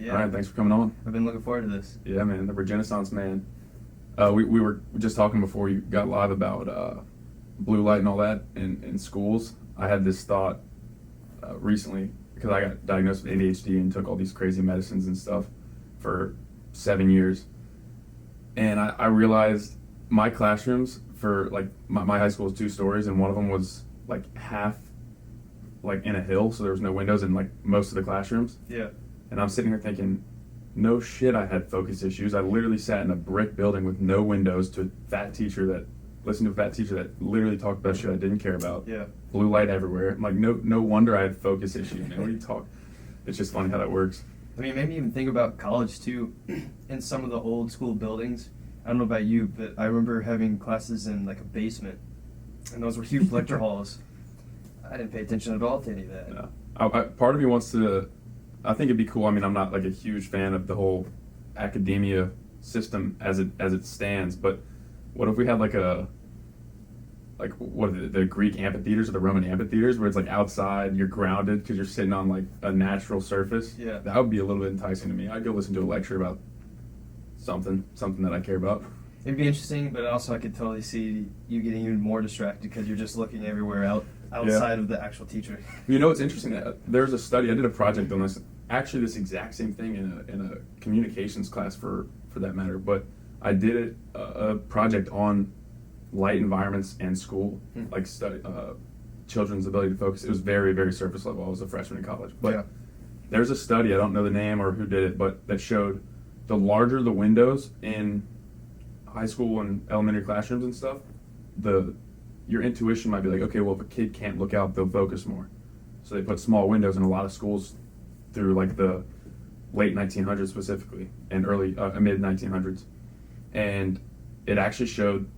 Yeah. All right, thanks for coming on. I've been looking forward to this. Yeah, man, the Regenaissance, man. We were just talking before you got live about blue light and all that in schools. I had this thought recently because I got diagnosed with ADHD and took all these crazy medicines and stuff for 7 years. And I realized my classrooms for, like, my high school was 2 stories, and one of them was, like, half, like, in a hill, so there was no windows in, like, most of the classrooms. Yeah. And I'm sitting here thinking, no shit, I had focus issues. I literally sat in a brick building with no windows to a fat teacher that listened to a fat teacher that literally talked about shit I didn't care about. Yeah. Blue light everywhere. I'm like, no wonder I had focus issues, man. What do you talk? It's just funny how that works. I mean, maybe even think about college too. In some of the old school buildings, I don't know about you, but I remember having classes in like a basement, and those were huge lecture halls. I didn't pay attention at all to any of that. No. Part of me wants to. I think it'd be cool. I mean, I'm not like a huge fan of the whole academia system as it stands, but what if we had like what are the Greek amphitheaters or the Roman amphitheaters where it's like outside, you're grounded because you're sitting on like a natural surface? Yeah. That would be a little bit enticing to me. I'd go listen to a lecture about something that I care about. It'd be interesting, but also I could totally see you getting even more distracted because you're just looking everywhere outside of the actual teacher. You know, it's interesting. There's a study. I did a project on this. Actually, this exact same thing in a communications class for that matter. But I did a project on light environments and school, like study children's ability to focus. It was very, very surface level. I was a freshman in college. But Yeah. there's a study. I don't know the name or who did it, but that showed the larger the windows in high school and elementary classrooms and stuff, your intuition might be like, okay, well, if a kid can't look out, they'll focus more. So they put small windows in a lot of schools through like the late 1900s specifically and early mid 1900s, and it actually showed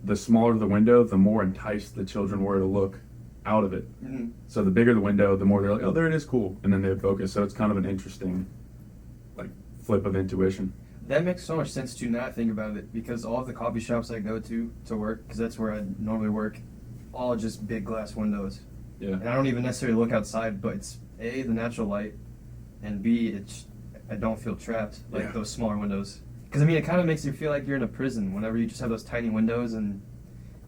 the smaller the window, the more enticed the children were to look out of it. Mm-hmm. So the bigger the window, the more they're like, oh, there it is, cool, and then they would focus. So it's kind of an interesting like flip of intuition. That makes so much sense to not think about it, because all of the coffee shops I go to work, because that's where I normally work, all just big glass windows. Yeah. And I don't even necessarily look outside, but it's A, the natural light, and B, I don't feel trapped like those smaller windows. Because I mean, it kind of makes you feel like you're in a prison whenever you just have those tiny windows, and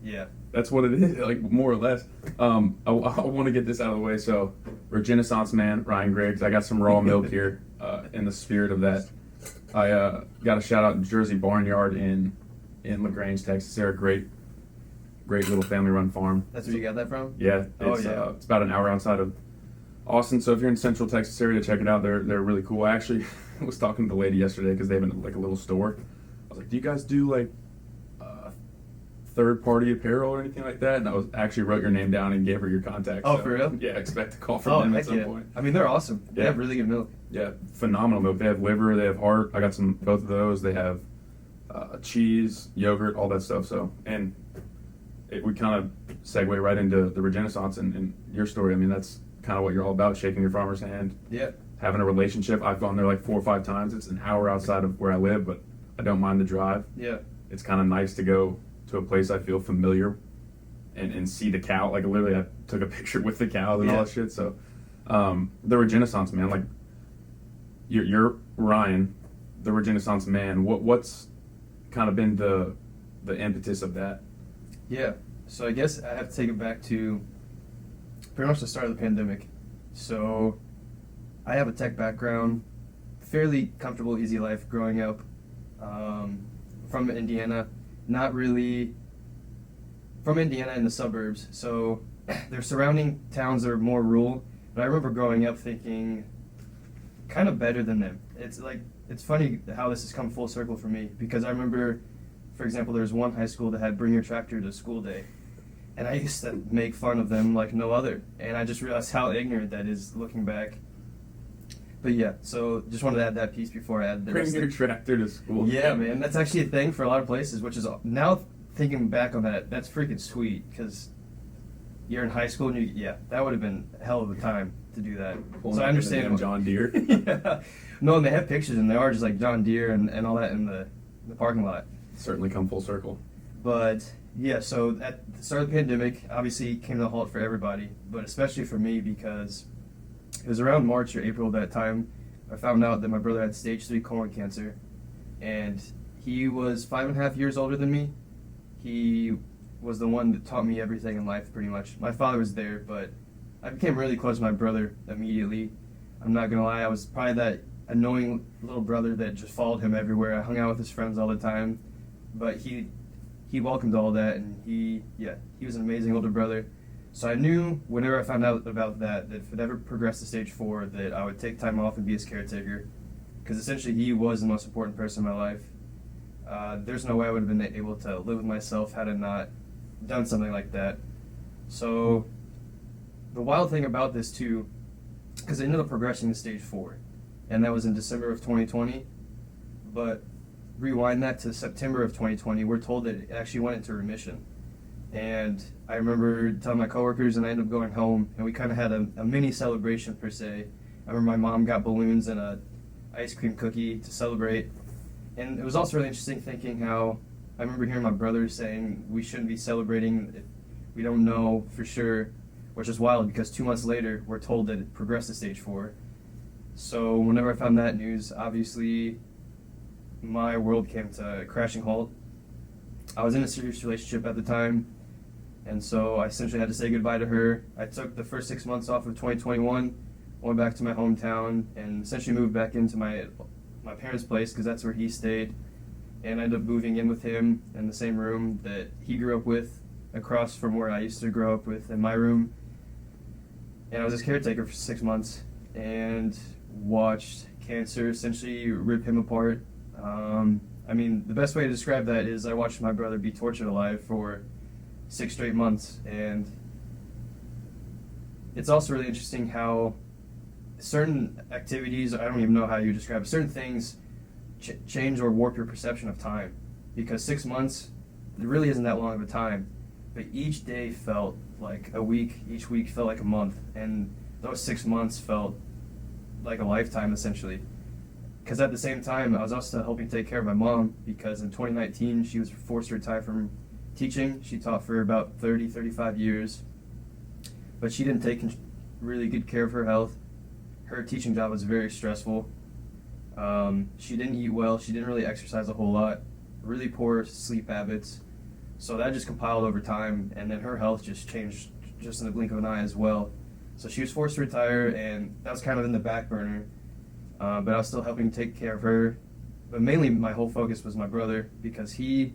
yeah. That's what it is, like more or less. I want to get this out of the way. So, Regenaissance man, Ryan Griggs. I got some raw milk here in the spirit of that. I got a shout out to Jersey Barnyard in LaGrange, Texas. They're a great little family run farm. That's where you got that from? Yeah, it's about an hour outside of Austin. So if you're in Central Texas area, check it out. They're really cool. I actually was talking to the lady yesterday because they have like a little store. I was like, do you guys do like third-party apparel or anything like that? And I actually wrote your name down and gave her your contact. Oh, so, for real? Yeah, expect a call from them at some point. I mean, they're awesome. They Yeah. have really good milk. Yeah, phenomenal milk. They have liver, they have heart. I got both of those. They have cheese, yogurt, all that stuff. So, and we kind of segue right into the Regenaissance and your story. I mean, that's kind of what you're all about, shaking your farmer's hand. Yeah. Having a relationship. I've gone there like 4 or 5 times. It's an hour outside of where I live, but I don't mind the drive. Yeah. It's kind of nice to go to a place I feel familiar and see the cow. Like, literally, I took a picture with the cows and all that shit. So, the Regenaissance, man, like, you're Ryan, the Regenaissance man. What's kind of been the impetus of that? Yeah. So I guess I have to take it back to pretty much the start of the pandemic. So I have a tech background, fairly comfortable, easy life growing up. From Indiana, not really from Indiana in the suburbs. So their surrounding towns are more rural. But I remember growing up thinking kind of better than them. It's funny how this has come full circle for me, because I remember, for example, there's one high school that had bring your tractor to school day. And I used to make fun of them like no other. And I just realized how ignorant that is looking back. But yeah, so just wanted to add that piece before I add the rest. Bring your tractor to school. Yeah, man, that's actually a thing for a lot of places, which is, now thinking back on that, that's freaking sweet, because you're in high school and that would have been a hell of a time to do that. So I understand. John Deere. Yeah. No, and they have pictures, and they are just like John Deere and all that in the parking lot. Certainly come full circle. But yeah, so at the start of the pandemic, obviously came to a halt for everybody, but especially for me, because it was around March or April that time I found out that my brother had stage 3 colon cancer, and he was 5.5 years older than me. He was the one that taught me everything in life, pretty much. My father was there, but I became really close to my brother immediately. I'm not gonna lie, I was probably that annoying little brother that just followed him everywhere. I hung out with his friends all the time, but he welcomed all that, and he was an amazing older brother. So I knew whenever I found out about that if it ever progressed to stage 4, that I would take time off and be his caretaker, because essentially he was the most important person in my life. There's no way I would have been able to live with myself had I not done something like that. So the wild thing about this too, because it ended up progressing to stage 4, and that was in December of 2020, but rewind that to September of 2020, we're told that it actually went into remission. And I remember telling my coworkers, and I ended up going home, and we kind of had a mini celebration per se. I remember my mom got balloons and a ice cream cookie to celebrate. And it was also really interesting thinking how I remember hearing my brother saying we shouldn't be celebrating if we don't know for sure, which is wild because 2 months later we're told that it progressed to stage 4. So whenever I found that news, obviously my world came to a crashing halt. I was in a serious relationship at the time, and so I essentially had to say goodbye to her. I took the first 6 months off of 2021, went back to my hometown, and essentially moved back into my parents' place because that's where he stayed. And I ended up moving in with him in the same room that he grew up with, across from where I used to grow up with in my room. And I was his caretaker for 6 months and watched cancer essentially rip him apart. I mean, the best way to describe that is I watched my brother be tortured alive for 6 straight months. And it's also really interesting how certain activities, I don't even know how you describe it, certain things change or warp your perception of time. Because 6 months, it really isn't that long of a time. But each day felt like a week, each week felt like a month. And those 6 months felt like a lifetime, essentially. Because at the same time, I was also helping take care of my mom, because in 2019, she was forced to retire from teaching. She taught for about 35 years. But she didn't take really good care of her health. Her teaching job was very stressful. She didn't eat well. She didn't really exercise a whole lot. Really poor sleep habits. So that just compiled over time, and then her health just changed just in the blink of an eye as well. So she was forced to retire, and that was kind of in the back burner. But I was still helping take care of her. But mainly my whole focus was my brother, because he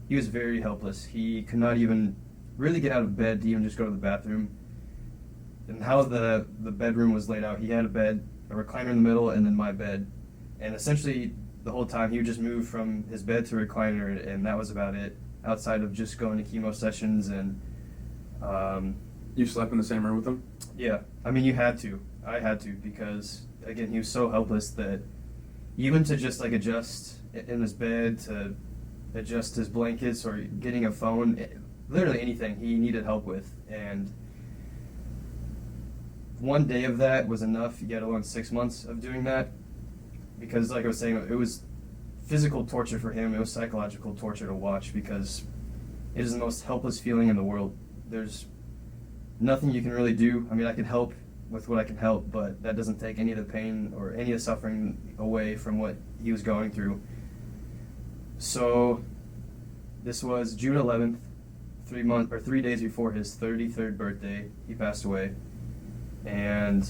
was very helpless. He could not even really get out of bed to even just go to the bathroom. And how the bedroom was laid out, he had a bed, a recliner in the middle, and then my bed. And essentially the whole time he would just move from his bed to a recliner, and that was about it, outside of just going to chemo sessions. And You slept in the same room with him? yeah, I mean, you had to. I had to, because again, he was so helpless that even to just like adjust in his bed, to adjust his blankets, or getting a phone, literally anything he needed help with. And one day of that was enough, yet alone 6 months of doing that, because like I was saying, it was physical torture for him. It was psychological torture to watch, because it is the most helpless feeling in the world. There's nothing you can really do. I mean, I can help with what I can help, but that doesn't take any of the pain or any of the suffering away from what he was going through. So this was June 11th, 3 days before his 33rd birthday. He passed away. And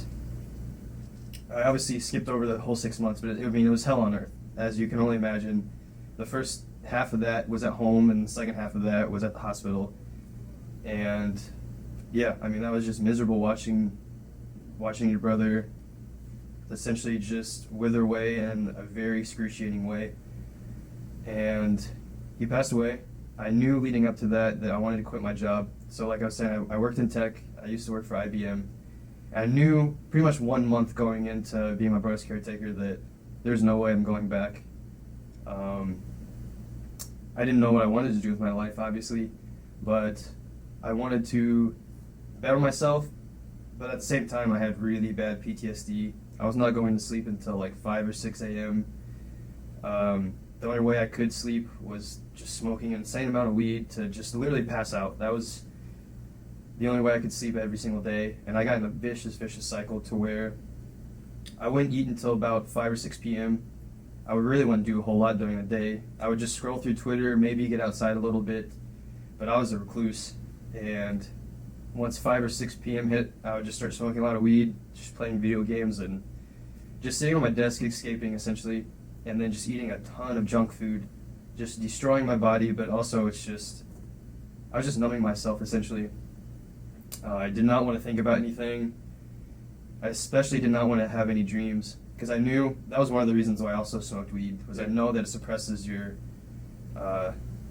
I obviously skipped over the whole 6 months, but it was hell on earth, as you can only imagine. The first half of that was at home, and the second half of that was at the hospital. And yeah, I mean, that was just miserable watching your brother essentially just wither away in a very excruciating way. And he passed away. I knew leading up to that I wanted to quit my job. So like I was saying, I worked in tech. I used to work for IBM. I knew pretty much 1 month going into being my brother's caretaker that there's no way I'm going back. I didn't know what I wanted to do with my life, obviously, but I wanted to better myself. But at the same time, I had really bad PTSD. I was not going to sleep until like 5 or 6 a.m. The only way I could sleep was just smoking an insane amount of weed to just literally pass out. That was the only way I could sleep every single day. And I got in a vicious cycle to where I wouldn't eat until about 5 or 6 p.m. I would really want to do a whole lot during the day. I would just scroll through Twitter, maybe get outside a little bit, but I was a recluse. And once 5 or 6 p.m. hit, I would just start smoking a lot of weed, just playing video games, and just sitting on my desk escaping, essentially, and then just eating a ton of junk food, just destroying my body, but also I was just numbing myself, essentially. I did not want to think about anything. I especially did not want to have any dreams, because I knew that was one of the reasons why I also smoked weed, was I know that it suppresses your,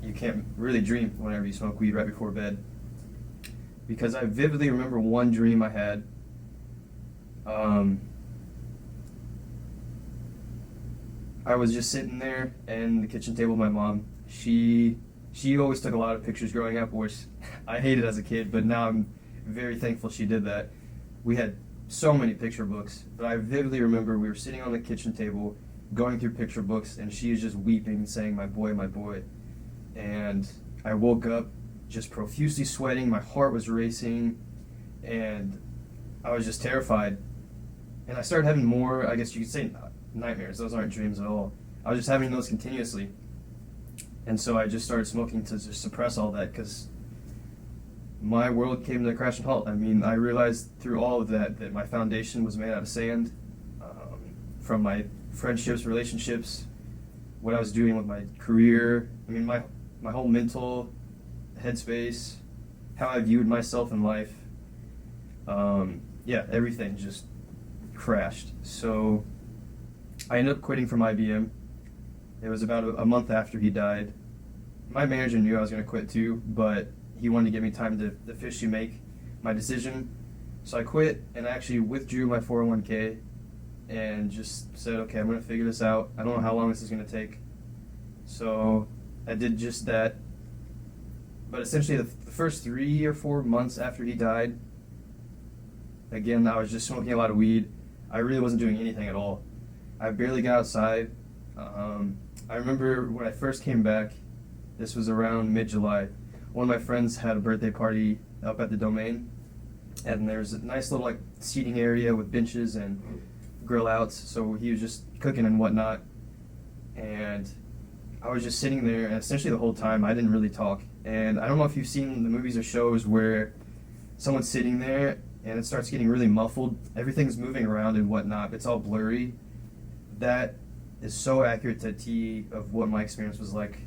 you can't really dream whenever you smoke weed right before bed. Because I vividly remember one dream I had. I was just sitting there in the kitchen table with my mom. She always took a lot of pictures growing up, which I hated as a kid, but now I'm very thankful she did that. We had so many picture books, but I vividly remember we were sitting on the kitchen table going through picture books, and she was just weeping, saying, my boy, my boy. And I woke up just profusely sweating, my heart was racing, and I was just terrified. And I started having more, I guess you could say, nightmares. Those aren't dreams at all. I was just having those continuously. And so I just started smoking to just suppress all that, because my world came to a crashing halt. I mean, I realized through all of that my foundation was made out of sand, from my friendships, relationships, what I was doing with my career. I mean, my whole mental headspace, how I viewed myself in life. Yeah, everything just crashed. So I ended up quitting from IBM. It was about a month after he died. My manager knew I was going to quit too, but he wanted to give me time to officially make my decision. So I quit, and I actually withdrew my 401k and just said, okay, I'm going to figure this out. I don't know how long this is going to take. So I did just that. But essentially the first 3 or 4 months after he died, again, I was just smoking a lot of weed. I really wasn't doing anything at all. I barely got outside. I remember when I first came back, this was around mid-July, one of my friends had a birthday party up at the Domain, and there's a nice little seating area with benches and grill outs, so he was just cooking and whatnot, and I was just sitting there, and essentially the whole time I didn't really talk. And I don't know if you've seen the movies or shows where someone's sitting there and it starts getting really muffled, everything's moving around and whatnot, it's all blurry. That is so accurate to a T of what my experience was like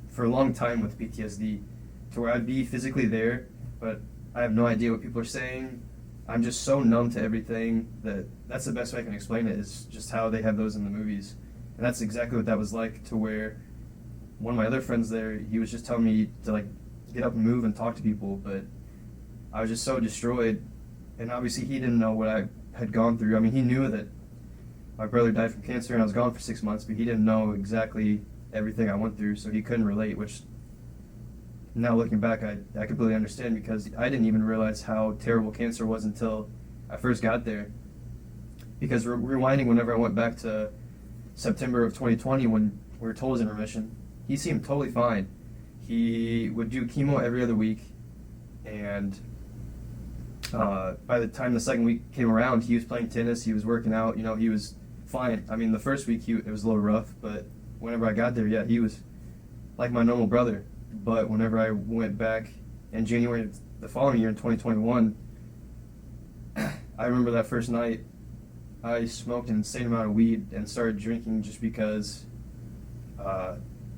for a long time with PTSD, to where I'd be physically there, but I have no idea what people are saying. I'm just so numb to everything that's the best way I can explain it, is just how they have those in the movies. And that's exactly what that was like, to where one of my other friends there, he was just telling me to get up and move and talk to people, but I was just so destroyed. And obviously he didn't know what I had gone through. I mean, he knew that my brother died from cancer and I was gone for 6 months, but he didn't know exactly everything I went through, so he couldn't relate, which now looking back, I completely understand, because I didn't even realize how terrible cancer was until I first got there. Because rewinding, whenever I went back to September of 2020 when we were told he was in remission, he seemed totally fine. He would do chemo every other week, and by the time the second week came around, he was playing tennis, he was working out, he was fine. I mean, the first week it was a little rough, but whenever I got there, yeah, he was like my normal brother. But whenever I went back in January of the following year, in 2021, I remember that first night, I smoked an insane amount of weed and started drinking just because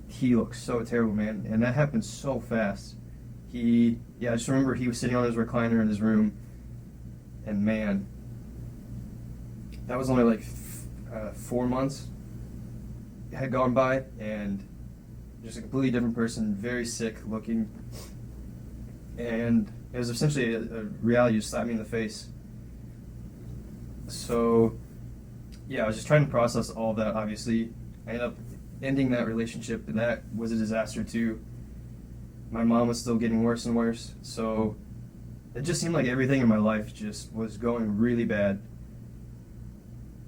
he looked so terrible, man. And that happened so fast. I just remember he was sitting on his recliner in his room, and man, that was only 4 months had gone by, and just a completely different person, very sick looking, and it was essentially a reality just slapped me in the face. So yeah, I was just trying to process all of that. Obviously I ended up ending that relationship, and that was a disaster too. My mom was still getting worse and worse, so it just seemed like everything in my life just was going really bad.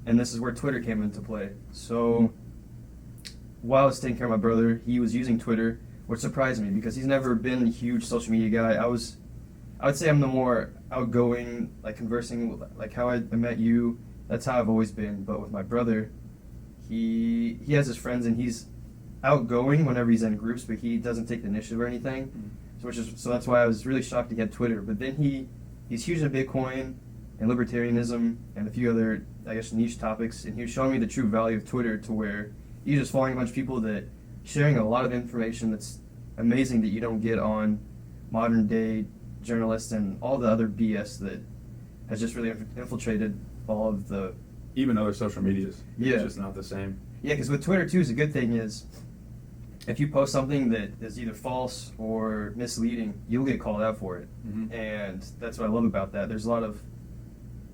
And this is where Twitter came into play. So while I was taking care of my brother, he was using Twitter, which surprised me because he's never been a huge social media guy. I would say I'm the more outgoing, conversing, how I met you, that's how I've always been. But with my brother, he has his friends, and he's outgoing whenever he's in groups, but he doesn't take the initiative or anything. So that's why I was really shocked he had Twitter. But then he's huge into Bitcoin and libertarianism and a few other, I guess, niche topics, and he was showing me the true value of Twitter, to where you're just following a bunch of people that sharing a lot of information that's amazing that you don't get on modern day journalists and all the other BS that has just really infiltrated all of the Even other social medias. Yeah. It's just not the same. Yeah, because with Twitter too, is a good thing is if you post something that is either false or misleading, you'll get called out for it. Mhm. And that's what I love about that. There's a lot of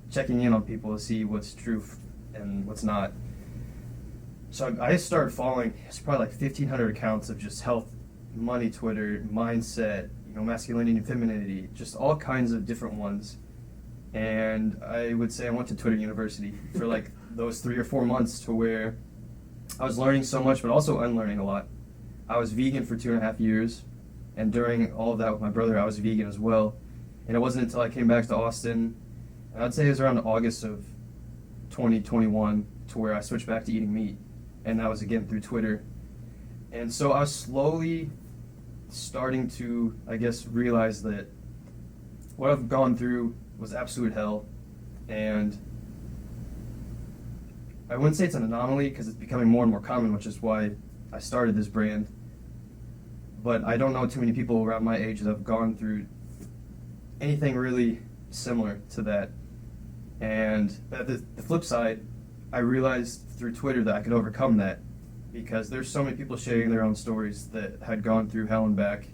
checking in on people to see what's true and what's not. So I started following, it's probably like 1,500 accounts of just health, money Twitter, mindset, masculinity and femininity, just all kinds of different ones. And I would say I went to Twitter University for like those 3 or 4 months, to where I was learning so much, but also unlearning a lot. I was vegan for 2.5 years, and during all of that with my brother, I was vegan as well. And it wasn't until I came back to Austin, and I'd say it was around August of 2021, to where I switched back to eating meat, and that was again through Twitter. And so I was slowly starting to, I guess, realize that what I've gone through was absolute hell, and I wouldn't say it's an anomaly because it's becoming more and more common, which is why I started this brand. But I don't know too many people around my age that have gone through anything really similar to that. And at the flip side, I realized through Twitter that I could overcome that, because there's so many people sharing their own stories that had gone through hell and back,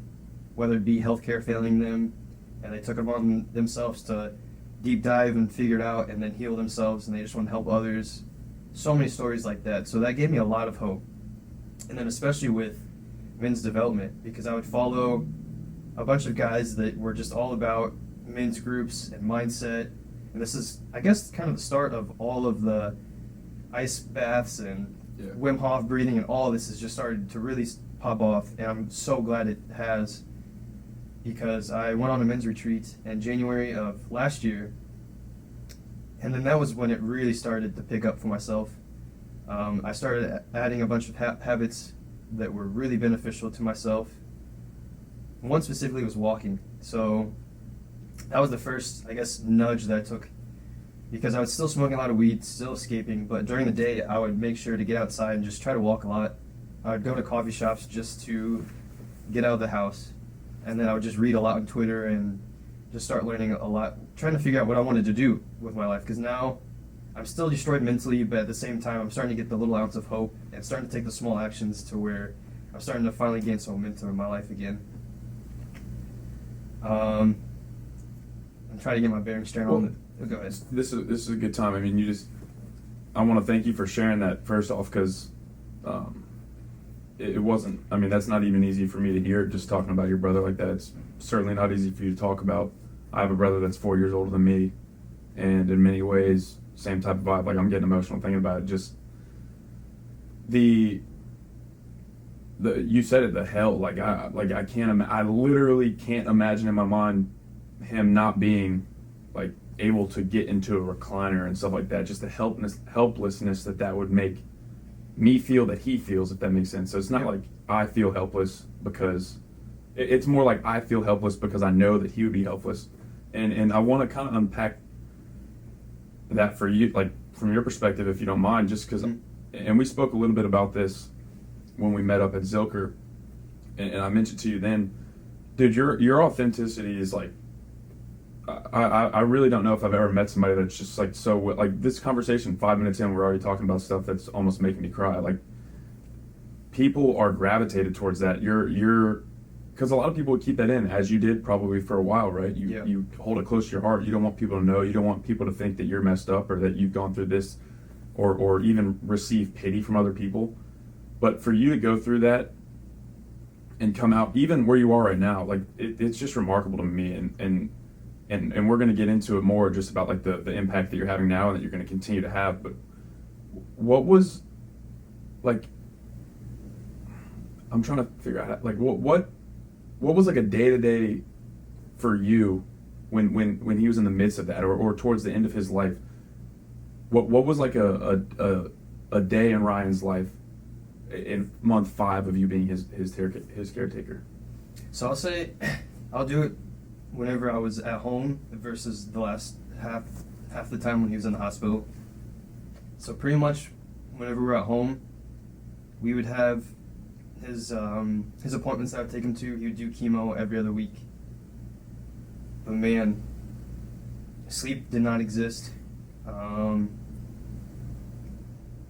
whether it be healthcare failing them, and they took it on themselves to deep dive and figure it out and then heal themselves, and they just want to help others. So many stories like that. So that gave me a lot of hope. And then especially with men's development, because I would follow a bunch of guys that were just all about men's groups and mindset. And this is, I guess, kind of the start of all of the ice baths and Wim Hof breathing, and all this has just started to really pop off. And I'm so glad it has, because I went on a men's retreat in January of last year, and then that was when it really started to pick up for myself. I started adding a bunch of habits that were really beneficial to myself. One specifically was walking. So that was the first, I guess, nudge that I took, because I was still smoking a lot of weed, still escaping, but during the day I would make sure to get outside and just try to walk a lot. I would go to coffee shops just to get out of the house, and then I would just read a lot on Twitter and just start learning a lot, trying to figure out what I wanted to do with my life, because now I'm still destroyed mentally, but at the same time I'm starting to get the little ounce of hope and starting to take the small actions to where I'm starting to finally gain some momentum in my life again. I'm trying to get my bearings straight on. Go ahead. This is a good time. I mean, I want to thank you for sharing that first off, because it wasn't, I mean, that's not even easy for me to hear, just talking about your brother like that. It's certainly not easy for you to talk about. I have a brother that's 4 years older than me, and in many ways, same type of vibe. Like, I'm getting emotional thinking about it. Just you said it, the hell. I can't. I literally can't imagine in my mind him not being like able to get into a recliner and stuff like that. Just the helplessness that would make me feel, that he feels, if that makes sense. So it's not like I feel helpless because it's more like I feel helpless because I know that he would be helpless, and I want to kind of unpack that for you, like from your perspective, if you don't mind, just because. And we spoke a little bit about this when we met up at Zilker, and I mentioned to you then, dude, your authenticity is like, I really don't know if I've ever met somebody that's just like so, like this conversation 5 minutes in, we're already talking about stuff that's almost making me cry. Like, people are gravitated towards that. You're because a lot of people would keep that in, as you did probably for a while, right? You hold it close to your heart. You don't want people to know. You don't want people to think that you're messed up or that you've gone through this, or even receive pity from other people. But for you to go through that and come out even where you are right now, like it's just remarkable to me. And we're going to get into it more, just about like the impact that you're having now and that you're going to continue to have. But what was, like, I'm trying to figure out, like, what was like a day-to-day for you when he was in the midst of that, or towards the end of his life? What was like a day in Ryan's life in month 5 of you being his caretaker? So I'll say, I'll do it whenever I was at home versus the last half the time when he was in the hospital. So pretty much whenever we're at home, we would have his appointments that I would take him to. He would do chemo every other week. But man, sleep did not exist.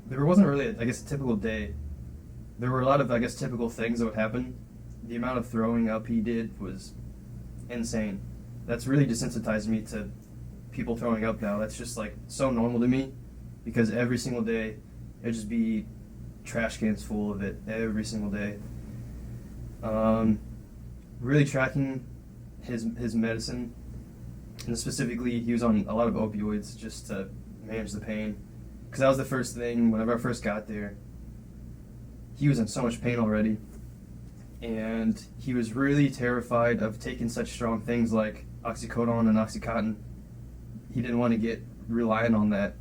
There wasn't really, I guess, a typical day. There were a lot of, I guess, typical things that would happen. The amount of throwing up he did was insane. That's really desensitized me to people throwing up now. That's just like so normal to me, because every single day it'd just be trash cans full of it every single day. Really tracking his medicine, and specifically he was on a lot of opioids just to manage the pain, because that was the first thing. Whenever I first got there, he was in so much pain already, and he was really terrified of taking such strong things like oxycodone and oxycontin. He didn't want to get reliant on that,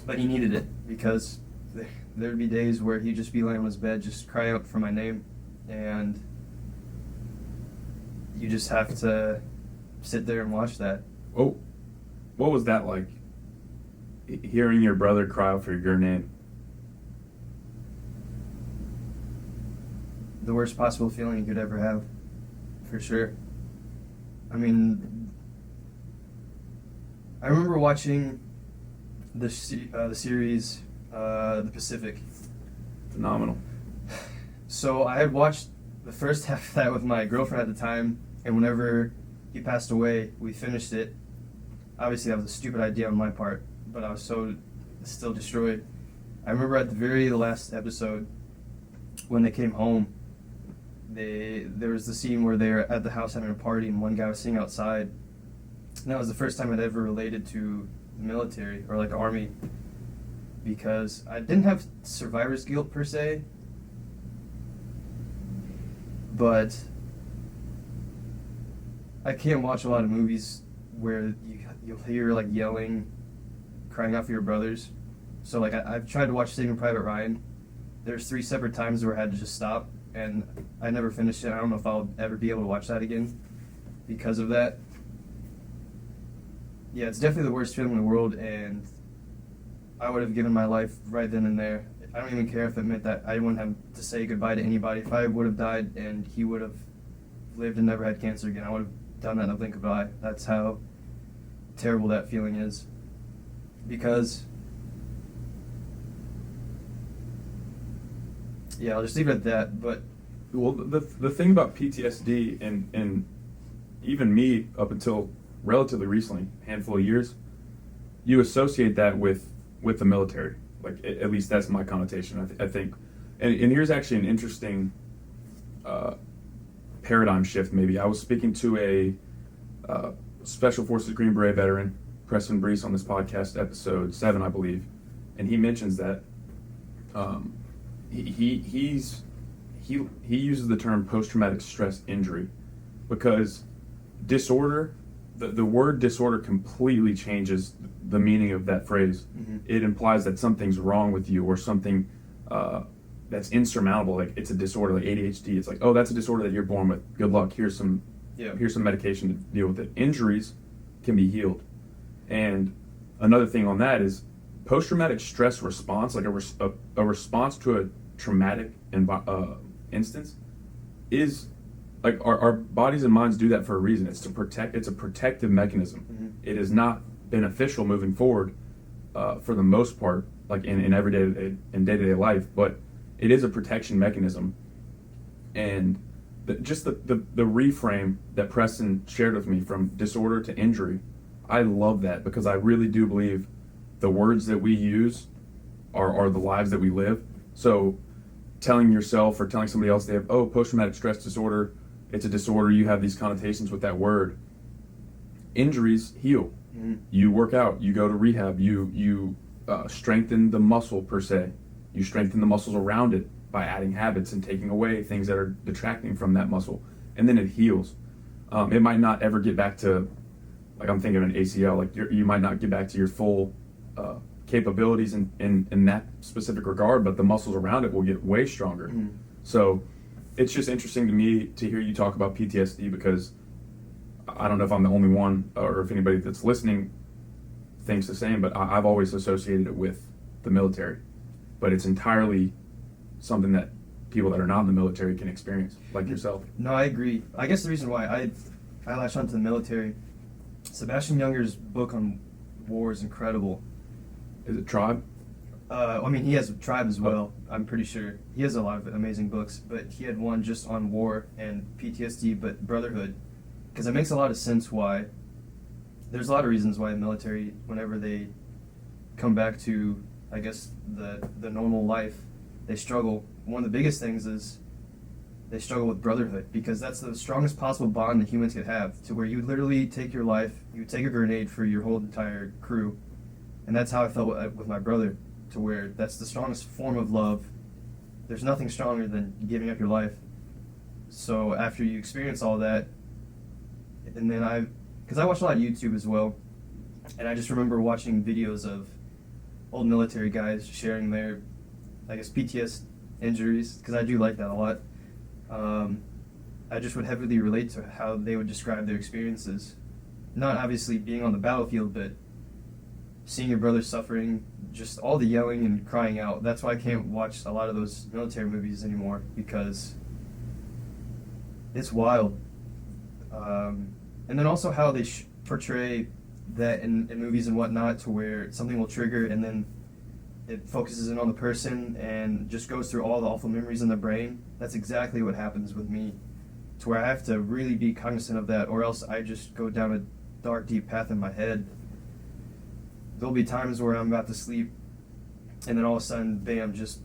but he needed it, because there'd be days where he'd just be laying on his bed just cry out for my name, and you just have to sit there and watch that. Oh, what was that like, hearing your brother cry out for your name? The worst possible feeling you could ever have, for sure. I mean, I remember watching the series The Pacific. Phenomenal. So I had watched the first half of that with my girlfriend at the time, and whenever he passed away, we finished it. Obviously, that was a stupid idea on my part, but I was still destroyed. I remember at the very last episode, when they came home, there was the scene where they were at the house having a party, and one guy was sitting outside. And that was the first time I'd ever related to the military, or like the army, because I didn't have survivor's guilt per se, but I can't watch a lot of movies where you'll hear like yelling, crying out for your brothers. So like I've tried to watch Saving Private Ryan. There's 3 separate times where I had to just stop, and I never finished it. I don't know if I'll ever be able to watch that again because of that. Yeah, it's definitely the worst feeling in the world, and I would have given my life right then and there. I don't even care if it meant that I wouldn't have to say goodbye to anybody. If I would have died and he would have lived and never had cancer again, I would have done that in a blink of an eye. That's how terrible that feeling is. Because, yeah, I'll just leave it at that. But well, the thing about PTSD and even me up until relatively recently, handful of years, you associate that with the military. Like, at least that's my connotation, I think. And here's actually an interesting paradigm shift, maybe. I was speaking to a Special Forces Green Beret veteran, Preston Brees, on this podcast, episode 7, I believe. And he mentions that he uses the term post-traumatic stress injury, because disorder, the word disorder completely changes the meaning of that phrase. Mm-hmm. It implies that something's wrong with you, or something that's insurmountable. Like, it's a disorder, like ADHD. It's like, oh, that's a disorder that you're born with. Good luck. Here's some medication to deal with it. Injuries can be healed. And another thing on that is post-traumatic stress response, like a response to a traumatic instance, is like our bodies and minds do that for a reason. It's a protective mechanism. Mm-hmm. It is not beneficial moving forward for the most part, like in day-to-day life, but it is a protection mechanism. And the reframe that Preston shared with me, from disorder to injury, I love that, because I really do believe the words that we use are the lives that we live. So telling yourself or telling somebody else they have, post-traumatic stress disorder, it's a disorder, you have these connotations with that word. Injuries heal. Mm-hmm. You work out, you go to rehab, you strengthen the muscle per se. You strengthen the muscles around it by adding habits and taking away things that are detracting from that muscle, and then it heals. It might not ever get back to like I'm thinking of an ACL, like you might not get back to your full capabilities in that specific regard, but the muscles around it will get way stronger. Mm-hmm. So it's just interesting to me to hear you talk about PTSD, because I don't know if I'm the only one or if anybody that's listening thinks the same, but I've always associated it with the military. But it's entirely something that people that are not in the military can experience, like yourself. No, I agree. I guess the reason why I latched onto the military, Sebastian Junger's book on war is incredible. Is it Tribe? I mean, he has Tribe as well, I'm pretty sure. He has a lot of amazing books, but he had one just on war and PTSD, but brotherhood. Because it makes a lot of sense why. There's a lot of reasons why the military, whenever they come back to, I guess, the normal life, they struggle. One of the biggest things is they struggle with brotherhood, because that's the strongest possible bond that humans could have, to where you would literally take your life, you would take a grenade for your whole entire crew. And that's how I felt with my brother, to where that's the strongest form of love. There's nothing stronger than giving up your life. So after you experience all that, and then because I watch a lot of YouTube as well, and I just remember watching videos of old military guys sharing their, I guess, PTSD injuries, because I do like that a lot. I just would heavily relate to how they would describe their experiences. Not obviously being on the battlefield, but seeing your brother suffering, just all the yelling and crying out. That's why I can't watch a lot of those military movies anymore, because it's wild. And then also how they portray that in movies and whatnot, to where something will trigger and then it focuses in on the person and just goes through all the awful memories in their brain. That's exactly what happens with me, to where I have to really be cognizant of that, or else I just go down a dark, deep path in my head. There'll be times where I'm about to sleep, and then all of a sudden, bam, just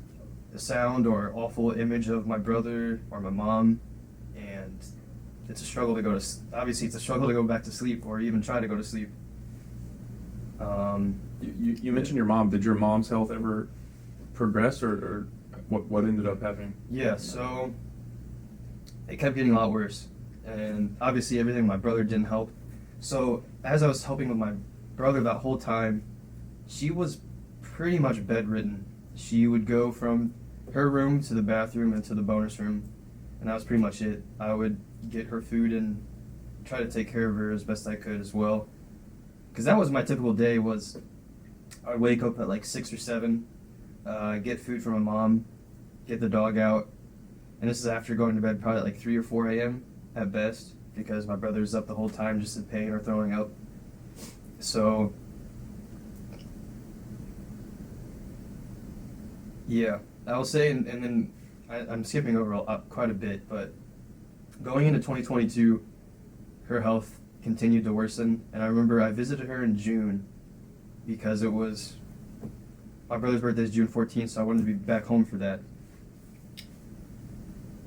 a sound or awful image of my brother or my mom, and it's a struggle to obviously it's a struggle to go back to sleep, or even try to go to sleep. You mentioned your mom. Did your mom's health ever progress, or what ended up happening? Yeah, so it kept getting a lot worse, and obviously everything with my brother didn't help. So as I was helping with my brother that whole time, she was pretty much bedridden. She would go from her room to the bathroom and to the bonus room, and that was pretty much it. I would get her food and try to take care of her as best I could as well, because that was my typical day. Was I'd wake up at like 6 or 7, get food from my mom, get the dog out, and this is after going to bed probably at like 3 or 4 a.m. at best, because my brother's up the whole time just in pain or throwing up. So yeah, I will say, and then I'm skipping over quite a bit, but going into 2022, her health continued to worsen, and I remember I visited her in June, because it was my brother's birthday is June 14th, so I wanted to be back home for that.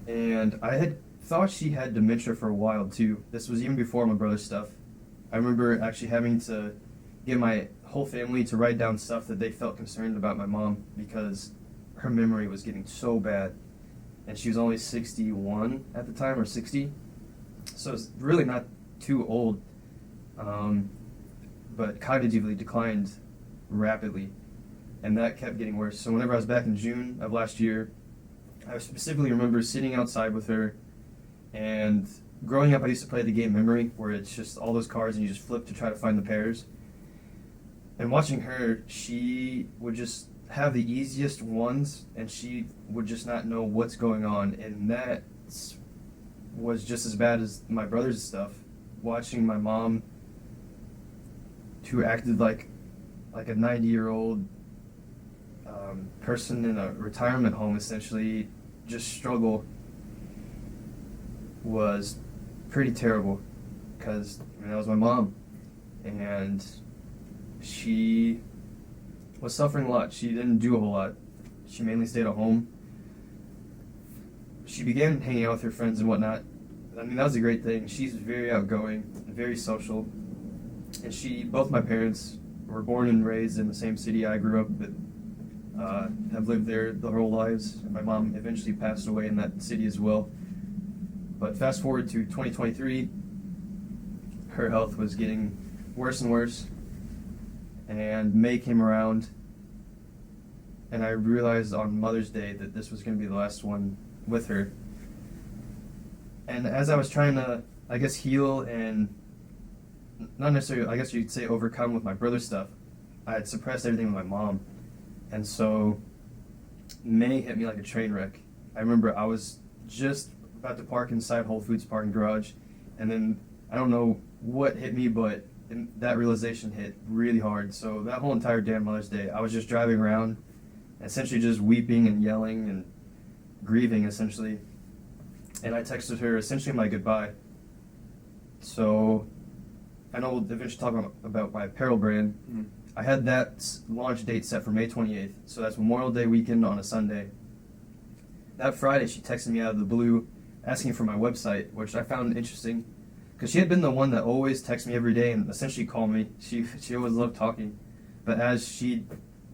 And I had thought she had dementia for a while too. This was even before my brother's stuff. I remember actually having to get my whole family to write down stuff that they felt concerned about my mom, because her memory was getting so bad. And she was only 61 at the time, or 60. So it's really not too old. But cognitively declined rapidly. And that kept getting worse. So whenever I was back in June of last year, I specifically remember sitting outside with her, and growing up I used to play the game Memory, where it's just all those cards and you just flip to try to find the pairs. And watching her, she would just have the easiest ones, and she would just not know what's going on, and that was just as bad as my brother's stuff. Watching my mom, who acted like a 90-year-old person in a retirement home, essentially, just struggle, was pretty terrible, because that was my mom, and she was suffering a lot. She didn't do a whole lot. She mainly stayed at home. She began hanging out with her friends and whatnot. I mean, that was a great thing. She's very outgoing, very social, and both my parents were born and raised in the same city I grew up, but have lived there their whole lives. And my mom eventually passed away in that city as well. But fast forward to 2023, her health was getting worse and worse. And May came around, and I realized on Mother's Day that this was going to be the last one with her. And as I was trying to, I guess, heal and not necessarily, I guess you'd say, overcome with my brother's stuff, I had suppressed everything with my mom. And so May hit me like a train wreck. I remember I was just about to park inside Whole Foods parking garage, and then I don't know what hit me, but that realization hit really hard. So that whole entire damn Mother's Day, I was just driving around, essentially just weeping and yelling and grieving, essentially. And I texted her essentially my goodbye. So I know we'll eventually talk about my apparel brand. Mm. I had that launch date set for May 28th, so that's Memorial Day weekend on a Sunday. That Friday, she texted me out of the blue asking for my website, which I found interesting, because she had been the one that always texted me every day and essentially called me. She always loved talking, but as she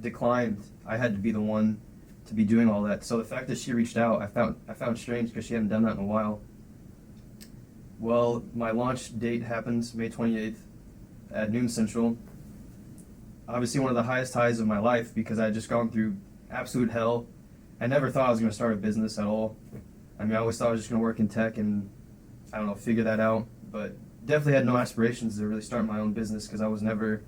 declined, I had to be the one to be doing all that. So the fact that she reached out, I found strange, because she hadn't done that in a while. Well, my launch date happens May 28th at noon Central. Obviously one of the highest highs of my life, because I had just gone through absolute hell. I never thought I was going to start a business at all. I mean, I always thought I was just going to work in tech and, I don't know, figure that out. But definitely had no aspirations to really start my own business, because I was never...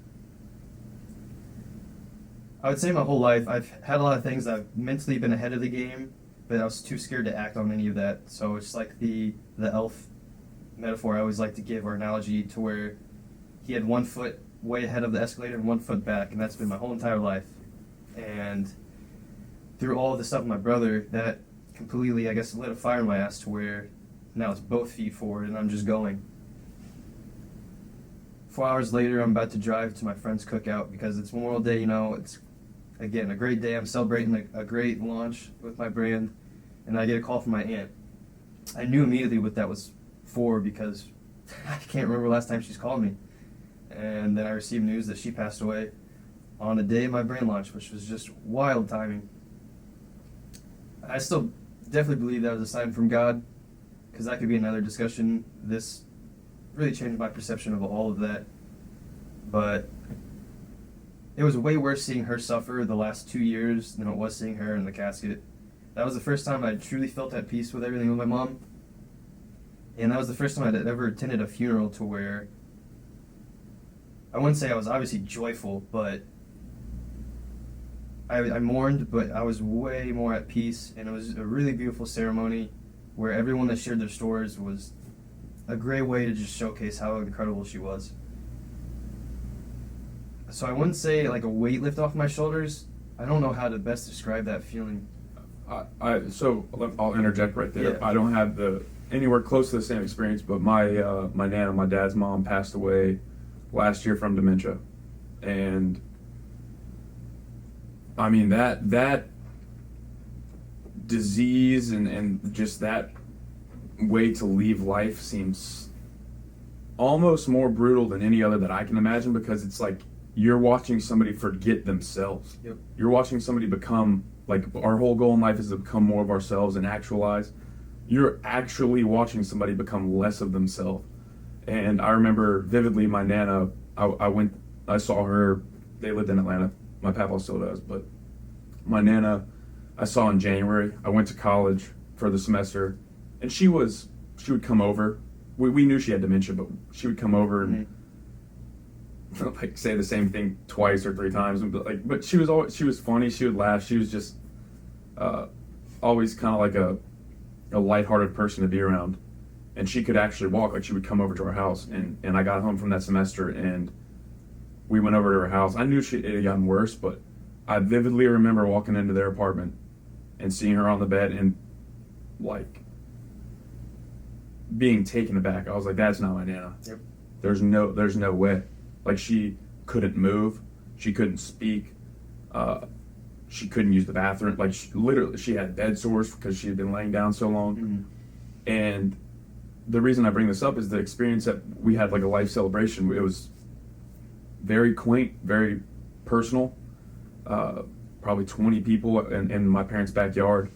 I would say my whole life, I've had a lot of things. I've mentally been ahead of the game, but I was too scared to act on any of that. So it's like the elf metaphor I always like to give, or analogy, to where he had one foot way ahead of the escalator and one foot back, and that's been my whole entire life. And through all of the stuff with my brother, that completely, I guess, lit a fire in my ass to where now it's both feet forward and I'm just going. 4 hours later, I'm about to drive to my friend's cookout, because it's Memorial Day, you know, it's, again, a great day. I'm celebrating a great launch with my brand, and I get a call from my aunt. I knew immediately what that was for, because I can't remember the last time she's called me. And then I received news that she passed away on the day of my brand launch, which was just wild timing. I still definitely believe that was a sign from God, because that could be another discussion. This really changed my perception of all of that. But it was way worse seeing her suffer the last 2 years than it was seeing her in the casket. That was the first time I truly felt at peace with everything with my mom. And that was the first time I'd ever attended a funeral to where, I wouldn't say I was obviously joyful, but I mourned, but I was way more at peace. And it was a really beautiful ceremony where everyone that shared their stories was a great way to just showcase how incredible she was. So I wouldn't say like a weight lift off my shoulders. I don't know how to best describe that feeling. So I'll interject right there. Yeah. I don't have anywhere close to the same experience, but my Nana, my dad's mom, passed away last year from dementia, and I mean that disease and just that way to leave life seems almost more brutal than any other that I can imagine, because it's like you're watching somebody forget themselves. Yep. You're watching somebody become, like, our whole goal in life is to become more of ourselves and actualize. You're actually watching somebody become less of themselves. And I remember vividly my Nana, I saw her, they lived in Atlanta, my papa still does, but my Nana I saw in January. I went to college for the semester, and she would come over. We knew she had dementia, but she would come over and like say the same thing twice or three times, and but she was funny. She would laugh. She was just always kind of like a lighthearted person to be around, and she could actually walk. Like, she would come over to our house, and I got home from that semester, and we went over to her house. I knew it had gotten worse, but I vividly remember walking into their apartment and seeing her on the bed and like being taken aback. I was like, that's not my Nana. Yep. There's no way. Like, she couldn't move, she couldn't speak, she couldn't use the bathroom. Like, she had bed sores because she had been laying down so long. Mm-hmm. And the reason I bring this up is the experience that we had, like a life celebration. It was very quaint, very personal. Probably 20 people in my parents' backyard.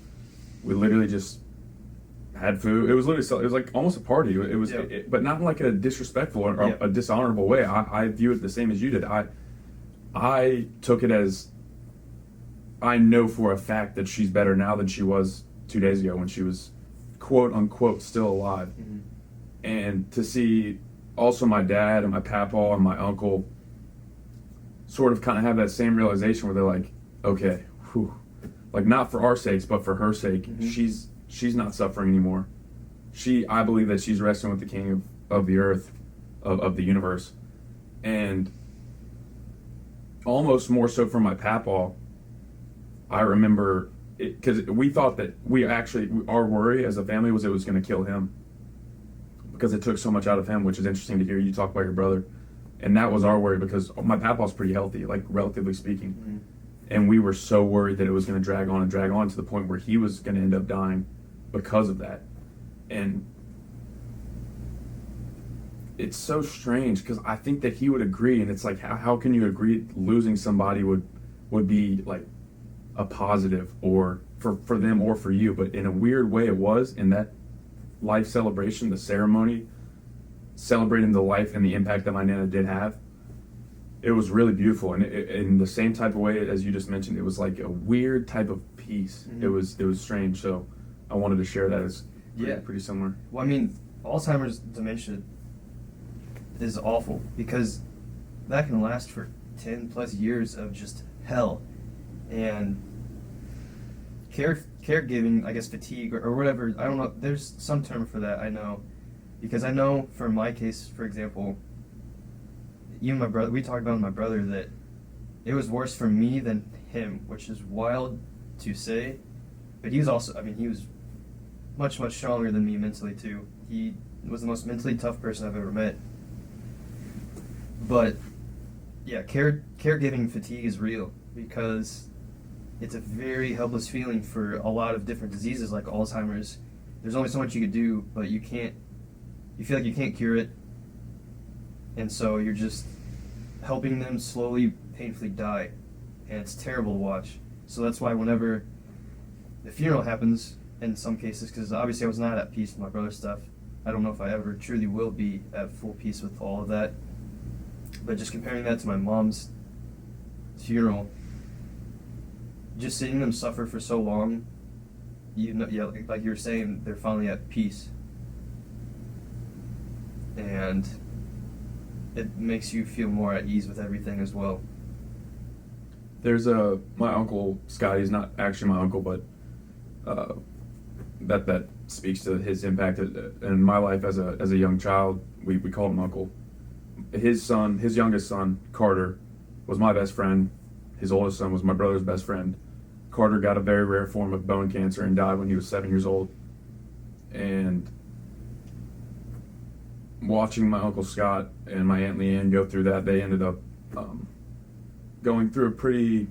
We literally just had food. It was literally, it was like almost a party. It was, but not in like a disrespectful or a dishonorable way. I view it the same as you did. I took it as, I know for a fact that she's better now than she was 2 days ago when she was quote unquote still alive. Mm-hmm. And to see also my dad and my papaw and my uncle sort of kind of have that same realization where they're like, okay, whew, like not for our sakes, but for her sake, mm-hmm. she's not suffering anymore. I believe that she's resting with the king of the earth, of the universe. And almost more so for my papaw, I remember it, because we thought that our worry as a family was it was going to kill him because it took so much out of him, which is interesting to hear you talk about your brother. And that was our worry because my papaw's pretty healthy, like relatively speaking. Mm-hmm. And we were so worried that it was going to drag on to the point where he was going to end up dying because of that. And it's so strange because I think that he would agree, and it's like, how can you agree losing somebody would be like a positive or for them or for you? But in a weird way it was in that life celebration, the ceremony, celebrating the life and the impact that my Nana did have. It was really beautiful, and in the same type of way as you just mentioned, it was like a weird type of peace. Mm-hmm. It was strange, so I wanted to share that as pretty similar. Well, I mean, Alzheimer's dementia is awful because that can last for 10 plus years of just hell, and caregiving, I guess fatigue or whatever, I don't know, there's some term for that, I know, because I know for my case, for example, even my brother, we talked about with my brother that it was worse for me than him, which is wild to say, but he was also, I mean, he was much, much stronger than me mentally too. He was the most mentally tough person I've ever met. But yeah, caregiving fatigue is real because it's a very helpless feeling for a lot of different diseases like Alzheimer's. There's only so much you could do, but you feel like you can't cure it. And so you're just helping them slowly, painfully die. And it's terrible to watch. So that's why whenever the funeral happens, in some cases, because obviously I was not at peace with my brother's stuff. I don't know if I ever truly will be at full peace with all of that. But just comparing that to my mom's funeral, just seeing them suffer for so long, like you were saying, they're finally at peace. And it makes you feel more at ease with everything as well. There's my uncle Scotty's not actually my uncle, but that speaks to his impact in my life as a young child. We called him uncle. His youngest son, Carter, was my best friend. His oldest son was my brother's best friend. Carter got a very rare form of bone cancer and died when he was 7 years old. And watching my Uncle Scott and my Aunt Leanne go through that, they ended up going through a pretty,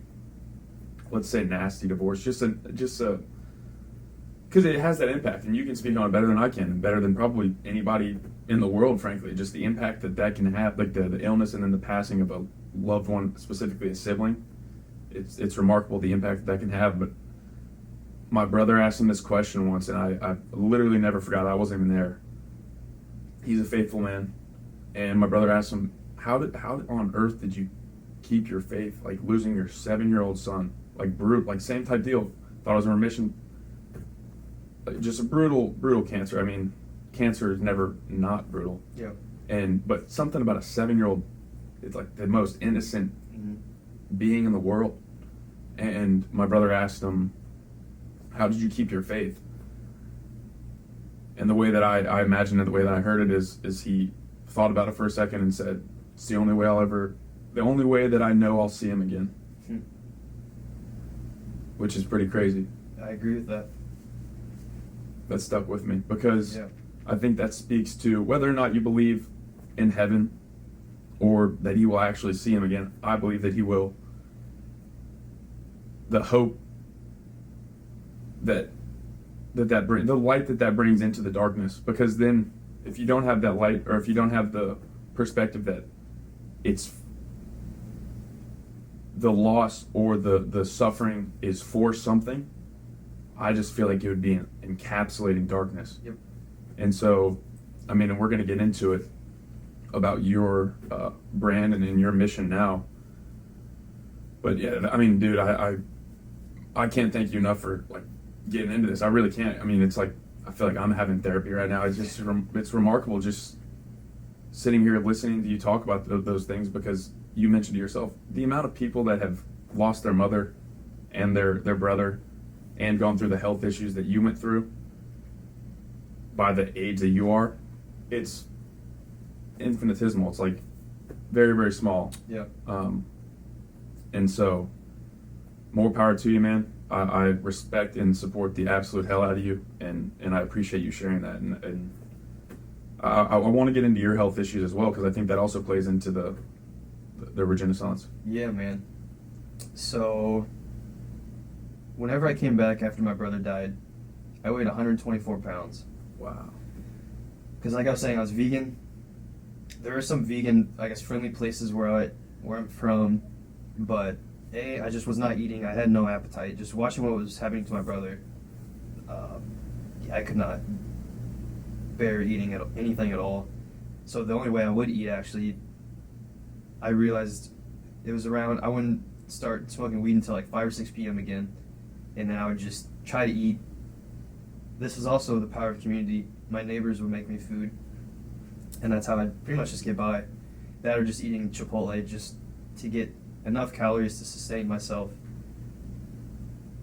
let's say, nasty divorce. Just because it has that impact, and you can speak on it better than I can, and better than probably anybody in the world, frankly. Just the impact that can have, like the illness and then the passing of a loved one, specifically a sibling. It's remarkable the impact that can have. But my brother asked him this question once, and I literally never forgot. I wasn't even there. He's a faithful man, and my brother asked him, how on earth did you keep your faith, like losing your 7-year-old son, like brutal, like same type deal. Thought it was a remission, like just a brutal cancer. I mean, cancer is never not brutal. Yeah. But something about a 7-year-old, it's like the most innocent being in the world. And my brother asked him, how did you keep your faith? And the way that I imagined it, the way that I heard it is he thought about it for a second and said, it's the only way that I know I'll see him again. Which is pretty crazy. I agree with that. That stuck with me because I think that speaks to whether or not you believe in heaven or that you will actually see him again. I believe that he will. The hope that brings, the light that brings into the darkness, because then if you don't have that light, or if you don't have the perspective that it's the loss or the suffering is for something, I just feel like it would be encapsulating darkness. Yep. And so, I mean, and we're going to get into it about your brand and in your mission now. But yeah, I mean, dude, I can't thank you enough for like getting into this. I really can't. I mean, it's like I feel like I'm having therapy right now. It's just it's remarkable just sitting here listening to you talk about those things, because you mentioned to yourself the amount of people that have lost their mother and their brother and gone through the health issues that you went through by the age that you are. It's infinitesimal. It's like very, very small. Yeah. And so, more power to you, man. I respect and support the absolute hell out of you, and I appreciate you sharing that. And I want to get into your health issues as well, because I think that also plays into the Regenaissance. Yeah, man. So, whenever I came back after my brother died, I weighed 124 pounds. Wow. Because like I was saying, I was vegan. There are some vegan, I guess, friendly places where I'm from, but I just was not eating. I had no appetite. Just watching what was happening to my brother, I could not bear eating anything at all. So the only way I would eat, actually, I realized it was around, I wouldn't start smoking weed until like 5 or 6 p.m. again, and then I would just try to eat. This is also the power of community. My neighbors would make me food, and that's how I'd pretty much just get by. That or just eating Chipotle just to get enough calories to sustain myself.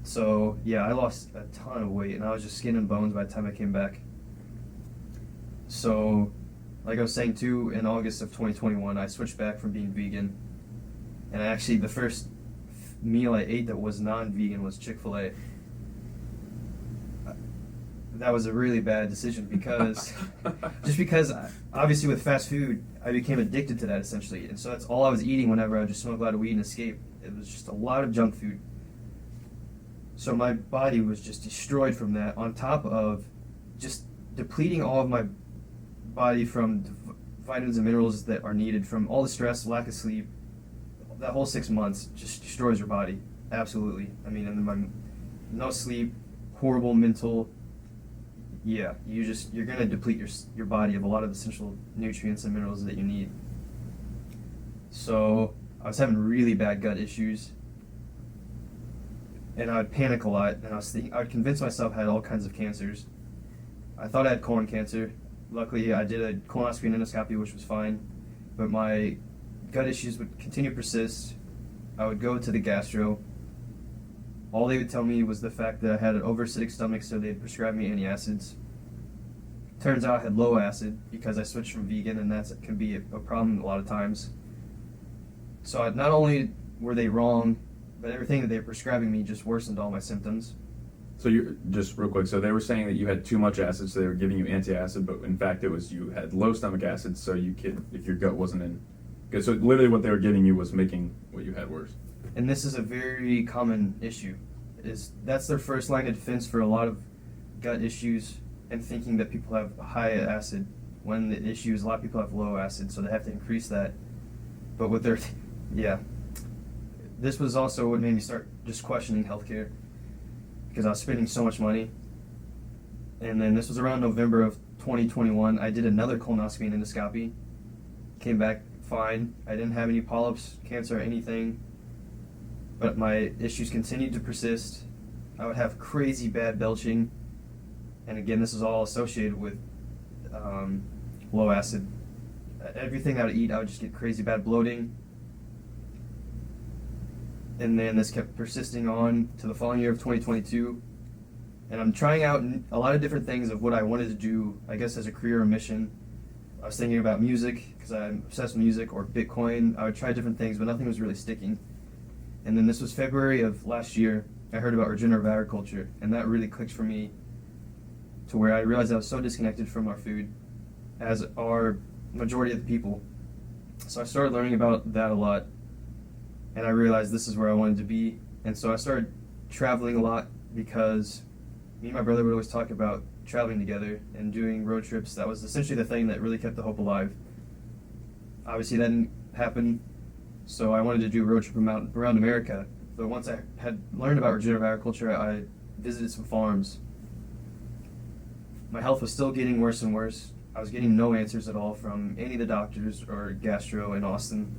So yeah, I lost a ton of weight, and I was just skin and bones by the time I came back. So, like I was saying too, in August of 2021, I switched back from being vegan, and actually the first meal I ate that was non-vegan was Chick-fil-A. That was a really bad decision because obviously with fast food, I became addicted to that essentially. And so that's all I was eating whenever I would just smoke a lot of weed and escape. It was just a lot of junk food. So my body was just destroyed from that, on top of just depleting all of my body from vitamins and minerals that are needed from all the stress, lack of sleep. That whole 6 months just destroys your body. Absolutely. I mean, and then no sleep, horrible mental. Yeah, you're gonna deplete your body of a lot of essential nutrients and minerals that you need. So I was having really bad gut issues, and I would panic a lot. And I would convince myself I had all kinds of cancers. I thought I had colon cancer. Luckily, I did a colonoscopy and endoscopy, which was fine, but my gut issues would continue to persist. I would go to the gastro. All they would tell me was the fact that I had an overacidic stomach, so they'd prescribe me antacids. Turns out I had low acid because I switched from vegan, and that can be a problem a lot of times. So not only were they wrong, but everything that they were prescribing me just worsened all my symptoms. So you're just real quick. So they were saying that you had too much acid, so they were giving you anti-acid, but in fact it was you had low stomach acid, so you could, if your gut wasn't in. Okay, so literally what they were giving you was making what you had worse. And this is a very common issue. That's their first line of defense for a lot of gut issues, and thinking that people have high acid when the issue is a lot of people have low acid, so they have to increase that. But with their, yeah. This was also what made me start just questioning healthcare, because I was spending so much money. And then this was around November of 2021. I did another colonoscopy and endoscopy. Came back fine. I didn't have any polyps, cancer, or anything. But my issues continued to persist. I would have crazy bad belching. And again, this is all associated with low acid. Everything I would eat, I would just get crazy bad bloating. And then this kept persisting on to the following year of 2022. And I'm trying out a lot of different things of what I wanted to do, I guess, as a career or mission. I was thinking about music, because I'm obsessed with music, or Bitcoin. I would try different things, but nothing was really sticking. And then this was February of last year. I heard about regenerative agriculture, and that really clicked for me, to where I realized I was so disconnected from our food, as are majority of the people. So I started learning about that a lot, and I realized this is where I wanted to be. And so I started traveling a lot, because me and my brother would always talk about traveling together and doing road trips. That was essentially the thing that really kept the hope alive. Obviously that didn't happen, so I wanted to do a road trip around America. But once I had learned about regenerative agriculture, I visited some farms. My health was still getting worse and worse. I was getting no answers at all from any of the doctors or gastro in Austin.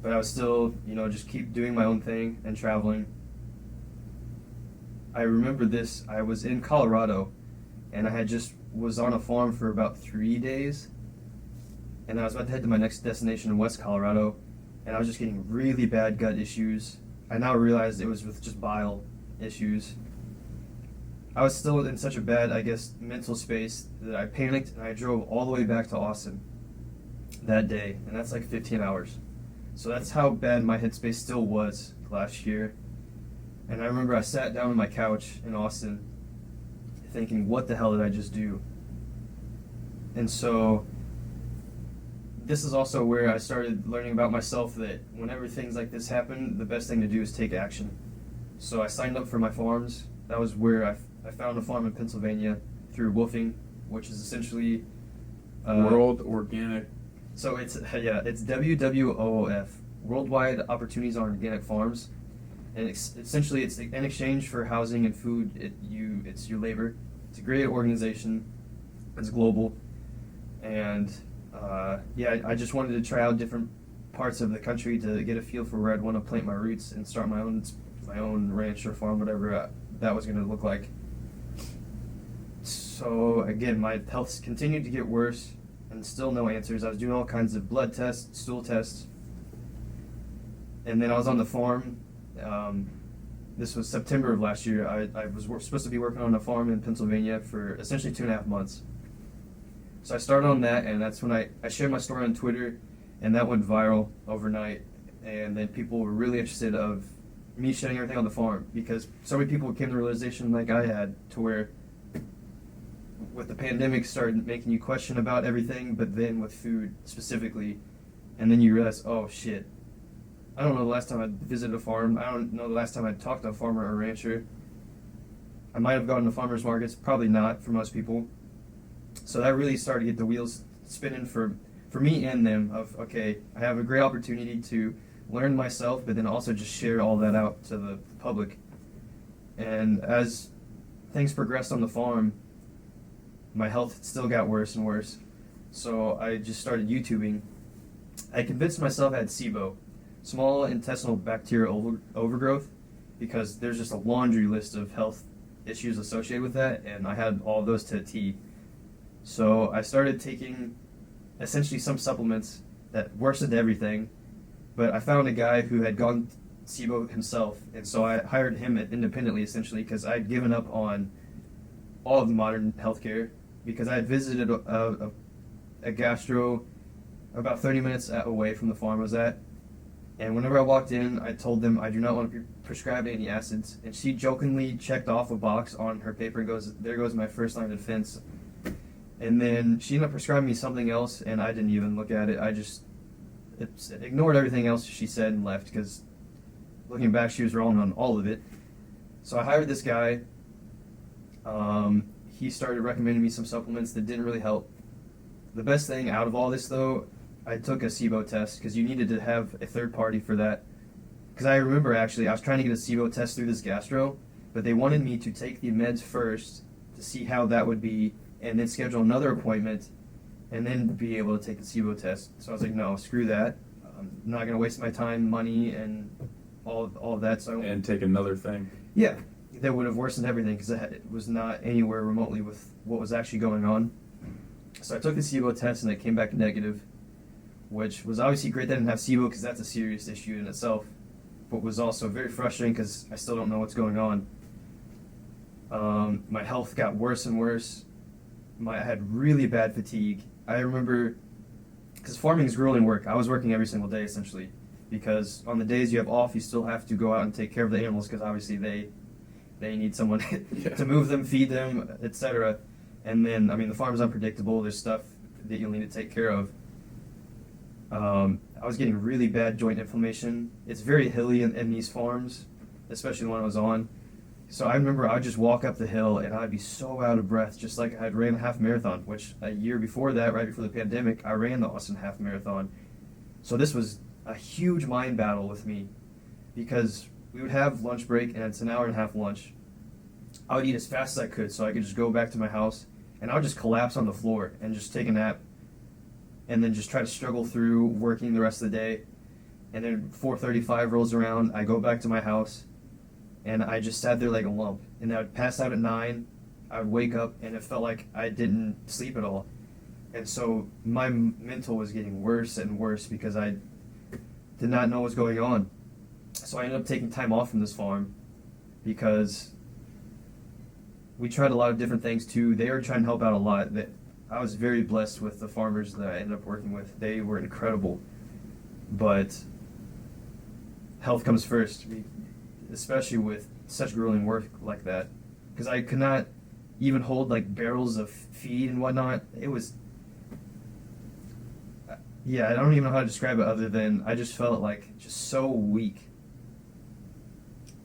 But I was still, just keep doing my own thing and traveling. I remember this. I was in Colorado, and I was on a farm for about 3 days, and I was about to head to my next destination in West Colorado, and I was just getting really bad gut issues. I now realized it was with just bile issues. I was still in such a bad, mental space that I panicked, and I drove all the way back to Austin that day, and that's like 15 hours. So that's how bad my headspace still was last year. And I remember I sat down on my couch in Austin thinking, what the hell did I just do? And so this is also where I started learning about myself, that whenever things like this happen, the best thing to do is take action. So I signed up for my farms. That was where I found a farm in Pennsylvania through Woofing, which is essentially World Organic. So it's WWOOF, Worldwide Opportunities on Organic Farms, and essentially it's in exchange for housing and food. It's your labor. It's a great organization. It's global, and I just wanted to try out different parts of the country to get a feel for where I'd want to plant my roots and start my own ranch or farm, whatever that was going to look like. So again, my health continued to get worse, and still no answers. I was doing all kinds of blood tests, stool tests, and then I was on the farm. This was September of last year. I was supposed to be working on a farm in Pennsylvania for essentially 2.5 months. So I started on that, and that's when I shared my story on Twitter, and that went viral overnight. And then people were really interested of me sharing everything on the farm, because so many people came to the realization like I had, to where with the pandemic started making you question about everything, but then with food specifically, and then you realize, oh shit, I don't know the last time I visited a farm. I don't know the last time I talked to a farmer or a rancher. I might have gone to farmers markets, probably not for most people. So that really started to get the wheels spinning for me and them of, okay, I have a great opportunity to learn myself, but then also just share all that out to the public. And as things progressed on the farm, my health still got worse and worse. So I just started YouTubing. I convinced myself I had SIBO, small intestinal bacterial overgrowth, because there's just a laundry list of health issues associated with that, and I had all of those to a T. So I started taking essentially some supplements that worsened everything, but I found a guy who had gone SIBO himself, and so I hired him independently, essentially, because I'd given up on all of the modern healthcare, because I had visited a gastro about 30 minutes away from the farm I was at, and whenever I walked in, I told them I do not want to be prescribed any acids, and she jokingly checked off a box on her paper and goes, there goes my first line of defense. And then she ended up prescribing me something else, and I didn't even look at it. I just ignored everything else she said and left, because looking back, she was wrong on all of it. So I hired this guy. He started recommending me some supplements that didn't really help. The best thing out of all this, though, I took a SIBO test, because you needed to have a third party for that. Because I remember, actually, I was trying to get a SIBO test through this gastro, but they wanted me to take the meds first to see how that would be, and then schedule another appointment, and then be able to take the SIBO test. So I was like, no, screw that. I'm not going to waste my time, money, and all of that. And take another thing. Yeah, that would have worsened everything, because it was not anywhere remotely with what was actually going on. So I took the SIBO test, and it came back negative, which was obviously great that I didn't have SIBO, because that's a serious issue in itself, but was also very frustrating because I still don't know what's going on. My health got worse and worse. I had really bad fatigue. I remember, because farming is grueling work, I was working every single day essentially, because on the days you have off, you still have to go out and take care of the animals, because obviously they need someone to move them, feed them, etc. And then, I mean, the farm is unpredictable. There's stuff that you'll need to take care of. I was getting really bad joint inflammation. It's very hilly in these farms, especially the one I was on. So I remember I would just walk up the hill and I'd be so out of breath, just like I had ran a half marathon, which a year before that, right before the pandemic, I ran the Austin half marathon. So this was a huge mind battle with me, because we would have lunch break, and it's an hour and a half lunch. I would eat as fast as I could so I could just go back to my house, and I would just collapse on the floor and just take a nap, and then just try to struggle through working the rest of the day. And then 4:35 rolls around, I go back to my house, and I just sat there like a lump. And I would pass out at 9, I would wake up, and it felt like I didn't sleep at all. And so my mental was getting worse and worse because I did not know what was going on. So I ended up taking time off from this farm because we tried a lot of different things too. They were trying to help out a lot. I was very blessed with the farmers that I ended up working with. They were incredible. But health comes first, especially with such grueling work like that. Because I could not even hold like barrels of feed and whatnot. It was, yeah, I don't even know how to describe it other than I just felt like just so weak.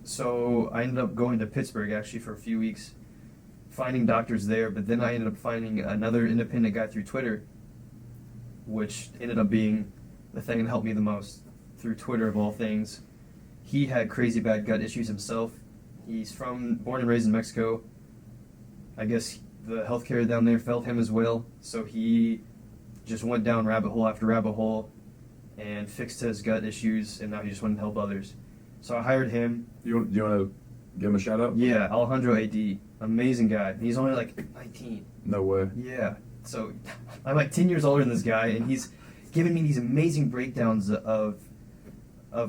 So I ended up going to Pittsburgh actually for a few weeks, finding doctors there, but then I ended up finding another independent guy through Twitter, which ended up being the thing that helped me the most, through Twitter of all things. He had crazy bad gut issues himself. He's born and raised in Mexico. I guess the healthcare down there failed him as well, so he just went down rabbit hole after rabbit hole and fixed his gut issues, and now he just wanted to help others. So I hired him. You want to give him a shout out? Yeah, Alejandro AD, amazing guy. He's only like 19. No way. Yeah, so I'm like 10 years older than this guy, and he's giving me these amazing breakdowns of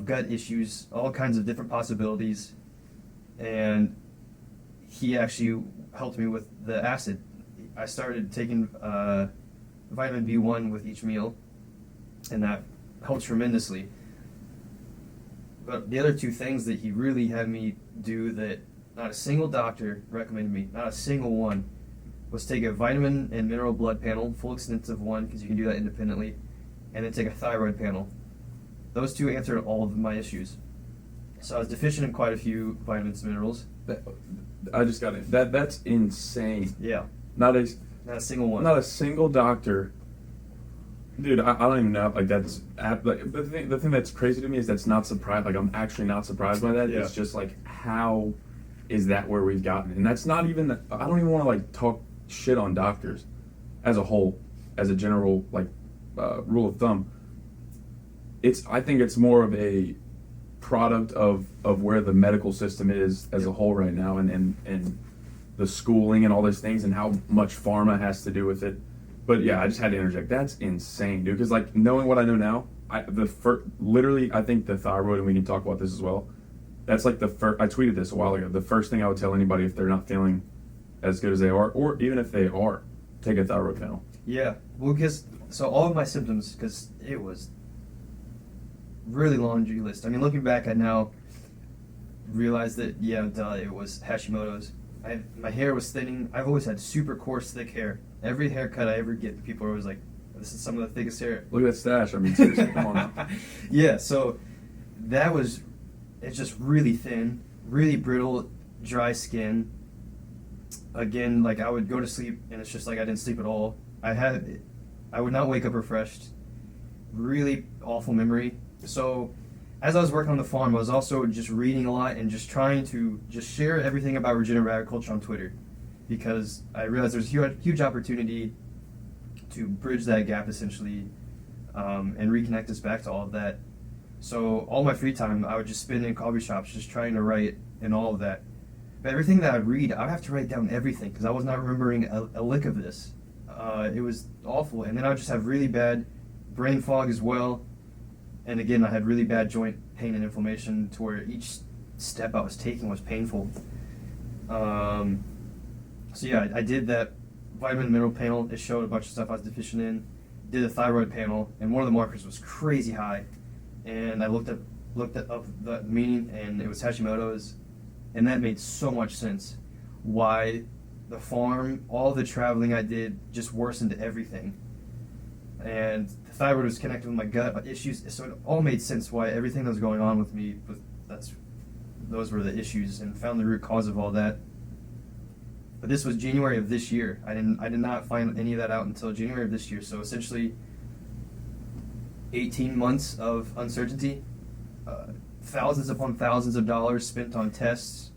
gut issues, all kinds of different possibilities, and he actually helped me with the acid. I started taking vitamin B1 with each meal, and that helped tremendously. But the other two things that he really had me do that not a single doctor recommended me, not a single one, was take a vitamin and mineral blood panel, full extensive one, because you can do that independently, and then take a thyroid panel. Those two answered all of my issues. So I was deficient in quite a few vitamins and minerals. I just got it. That's insane. Yeah. Not a single one. Not a single doctor. Dude, I don't even know. Like that's like the thing that's crazy to me is that's not surprised. Like I'm actually not surprised by that. Yeah. It's just like how is that where we've gotten? And that's not even. I don't even want to like talk shit on doctors as a whole, as a general like rule of thumb. I think it's more of a product of where the medical system is as a whole right now, and the schooling and all these things, and how much pharma has to do with it. But yeah, I just had to interject. That's insane, dude. Because like knowing what I know now, literally, I think the thyroid, and we can talk about this as well. That's like the first. I tweeted this a while ago. The first thing I would tell anybody if they're not feeling as good as they are, or even if they are, take a thyroid panel. Yeah, well, so all of my symptoms, because it was really laundry list. I mean, looking back, I now realize that it was Hashimoto's. My hair was thinning. I've always had super coarse, thick hair. Every haircut I ever get, people are always like, "This is some of the thickest hair." Look at that stash. I mean, seriously, come on now. Yeah, so it's just really thin, really brittle, dry skin. Again, like I would go to sleep and it's just like I didn't sleep at all. I would not wake up refreshed. Really awful memory. So as I was working on the farm, I was also just reading a lot and just trying to just share everything about regenerative agriculture on Twitter, because I realized there's a huge opportunity to bridge that gap essentially, and reconnect us back to all of that. So all my free time I would just spend in coffee shops just trying to write and all of that. But everything that I'd read, I'd have to write down everything because I was not remembering a lick of this. It was awful. And then I would just have really bad brain fog as well. And again, I had really bad joint pain and inflammation to where each step I was taking was painful. So yeah, I did that vitamin and mineral panel. It showed a bunch of stuff I was deficient in. Did a thyroid panel, and one of the markers was crazy high. And I looked up the meaning, and it was Hashimoto's. And that made so much sense. Why the farm, all the traveling I did just worsened everything. And the thyroid was connected with my gut issues, so it all made sense why everything that was going on with me, those were the issues, and found the root cause of all that. But this was January of this year. I did not find any of that out until January of this year. So essentially 18 months of uncertainty, thousands upon thousands of dollars spent on tests,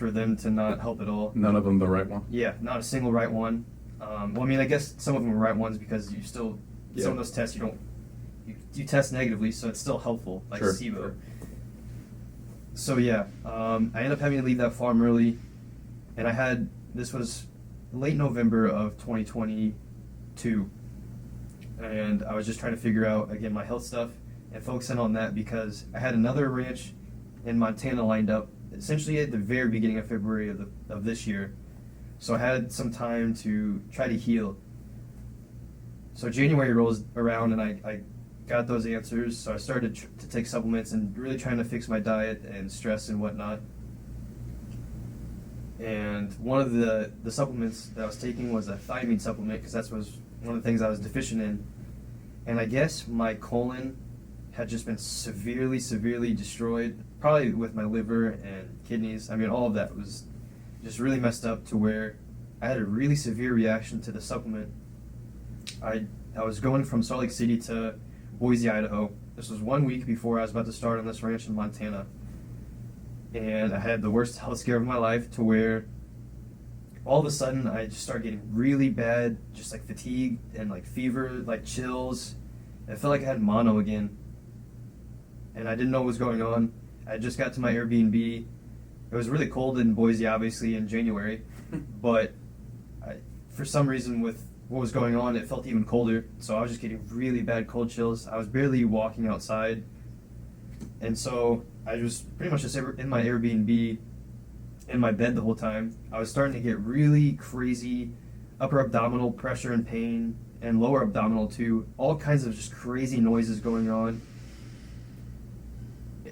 for them to not help at all. None of them the right one. Yeah, not a single right one. Well, I mean, I guess some of them are right ones because you still, some of those tests you test negatively, so it's still helpful, like Sure, SIBO. sure. So yeah, I ended up having to leave that farm early, and this was late November of 2022, and I was just trying to figure out, again, my health stuff and focusing on that because I had another ranch in Montana lined up essentially at the very beginning of February of this year. So I had some time to try to heal. So January rolls around and I got those answers. So I started to take supplements and really trying to fix my diet and stress and whatnot. And one of the supplements that I was taking was a thiamine supplement because that was one of the things I was deficient in. And I guess my colon had just been severely, severely destroyed, probably with my liver and kidneys. I mean, all of that was just really messed up to where I had a really severe reaction to the supplement. I was going from Salt Lake City to Boise, Idaho. This was 1 week before I was about to start on this ranch in Montana. And I had the worst health scare of my life to where all of a sudden I just started getting really bad, just like fatigue and like fever, like chills. I felt like I had mono again. And I didn't know what was going on. I just got to my Airbnb. It was really cold in Boise, obviously, in January. But for some reason, with what was going on, it felt even colder. So I was just getting really bad cold chills. I was barely walking outside. And so I was pretty much just in my Airbnb, in my bed the whole time. I was starting to get really crazy upper abdominal pressure and pain, and lower abdominal too. All kinds of just crazy noises going on.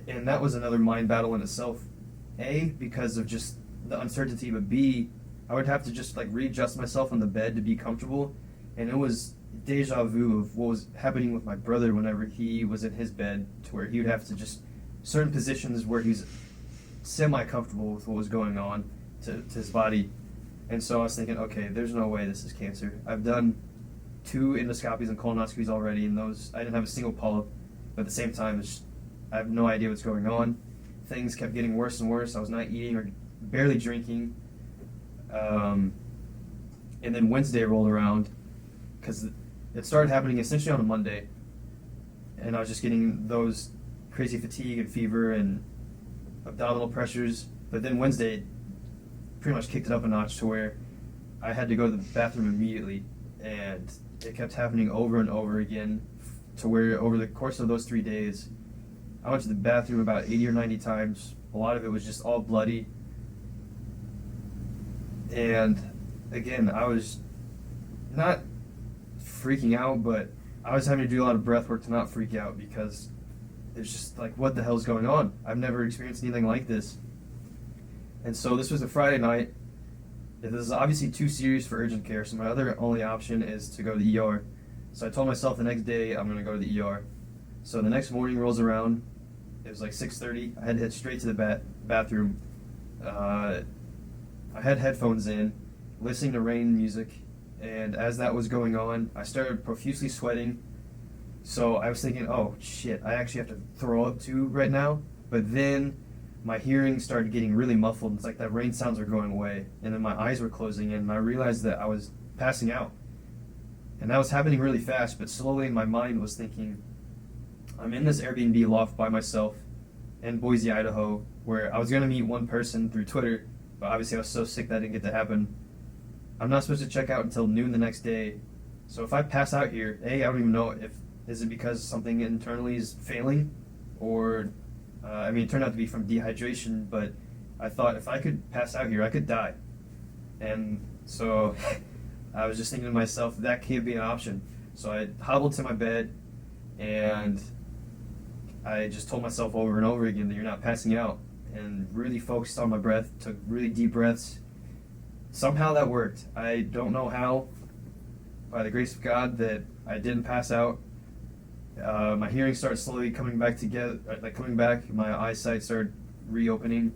And that was another mind battle in itself. A, because of just the uncertainty, but B, I would have to just like readjust myself on the bed to be comfortable. And it was deja vu of what was happening with my brother whenever he was in his bed, to where he would have to just certain positions where he was semi-comfortable with what was going on to his body. And so I was thinking, okay, there's no way this is cancer. I've done 2 endoscopies and colonoscopies already, and those I didn't have a single polyp. But at the same time, I have no idea what's going on. Things kept getting worse and worse. I was not eating or barely drinking. And then Wednesday rolled around because it started happening essentially on a Monday. And I was just getting those crazy fatigue and fever and abdominal pressures. But then Wednesday pretty much kicked it up a notch to where I had to go to the bathroom immediately. And it kept happening over and over again to where over the course of those 3 days, I went to the bathroom about 80 or 90 times. A lot of it was just all bloody. And again, I was not freaking out, but I was having to do a lot of breath work to not freak out because it's just like, what the hell is going on? I've never experienced anything like this. And so this was a Friday night. This is obviously too serious for urgent care, so my only option is to go to the ER. So I told myself the next day I'm going to go to the ER. So the next morning rolls around. It was like 6:30. I had to head straight to the bathroom. I had headphones in, listening to rain music, and as that was going on, I started profusely sweating. So I was thinking, oh shit, I actually have to throw up too right now. But then my hearing started getting really muffled. It's like that rain sounds were going away, and then my eyes were closing in, and I realized that I was passing out. And that was happening really fast, but slowly in my mind was thinking, I'm in this Airbnb loft by myself in Boise, Idaho, where I was going to meet one person through Twitter, but obviously I was so sick that didn't get to happen. I'm not supposed to check out until noon the next day. So if I pass out here, I don't even know is it because something internally is failing, or, it turned out to be from dehydration, but I thought if I could pass out here, I could die. And so I was just thinking to myself, that can't be an option. So I hobbled to my bed, and I just told myself over and over again that you're not passing out, and really focused on my breath, took really deep breaths. Somehow that worked. I don't know how, by the grace of God, that I didn't pass out. My hearing started slowly coming back together, my eyesight started reopening,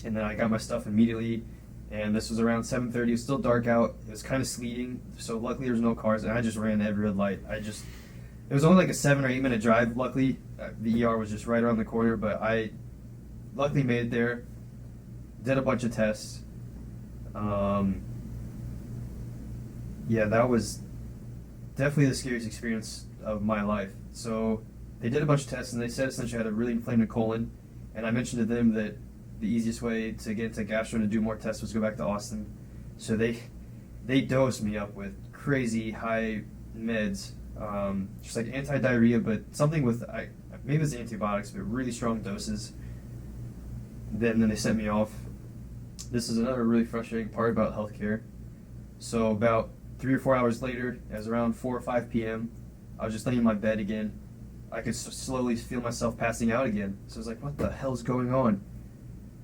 and then I got my stuff immediately, and this was around 7:30. It was still dark out. It was kind of sleeting, so luckily there was no cars, and I just ran every red light. It was only like a 7 or 8 minute drive, luckily. The ER was just right around the corner, but I luckily made it there. did a bunch of tests. Yeah, that was definitely the scariest experience of my life. So they did a bunch of tests, and they said essentially I had a really inflamed colon. And I mentioned to them that the easiest way to get into gastro and to do more tests was go back to Austin. So they dosed me up with crazy high meds, just like anti-diarrhea, but something with maybe it was antibiotics, but really strong doses. Then they sent me off. This is another really frustrating part about healthcare. So about 3 or 4 hours later, it was around 4 or 5 p.m. I was just laying in my bed again. I could slowly feel myself passing out again. So I was like, what the hell's going on?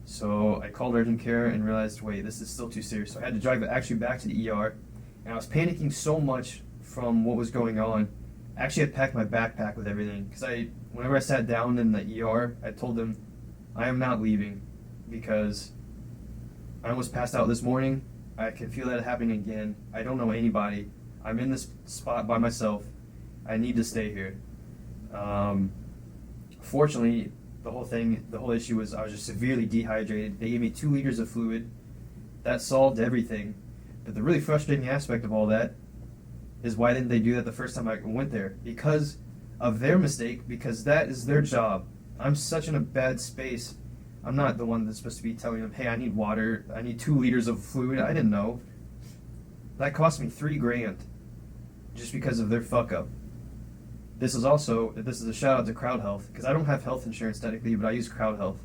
So I called urgent care and realized, wait, this is still too serious. So I had to drive actually back to the ER. And I was panicking so much from what was going on. I actually had packed my backpack with everything. Because whenever I sat down in the ER, I told them, I am not leaving. Because I almost passed out this morning. I can feel that happening again. I don't know anybody. I'm in this spot by myself. I need to stay here. Fortunately, the whole issue was I was just severely dehydrated. They gave me 2 liters of fluid. That solved everything. But the really frustrating aspect of all that is why didn't they do that the first time I went there? Because of their mistake, because that is their job. I'm such in a bad space. I'm not the one that's supposed to be telling them, hey, I need water, I need 2 liters of fluid. I didn't know. That cost me $3,000 just because of their fuck up. This is a shout out to Crowd Health, because I don't have health insurance technically, but I use Crowd Health.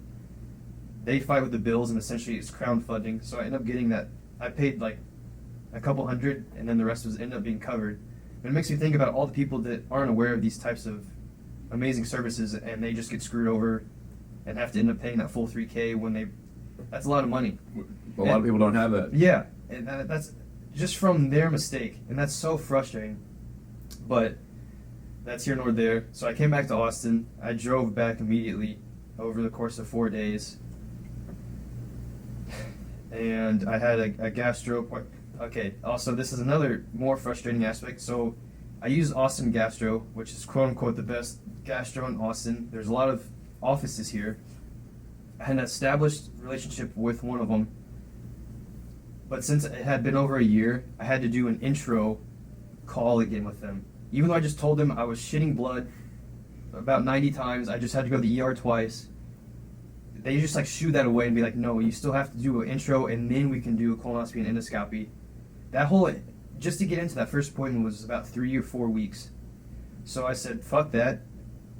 They fight with the bills, and essentially it's crowdfunding. So I end up getting that. I paid like a couple hundred, and then the rest ended up being covered. But it makes me think about all the people that aren't aware of these types of amazing services, and they just get screwed over and have to end up paying that full $3,000 when that's a lot of money. A lot of people don't have that. Yeah, and that's just from their mistake, and that's so frustrating. But that's here nor there. So I came back to Austin. I drove back immediately over the course of 4 days. And I had a gastro. Okay, also this is another more frustrating aspect. So I use Austin Gastro, which is quote unquote the best gastro in Austin. There's a lot of offices here. I had an established relationship with one of them. But since it had been over a year, I had to do an intro call again with them. Even though I just told them I was shitting blood about 90 times, I just had to go to the ER twice. They just like shoo that away and be like, no, you still have to do an intro and then we can do a colonoscopy and endoscopy. Just to get into that first appointment was about 3 or 4 weeks. So I said, fuck that,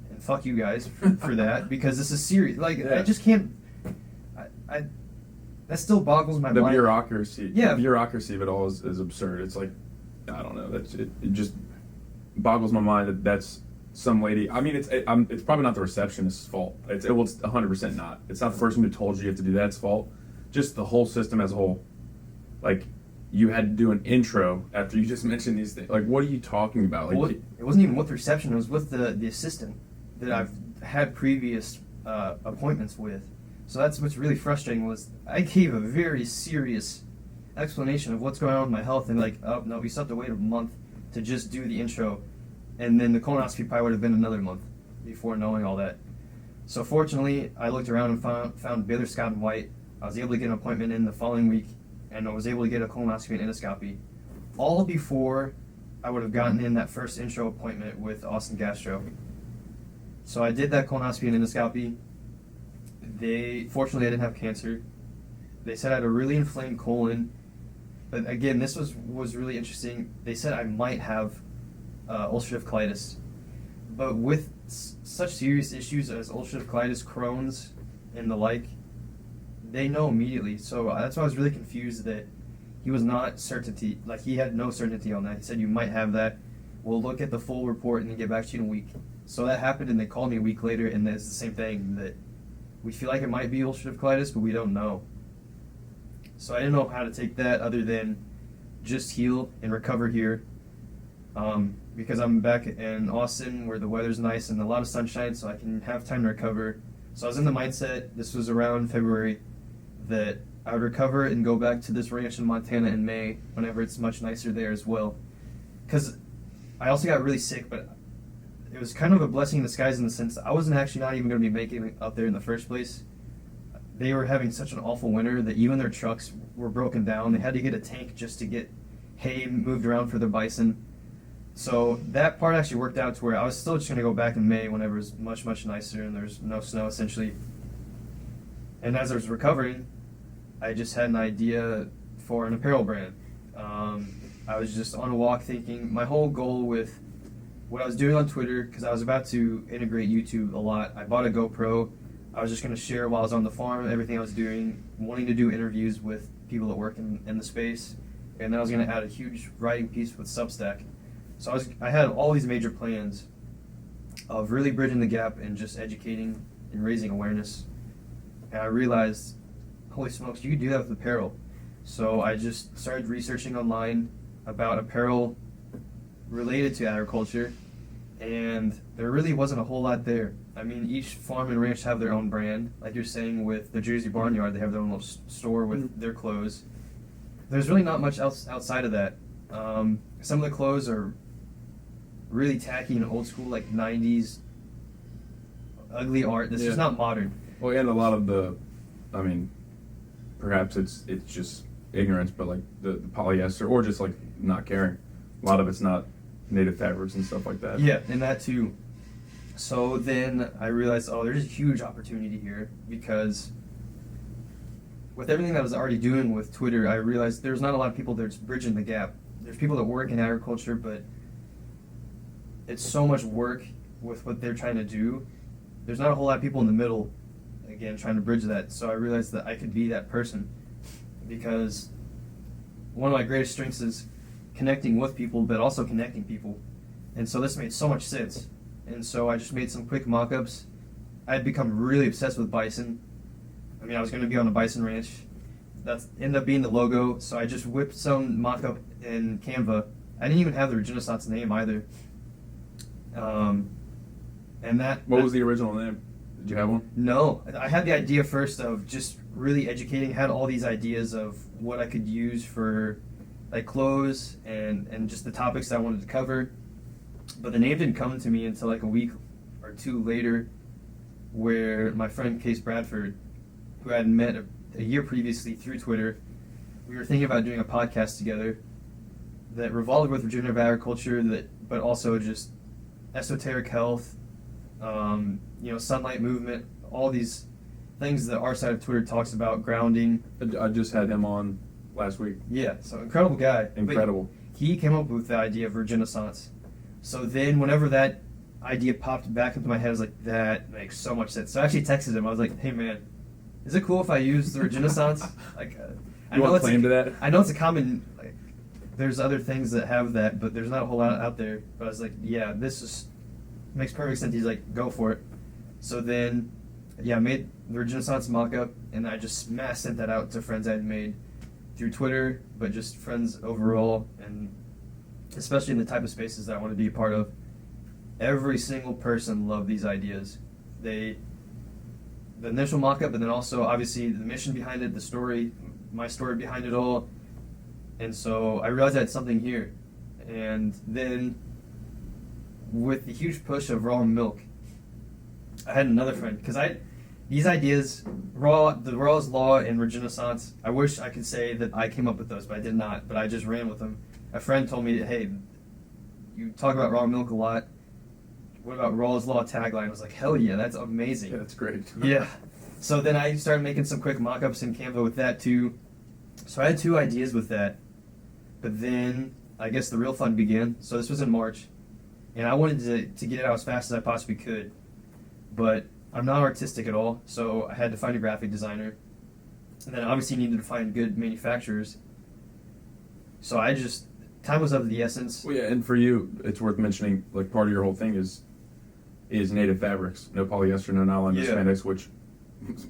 and fuck you guys for that, because this is serious. Like, yeah. I just can't, that still boggles my mind. The bureaucracy of it all is absurd. It's like, I don't know, it just boggles my mind that that's some lady. I mean, it's probably not the receptionist's fault. It's 100% not. It's not the person who told you have to do that's fault. Just the whole system as a whole. Like, you had to do an intro after you just mentioned these things. Like, what are you talking about? Like, well, it wasn't even with reception. It was with the assistant that I've had previous appointments with. So that's what's really frustrating was I gave a very serious explanation of what's going on with my health, and like, oh no, we still have to wait a month to just do the intro, and then the colonoscopy probably would have been another month before knowing all that. So fortunately, I looked around and found Baylor Scott and White. I was able to get an appointment in the following week, and I was able to get a colonoscopy and endoscopy, all before I would have gotten in that first intro appointment with Austin Gastro. So I did that colonoscopy and endoscopy. Fortunately, I didn't have cancer. They said I had a really inflamed colon. But again, this was really interesting. They said I might have ulcerative colitis. But with such serious issues as ulcerative colitis, Crohn's, and the like, they know immediately. So that's why I was really confused that he was not certainty. Like, he had no certainty on that. He said, you might have that. We'll look at the full report and then get back to you in a week. So that happened, and they called me a week later, and it's the same thing, that we feel like it might be ulcerative colitis, but we don't know. So I didn't know how to take that other than just heal and recover here. Because I'm back in Austin where the weather's nice and a lot of sunshine, so I can have time to recover. So I was in the mindset, this was around February, that I would recover and go back to this ranch in Montana in May whenever it's much nicer there as well. Because I also got really sick, but it was kind of a blessing in disguise in the sense that I wasn't actually not even going to be making it up there in the first place. they were having such an awful winter that even their trucks were broken down. They had to get a tank just to get hay moved around for their bison. So that part actually worked out to where I was still just going to go back in May whenever it was much, much nicer and there's no snow essentially. And as I was recovering, I just had an idea for an apparel brand. I was just on a walk thinking, my whole goal with what I was doing on Twitter, because I was about to integrate YouTube a lot. I bought a GoPro. I was just going to share while I was on the farm everything I was doing, wanting to do interviews with people that work in the space. And then I was going to add a huge writing piece with Substack. So I had all these major plans of really bridging the gap and just educating and raising awareness. And I realized, holy smokes, you could do that with apparel. So I just started researching online about apparel related to agriculture, and there really wasn't a whole lot there. I mean, each farm and ranch have their own brand. Like you're saying with the Jersey Barnyard, they have their own little store with their clothes. There's really not much else outside of that. Some of the clothes are really tacky and old school, like 90s ugly art that's just not modern. Well, and a lot of the, I mean, perhaps it's just ignorance, but like the polyester or just like not caring. A lot of it's not native fabrics and stuff like that. Yeah, and that too. So then I realized, oh, there's a huge opportunity here, because with everything that I was already doing with Twitter, I realized there's not a lot of people that's bridging the gap. There's people that work in agriculture, but it's so much work with what they're trying to do. There's not a whole lot of people in the middle, again, trying to bridge that. So I realized that I could be that person, because one of my greatest strengths is connecting with people, but also connecting people. And so this made so much sense. And so I just made some quick mock-ups. I had become really obsessed with bison. I mean, I was going to be on a bison ranch. That ended up being the logo. So I just whipped some mock-up in Canva. I didn't even have the Regenaissance name either. What was the original name? Did you have one? No, I had the idea first of just really educating. Had all these ideas of what I could use for like clothes and just the topics that I wanted to cover. But the name didn't come to me until like a week or two later, where my friend Case Bradford, who I had met a year previously through Twitter, we were thinking about doing a podcast together that revolved with regenerative agriculture, but also just esoteric health, sunlight movement, all these things that our side of Twitter talks about, grounding. I just had him on last week. Yeah, so incredible guy. Incredible. But he came up with the idea of Regenaissance. So then whenever that idea popped back into my head, I was like, that makes so much sense. So I actually texted him. I was like, hey man, is it cool if I use the Regenaissance? I know it's claim to that? I know it's a common, there's other things that have that, but there's not a whole lot out there. But I was like, yeah, makes perfect sense. He's like, go for it. So then, I made the Regenaissance mock-up, and I just mass sent that out to friends I had made through Twitter, but just friends overall, and especially in the type of spaces that I want to be a part of. Every single person loved these ideas. The initial mock-up, and then also obviously the mission behind it, the story, my story behind it all. And so I realized I had something here. And then with the huge push of raw milk, I had another friend, because these ideas, the Raw's Law and Regenaissance, I wish I could say that I came up with those, but I did not. But I just ran with them. A friend told me, hey, you talk about raw milk a lot. What about Raw's Law tagline? I was like, hell yeah, that's amazing. Yeah, that's great. Yeah. So then I started making some quick mock-ups in Canva with that too. So I had two ideas with that. But then I guess the real fun began. So this was in March. And I wanted to get it out as fast as I possibly could. But I'm not artistic at all, so I had to find a graphic designer. And then obviously needed to find good manufacturers. So time was of the essence. Well, yeah, and for you, it's worth mentioning, like, part of your whole thing is native fabrics. No polyester, no nylon, no spandex, which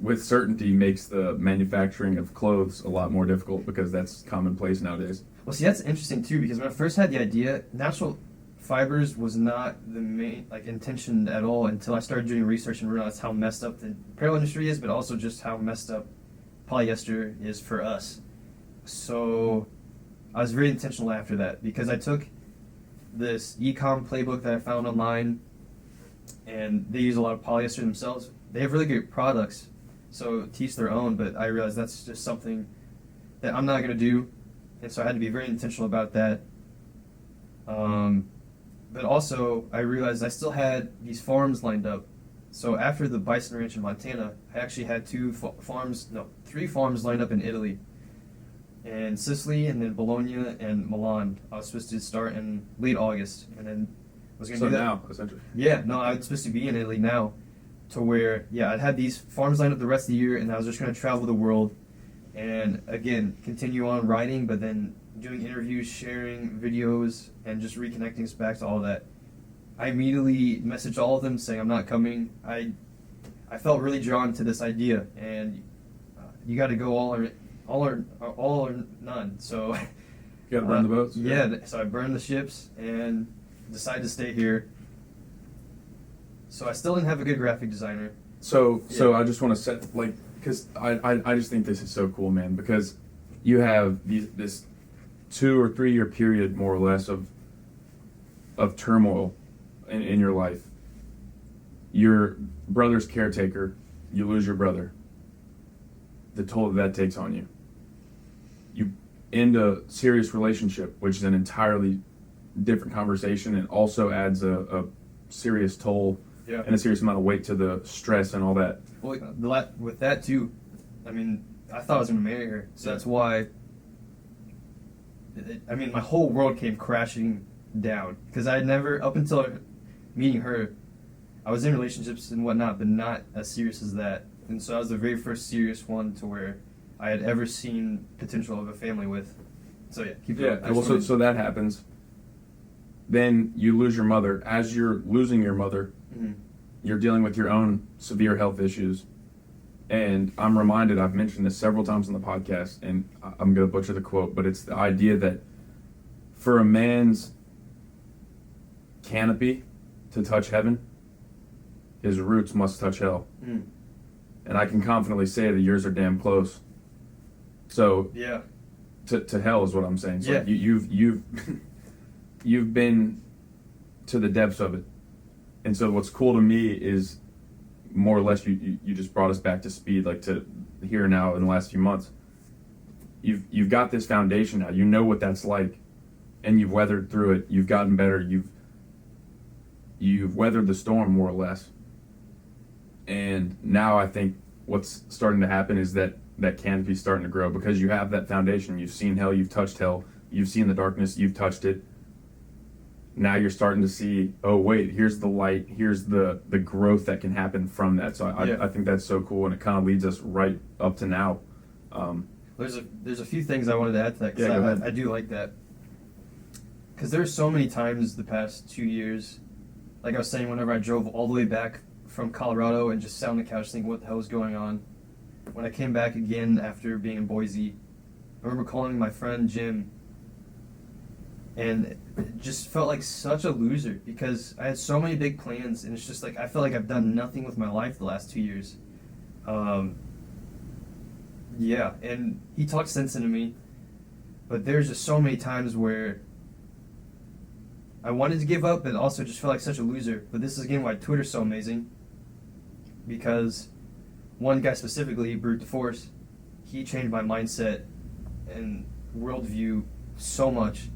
with certainty makes the manufacturing of clothes a lot more difficult, because that's commonplace nowadays. Well, see, that's interesting too, because when I first had the idea, natural fibers was not the main intention at all until I started doing research and realized how messed up the apparel industry is, but also just how messed up polyester is for us. So I was very intentional after that, because I took this e-com playbook that I found online, and they use a lot of polyester themselves. They have really great products, So teach their own, but I realized that's just something that I'm not going to do. And so I had to be very intentional about that. But also, I realized I still had these farms lined up. So after the bison ranch in Montana, I actually had three farms lined up in Italy. And Sicily, and then Bologna and Milan. I was supposed to start in late August, and then was going to do that. now, essentially. Yeah, no, I was supposed to be in Italy now, to where, I'd had these farms lined up the rest of the year, and I was just going to travel the world, and again, continue on writing, but then doing interviews, sharing videos, and just reconnecting us back to all that. I immediately messaged all of them saying I'm not coming. I felt really drawn to this idea, and you got to go all or none. So You gotta burn the boats. Yeah, so I burned the ships and decided to stay here. So I still didn't have a good graphic designer. So I just want to set, because I just think this is so cool, man, because you have this 2 or 3 year period, more or less, of turmoil in your life. Your brother's caretaker, you lose your brother. The toll that takes on you. You end a serious relationship, which is an entirely different conversation, and also adds a serious toll and a serious amount of weight to the stress and all that. Well, with that too, I mean, I thought I was going to marry her, so that's why. My whole world came crashing down because I had never, up until meeting her, I was in relationships and whatnot, but not as serious as that. And so I was the very first serious one to where I had ever seen potential of a family with. So keep going. Well, so that happens. Then you lose your mother. As you're losing your mother, you're dealing with your own severe health issues. And I'm reminded, I've mentioned this several times on the podcast, and I'm going to butcher the quote, but it's the idea that for a man's canopy to touch heaven, his roots must touch hell. And I can confidently say that yours are damn close. So to hell is what I'm saying. So you've been to the depths of it. And so what's cool to me is more or less you just brought us back to speed, like to here and now in the last few months. You've got this foundation now. You know what that's like, and you've weathered through it. You've gotten better. You've weathered the storm more or less. And now I think what's starting to happen is that canopy's starting to grow because you have that foundation. You've seen hell, you've touched hell, you've seen the darkness, you've touched it. Now you're starting to see, oh wait, here's the light, here's the growth that can happen from that. So I think that's so cool, and it kind of leads us right up to now. There's a few things I wanted to add to that because I do like that. Because there's so many times the past 2 years, like I was saying, whenever I drove all the way back from Colorado and just sat on the couch thinking what the hell was going on. When I came back again after being in Boise, I remember calling my friend Jim, and it just felt like such a loser because I had so many big plans, and it's just like I felt like I've done nothing with my life the last 2 years. And he talked sense into me, but there's just so many times where I wanted to give up, but also just felt like such a loser. But this is again why Twitter's so amazing. Because one guy specifically, Brute de Force, he changed my mindset and worldview so much.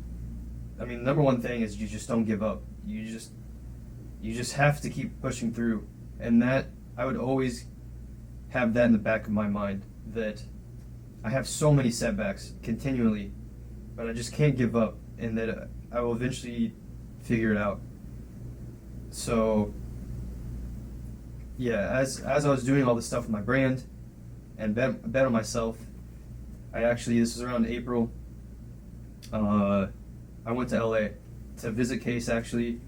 I mean, number one thing is you just don't give up. You just have to keep pushing through. And that, I would always have that in the back of my mind, that I have so many setbacks continually, but I just can't give up, and that I will eventually figure it out. So as I was doing all this stuff with my brand and bet on myself, this was around April, I went to LA to visit Case actually,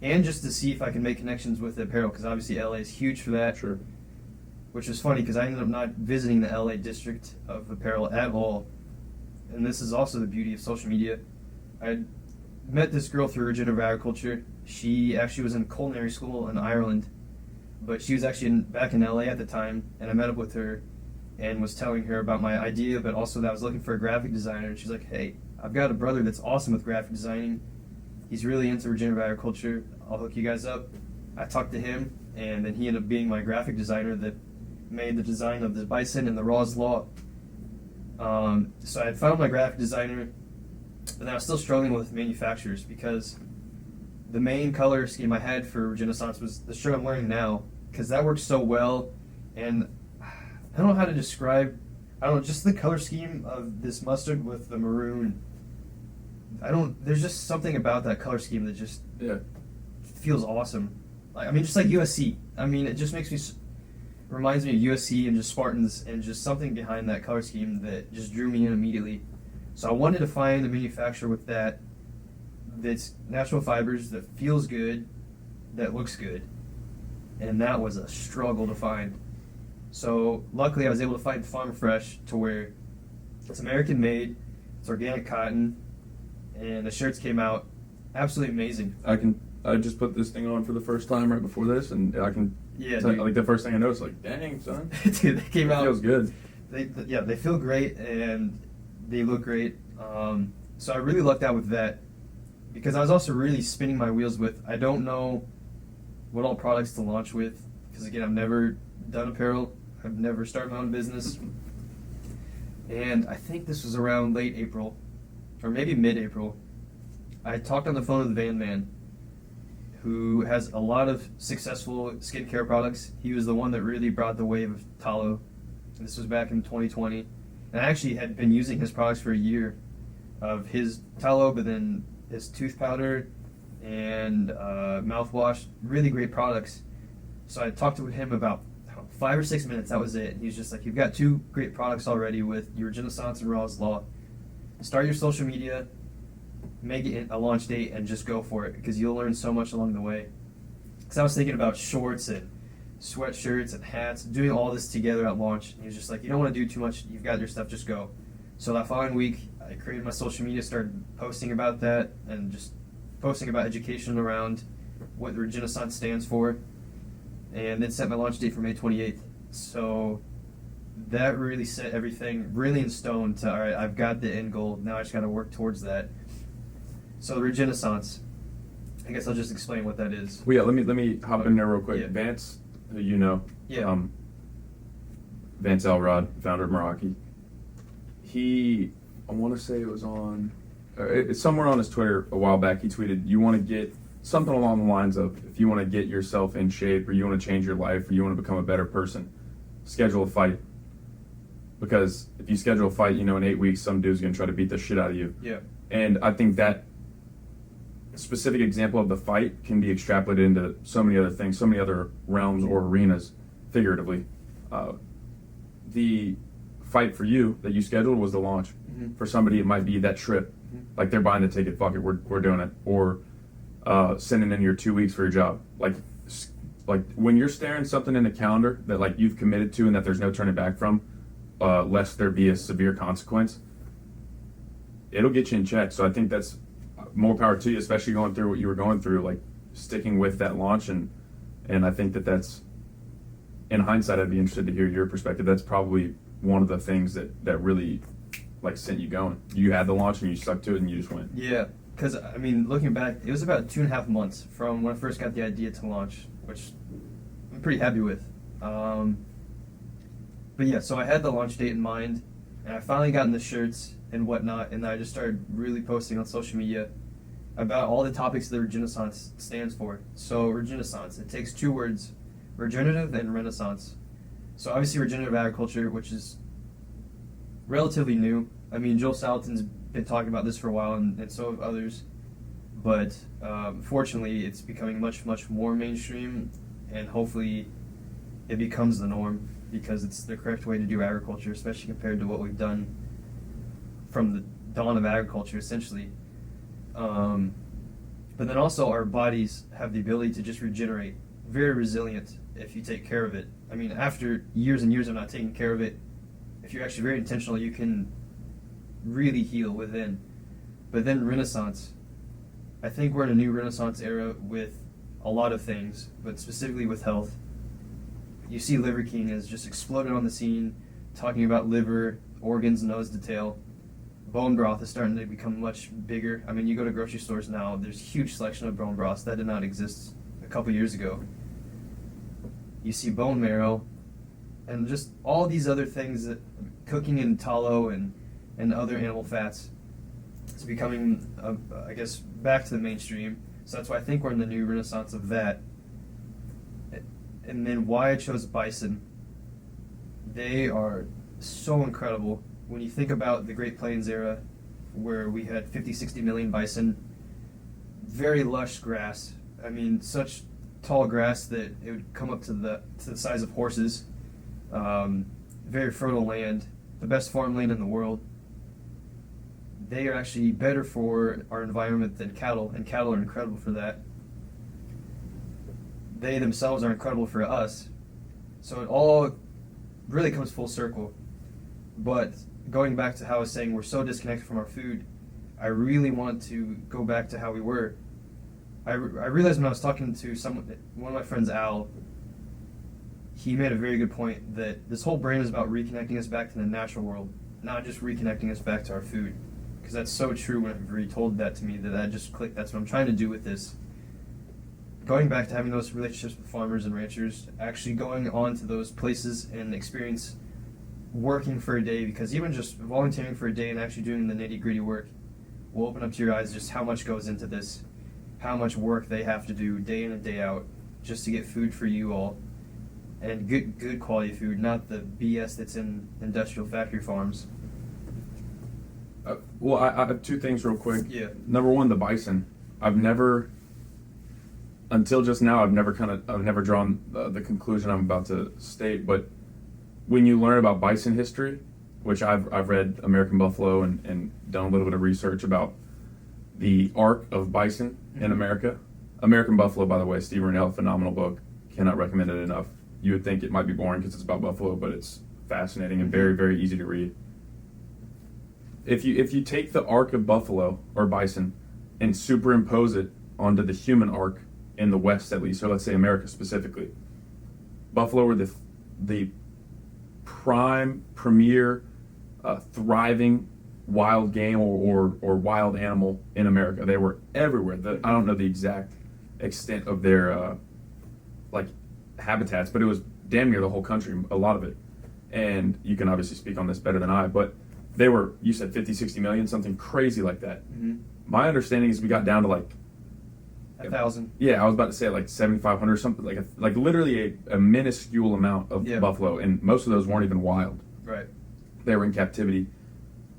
and just to see if I can make connections with the apparel, because obviously LA is huge for that. Sure. Which was funny because I ended up not visiting the LA district of apparel at all. And this is also the beauty of social media. I had met this girl through Regenerative agriculture. She actually was in culinary school in Ireland, but she was actually back in LA at the time, and I met up with her and was telling her about my idea, but also that I was looking for a graphic designer. And she's like, hey, I've got a brother that's awesome with graphic designing. He's really into regenerative agriculture. I'll hook you guys up. I talked to him, and then he ended up being my graphic designer that made the design of the bison and the Raw's Law. So I had found my graphic designer, but then I was still struggling with manufacturers because the main color scheme I had for Regenaissance was the shirt I'm wearing now, because that works so well. And I don't know how to describe, I don't know, just the color scheme of this mustard with the maroon. There's just something about that color scheme that just feels awesome. Like, I mean, just like USC. I mean, it just reminds me of USC and just Spartans, and just something behind that color scheme that just drew me in immediately. So I wanted to find a manufacturer with that's natural fibers, that feels good, that looks good. And that was a struggle to find. So luckily I was able to find Farm Fresh, to where it's American made, it's organic cotton, and the shirts came out absolutely amazing. I just put this thing on for the first time right before this, and I can tell you, like, the first thing I noticed, like, dang, son. Dude, they came out. It feels good. They feel great, and they look great. So I really lucked out with that, because I was also really spinning my wheels with, I don't know what all products to launch with, because again, I've never done apparel. I've never started my own business. And I think this was around late April, or maybe mid-April. I talked on the phone with the van man, who has a lot of successful skincare products. He was the one that really brought the wave of Tyro. This was back in 2020. And I actually had been using his products for a year, of his Tyro, but then his tooth powder and mouthwash, really great products. So I talked to him about 5 or 6 minutes, that was it. And he was just like, you've got 2 great products already with your Regenaissance and Raw's Law. Start your social media, make it a launch date, and just go for it, because you'll learn so much along the way. Because I was thinking about shorts and sweatshirts and hats, doing all this together at launch. And he was just like, you don't want to do too much, you've got your stuff, just go. So that following week, I created my social media, started posting about that, and just posting about education around what the Regenaissance stands for, and then set my launch date for May 28th. So that really set everything really in stone to, all right, I've got the end goal, now I just got to work towards that. So the Regenaissance, I guess I'll just explain what that is. Well, yeah, let me hop in there real quick. Yeah. Vance, who you know, Yeah. Vance Elrod, founder of Meraki. I want to say it was it's somewhere on his Twitter a while back. He tweeted, you want to get something along the lines of, if you want to get yourself in shape, or you want to change your life, or you want to become a better person, schedule a fight. Because if you schedule a fight, in 8 weeks, some dude's going to try to beat the shit out of you. Yeah. And I think that specific example of the fight can be extrapolated into so many other things, so many other realms or arenas, figuratively. The fight for you that you scheduled was the launch. Mm-hmm. For somebody, it might be that trip. Mm-hmm. Like, they're buying the ticket, fuck it, we're doing it. Or sending in your 2 weeks for your job. Like when you're staring something in the calendar that, like, you've committed to and that there's no turning back from, lest there be a severe consequence, it'll get you in check. So I think that's more power to you, especially going through what you were going through, like sticking with that launch. And I think that's, in hindsight, I'd be interested to hear your perspective. That's probably one of the things that really, like, sent you going. You had the launch and you stuck to it and you just went. Yeah, because, I mean, looking back, it was about 2.5 months from when I first got the idea to launch, which I'm pretty happy with. But yeah, so I had the launch date in mind, and I finally gotten the shirts and whatnot, and I just started really posting on social media about all the topics that Regenaissance stands for. So Regenaissance, it takes 2 words, regenerative and renaissance. So obviously regenerative agriculture, which is relatively new. I mean, Joel Salatin's been talking about this for a while, and so have others. But fortunately, it's becoming much, much more mainstream, and hopefully it becomes the norm, because it's the correct way to do agriculture, especially compared to what we've done from the dawn of agriculture, essentially. But then also our bodies have the ability to just regenerate, very resilient if you take care of it. I mean, after years and years of not taking care of it, if you're actually very intentional, you can really heal within. But then Renaissance, I think we're in a new Renaissance era with a lot of things, but specifically with health. You see Liver King has just exploded on the scene, talking about liver, organs, nose to tail. Bone broth is starting to become much bigger. I mean, you go to grocery stores now, there's a huge selection of bone broths that did not exist a couple years ago. You see bone marrow, and just all these other things that cooking in tallow and other animal fats is becoming, I guess, back to the mainstream. So that's why I think we're in the new renaissance of that. And then why I chose bison. They are so incredible. When you think about the Great Plains era, where we had 50, 60 million bison, very lush grass. I mean, such tall grass that it would come up to the size of horses. Very fertile land, the best farmland in the world. They are actually better for our environment than cattle, and cattle are incredible for that. They themselves are incredible for us. So it all really comes full circle. But going back to how I was saying we're so disconnected from our food, I really want to go back to how we were. I realized when I was talking to one of my friends, Al, he made a very good point that this whole brand is about reconnecting us back to the natural world, not just reconnecting us back to our food. Because that's so true whenever he told that to me, that just clicked. That's what I'm trying to do with this. Going back to having those relationships with farmers and ranchers, actually going on to those places and experience working for a day, because even just volunteering for a day and actually doing the nitty-gritty work will open up to your eyes just how much goes into this, how much work they have to do day in and day out just to get food for you all, and good quality food, not the BS that's in industrial factory farms. Well, I have two things real quick. Yeah. Number one, the bison. Until just now, I've never drawn the conclusion I'm about to state. But when you learn about bison history, which I've read American Buffalo and done a little bit of research about the arc of bison in America. American Buffalo, by the way, Steve Rennell, phenomenal book. Cannot recommend it enough. You would think it might be boring because it's about buffalo, but it's fascinating and very, very easy to read. If you take the arc of buffalo or bison and superimpose it onto the human arc in the West, at least, or let's say America specifically, buffalo were the premier thriving wild game or wild animal in America. They were everywhere. I don't know the exact extent of their habitats, but it was damn near the whole country, a lot of it. And you can obviously speak on this better than I, but they were, you said 50, 60 million, something crazy like that. Mm-hmm. My understanding is we got down to 1,000. Yeah, I was about to say 7,500, something like literally a minuscule amount of buffalo, and most of those weren't even wild. Right. They were in captivity.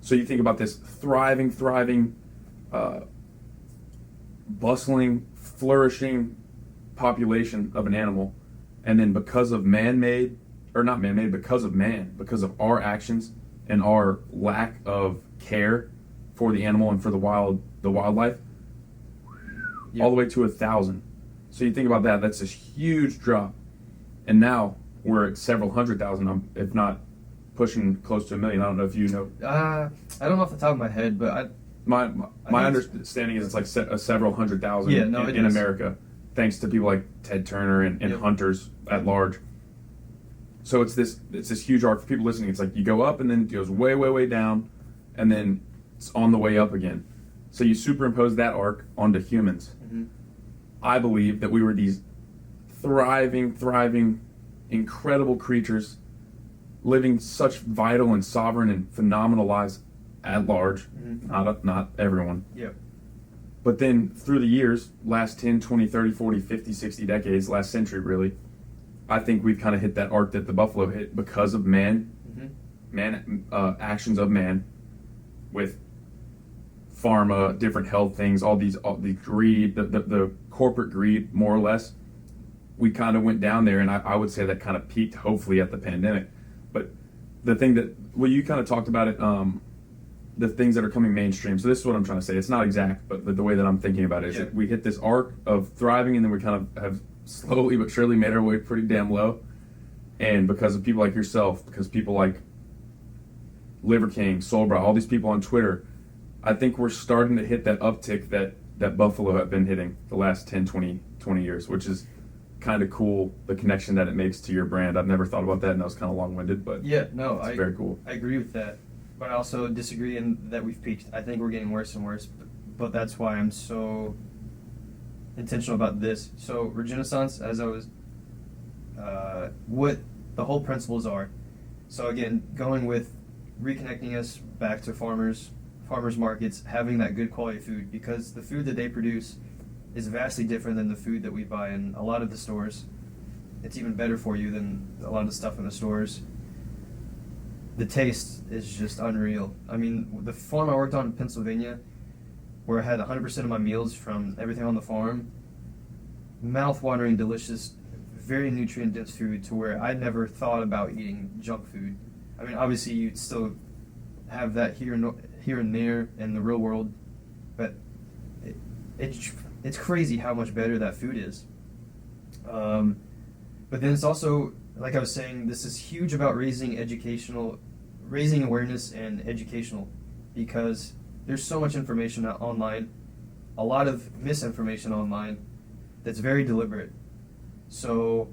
So you think about this thriving, bustling, flourishing population of an animal, and then because of because of our actions and our lack of care for the animal and for the wildlife, all the way to 1,000. So you think about that, that's a huge drop. And now we're at several 100,000, if not pushing close to 1 million. I don't know if you know. I don't know off the top of my head, but my understanding is it's like several 100,000 in America, thanks to people like Ted Turner and hunters at large. So it's this huge arc for people listening. It's like you go up and then it goes way, way, way down, and then it's on the way up again. So you superimpose that arc onto humans. Mm-hmm. I believe that we were these thriving, incredible creatures, living such vital and sovereign and phenomenal lives at large. Mm-hmm. Not everyone. Yep. But then through the years, last 10, 20, 30, 40, 50, 60 decades, last century really, I think we've kind of hit that arc that the buffalo hit because of actions of man, with pharma, different health things, all the greed, the corporate greed, more or less. We kind of went down there, and I would say that kind of peaked, hopefully, at the pandemic. But the thing you kind of talked about it, the things that are coming mainstream. So this is what I'm trying to say. It's not exact, but the way that I'm thinking about it is that we hit this arc of thriving, and then we kind of have slowly but surely made our way pretty damn low. And because of people like yourself, because people like Liver King, Soulbra, all these people on Twitter, I think we're starting to hit that uptick that Buffalo have been hitting the last 10, 20 years, which is kind of cool, the connection that it makes to your brand. I've never thought about that, and that was kind of long-winded, but it's very cool. I agree with that, but I also disagree in that we've peaked. I think we're getting worse and worse, but that's why I'm so intentional about this. So Regenaissance, as I was, what the whole principles are. So again, going with reconnecting us back to farmers markets, having that good quality food, because the food that they produce is vastly different than the food that we buy in a lot of the stores. It's even better for you than a lot of the stuff in the stores. The taste is just unreal. I mean, the farm I worked on in Pennsylvania, where I had 100% of my meals from everything on the farm, mouth-watering, delicious, very nutrient-dense food, to where I never thought about eating junk food. I mean, obviously you'd still have that here and there in the real world, but it's crazy how much better that food is. But then it's also, like I was saying, this is huge about raising awareness and educational, because there's so much information online, a lot of misinformation online that's very deliberate. So,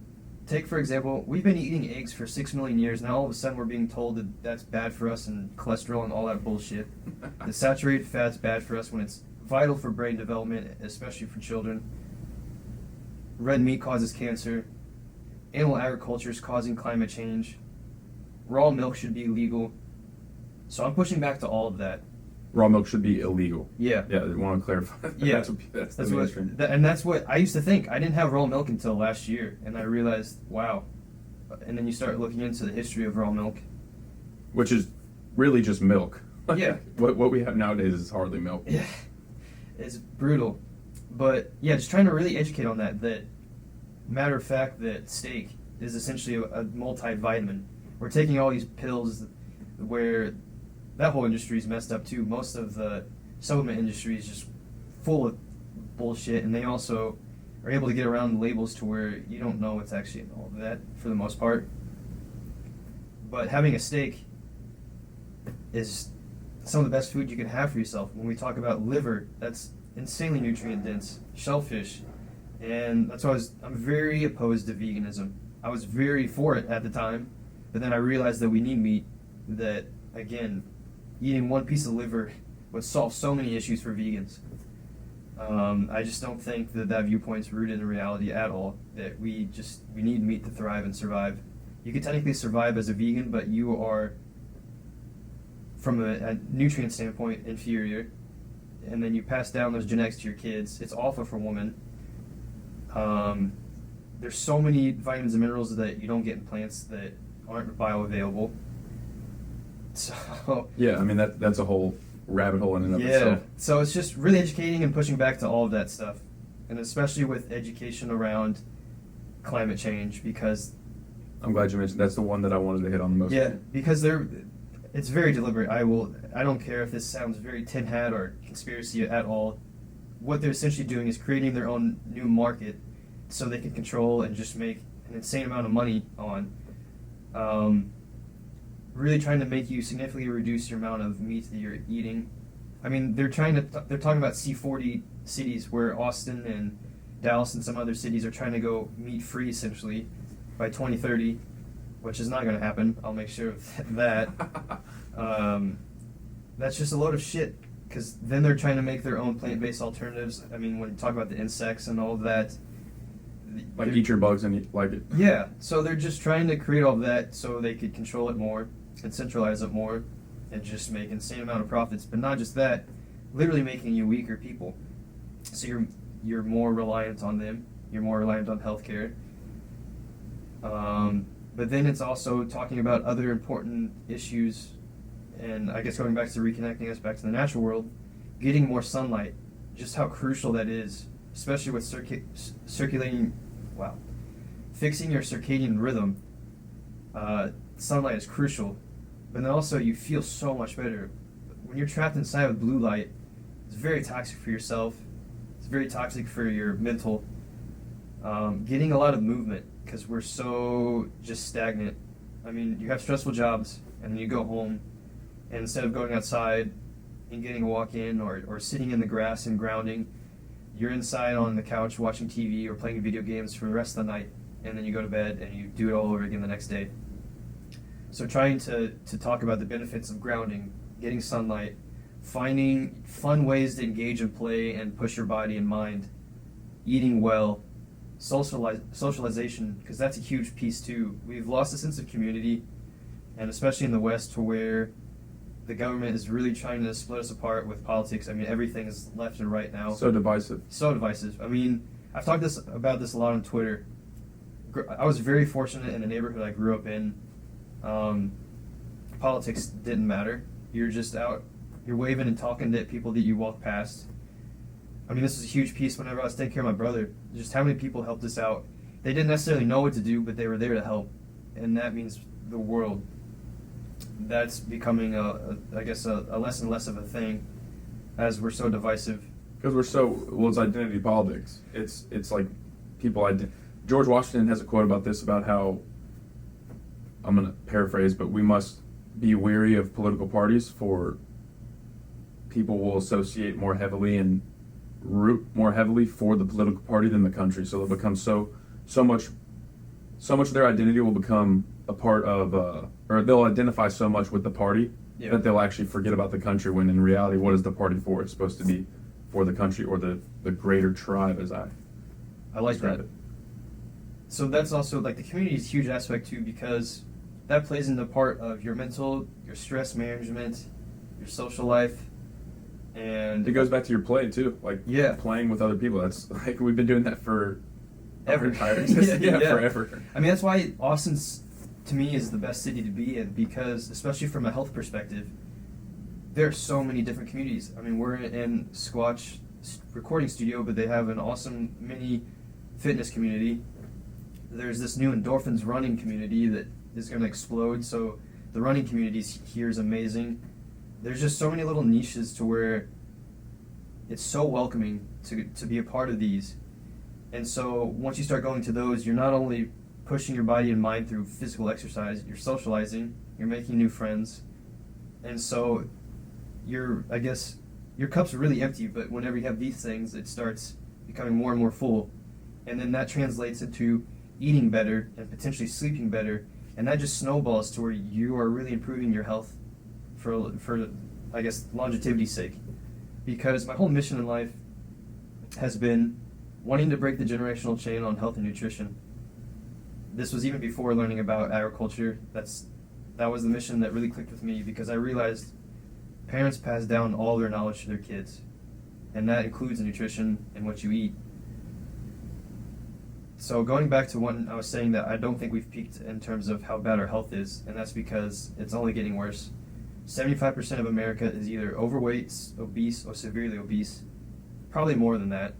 take for example, we've been eating eggs for 6 million years. Now all of a sudden we're being told that that's bad for us, and cholesterol and all that bullshit. The saturated fat's bad for us when it's vital for brain development, especially for children. Red meat causes cancer. Animal agriculture is causing climate change. Raw milk should be illegal. So I'm pushing back to all of that. Raw milk should be illegal. Yeah. Yeah, I want to clarify. Yeah. that's the mainstream. And that's what I used to think. I didn't have raw milk until last year, and I realized, wow. And then you start looking into the history of raw milk. Which is really just milk. Yeah. What we have nowadays is hardly milk. Yeah. It's brutal. But yeah, just trying to really educate on that matter of fact that steak is essentially a multivitamin. We're taking all these pills where that whole industry is messed up too. Most of the supplement industry is just full of bullshit, and they also are able to get around the labels to where you don't know what's actually in all of that for the most part. But having a steak is some of the best food you can have for yourself. When we talk about liver, that's insanely nutrient dense. Shellfish, and that's why I'm very opposed to veganism. I was very for it at the time, but then I realized that we need meat. That again, eating one piece of liver would solve so many issues for vegans. I just don't think that viewpoint's rooted in reality at all. That we need meat to thrive and survive. You can technically survive as a vegan, but you are, from a nutrient standpoint, inferior. And then you pass down those genetics to your kids. It's awful for women. There's so many vitamins and minerals that you don't get in plants that aren't bioavailable. So yeah, I mean that's a whole rabbit hole in and of itself. So it's just really educating and pushing back to all of that stuff, and especially with education around climate change, because I'm glad you mentioned that's the one that I wanted to hit on the most. Yeah, because it's very deliberate. I don't care if this sounds very tin hat or conspiracy at all. What they're essentially doing is creating their own new market so they can control and just make an insane amount of money on. Really trying to make you significantly reduce your amount of meat that you're eating. I mean, they're talking about C40 cities where Austin and Dallas and some other cities are trying to go meat-free essentially by 2030, which is not going to happen. I'll make sure of that. That's just a load of shit, because then they're trying to make their own plant-based alternatives. I mean, when you talk about the insects and all of that. Like eat your bugs and like it. Yeah, so they're just trying to create all of that so they could control it more and centralize it more and just make insane amount of profits. But not just that, literally making you weaker people. So you're more reliant on them. You're more reliant on healthcare. But then it's also talking about other important issues, and I guess going back to reconnecting us back to the natural world, getting more sunlight, just how crucial that is, especially with fixing your circadian rhythm. Sunlight is crucial, but then also you feel so much better. When you're trapped inside with blue light, it's very toxic for yourself. It's very toxic for your mental. Getting a lot of movement, because we're so just stagnant. I mean, you have stressful jobs, and then you go home, and instead of going outside and getting a walk in or sitting in the grass and grounding, you're inside on the couch watching TV or playing video games for the rest of the night, and then you go to bed and you do it all over again the next day. So trying to talk about the benefits of grounding, getting sunlight, finding fun ways to engage and play and push your body and mind, eating well, socialization, because that's a huge piece too. We've lost a sense of community, and especially in the West, to where the government is really trying to split us apart with politics. I mean, everything is left and right now. So divisive. So divisive. I mean, I've talked about this a lot on Twitter. I was very fortunate in the neighborhood I grew up in. Politics didn't matter. You're just out, you're waving and talking to people that you walk past. I mean, this is a huge piece whenever I was taking care of my brother. Just how many people helped us out. They didn't necessarily know what to do, but they were there to help. And that means the world. That's becoming, I guess, a less and less of a thing as we're so divisive. Because it's identity politics. It's like people, George Washington has a quote about this, about how, I'm going to paraphrase, but we must be wary of political parties, for people will associate more heavily and root more heavily for the political party than the country. So they'll become so much of their identity will become a part of, or they'll identify so much with the party that they'll actually forget about the country, when in reality, what is the party for? It's supposed to be for the country, or the greater tribe, as I like describe that. it. So that's also, like, the community is a huge aspect too, because that plays into part of your mental, your stress management, your social life, and It goes back to your play too, like playing with other people. That's like, we've been doing that for ever. our entire existence. Yeah. Forever. I mean, that's why Austin's, to me, is the best city to be in, because especially from a health perspective, there are so many different communities. I mean, we're in Squatch recording studio, but they have an awesome mini fitness community. There's this new endorphins running community that is going to explode. So the running community here is amazing. There's just so many little niches to where it's so welcoming to be a part of these. And so once you start going to those, you're not only pushing your body and mind through physical exercise, you're socializing, you're making new friends. And so your cup's really empty, but whenever you have these things, it starts becoming more and more full. And then that translates into eating better and potentially sleeping better. And that just snowballs to where you are really improving your health for I guess, longevity's sake. Because my whole mission in life has been wanting to break the generational chain on health and nutrition. This was even before learning about agriculture. That was the mission that really clicked with me, because I realized parents pass down all their knowledge to their kids. And that includes nutrition and what you eat. So going back to when I was saying that I don't think we've peaked in terms of how bad our health is, and that's because it's only getting worse. 75% of America is either overweight, obese, or severely obese. Probably more than that.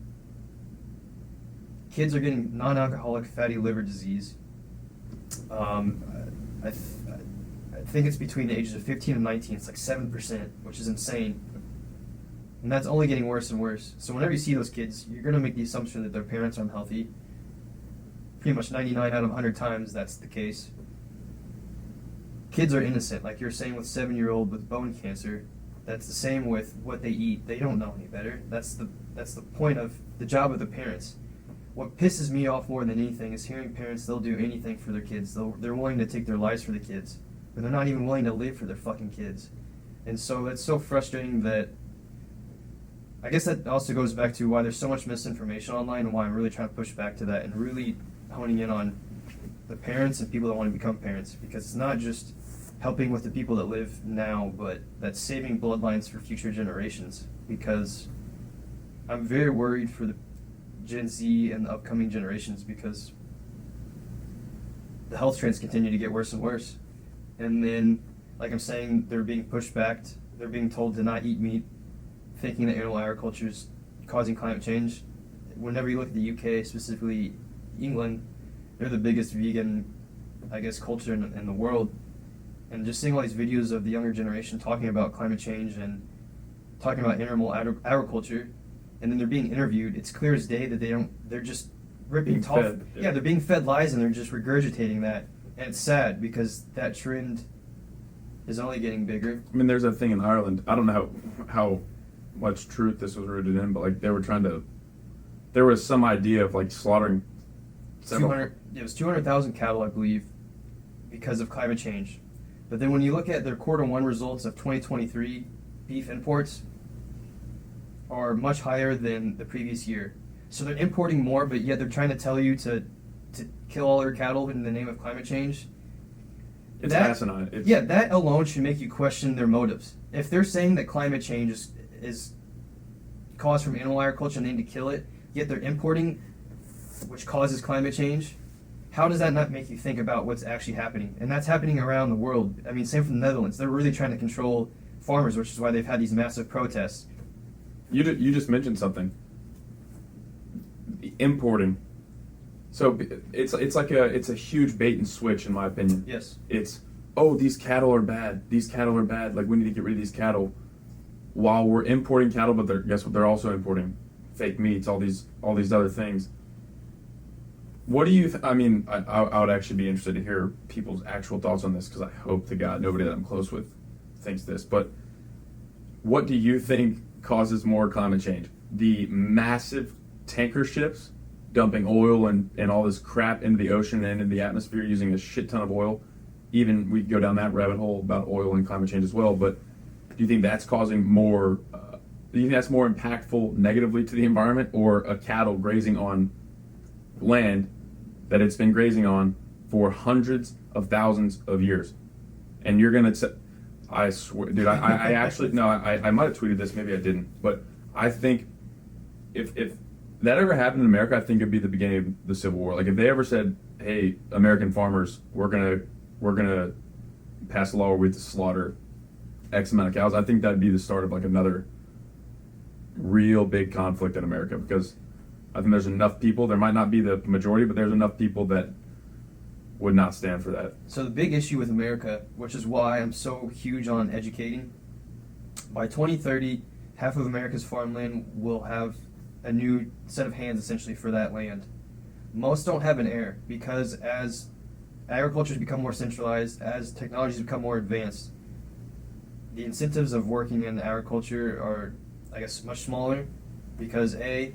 Kids are getting non-alcoholic fatty liver disease. I think it's between the ages of 15 and 19. It's like 7%, which is insane. And that's only getting worse and worse. So whenever you see those kids, you're going to make the assumption that their parents are unhealthy. Pretty much 99 out of 100 times that's the case. Kids are innocent, like you're saying with 7-year-old with bone cancer. That's the same with what they eat. They don't know any better. That's the point of the job of the parents. What pisses me off more than anything is hearing parents, they'll do anything for their kids. They're willing to take their lives for the kids, but they're not even willing to live for their fucking kids. And so it's so frustrating that, I guess that also goes back to why there's so much misinformation online, and why I'm really trying to push back to that and really honing in on the parents and people that want to become parents, because it's not just helping with the people that live now, but that's saving bloodlines for future generations. Because I'm very worried for the Gen Z and the upcoming generations, because the health trends continue to get worse and worse. And then, like I'm saying, they're being pushed back. They're being told to not eat meat, thinking that animal agriculture is causing climate change. Whenever you look at the UK, specifically England, they're the biggest vegan, I guess, culture in the world. And just seeing all these videos of the younger generation talking about climate change and talking about animal agriculture, and then they're being interviewed, it's clear as day that they're just ripping off. Yeah, they're being fed lies, and they're just regurgitating that. And it's sad, because that trend is only getting bigger. I mean, there's a thing in Ireland. I don't know how much truth this was rooted in, but like there was some idea of like slaughtering 200,000 cattle, I believe, because of climate change. But then when you look at their Q1 results of 2023, beef imports are much higher than the previous year. So they're importing more, but yet they're trying to tell you to kill all their cattle in the name of climate change. It's asinine. Yeah, that alone should make you question their motives. If they're saying that climate change is caused from animal agriculture and they need to kill it, yet they're importing, which causes climate change, how does that not make you think about what's actually happening? And that's happening around the world. I mean, same for the Netherlands. They're really trying to control farmers, which is why they've had these massive protests. You just mentioned something. Importing. So it's a huge bait and switch in my opinion. Yes. It's, oh, these cattle are bad. These cattle are bad. Like, we need to get rid of these cattle. While we're importing cattle, but guess what? They're also importing fake meats, all these other things. What do you? I mean, I would actually be interested to hear people's actual thoughts on this, because I hope to God nobody that I'm close with thinks this. But what do you think causes more climate change? The massive tanker ships dumping oil and all this crap into the ocean and into the atmosphere using a shit ton of oil. Even we could go down that rabbit hole about oil and climate change as well. But do you think that's causing more? Do you think that's more impactful negatively to the environment, or a cattle grazing on land that it's been grazing on for hundreds of thousands of years? And you're gonna say, I swear, dude, I actually, no, I might have tweeted this, maybe I didn't, but I think if that ever happened in America, I think it'd be the beginning of the Civil War. Like, if they ever said, hey, American farmers, we're gonna pass a law where we have to slaughter X amount of cows, I think that'd be the start of like another real big conflict in America, because I think there's enough people, there might not be the majority, but there's enough people that would not stand for that. So the big issue with America, which is why I'm so huge on educating, by 2030, half of America's farmland will have a new set of hands essentially for that land. Most don't have an heir, because as agriculture has become more centralized, as technologies become more advanced, the incentives of working in agriculture are, I guess, much smaller, because I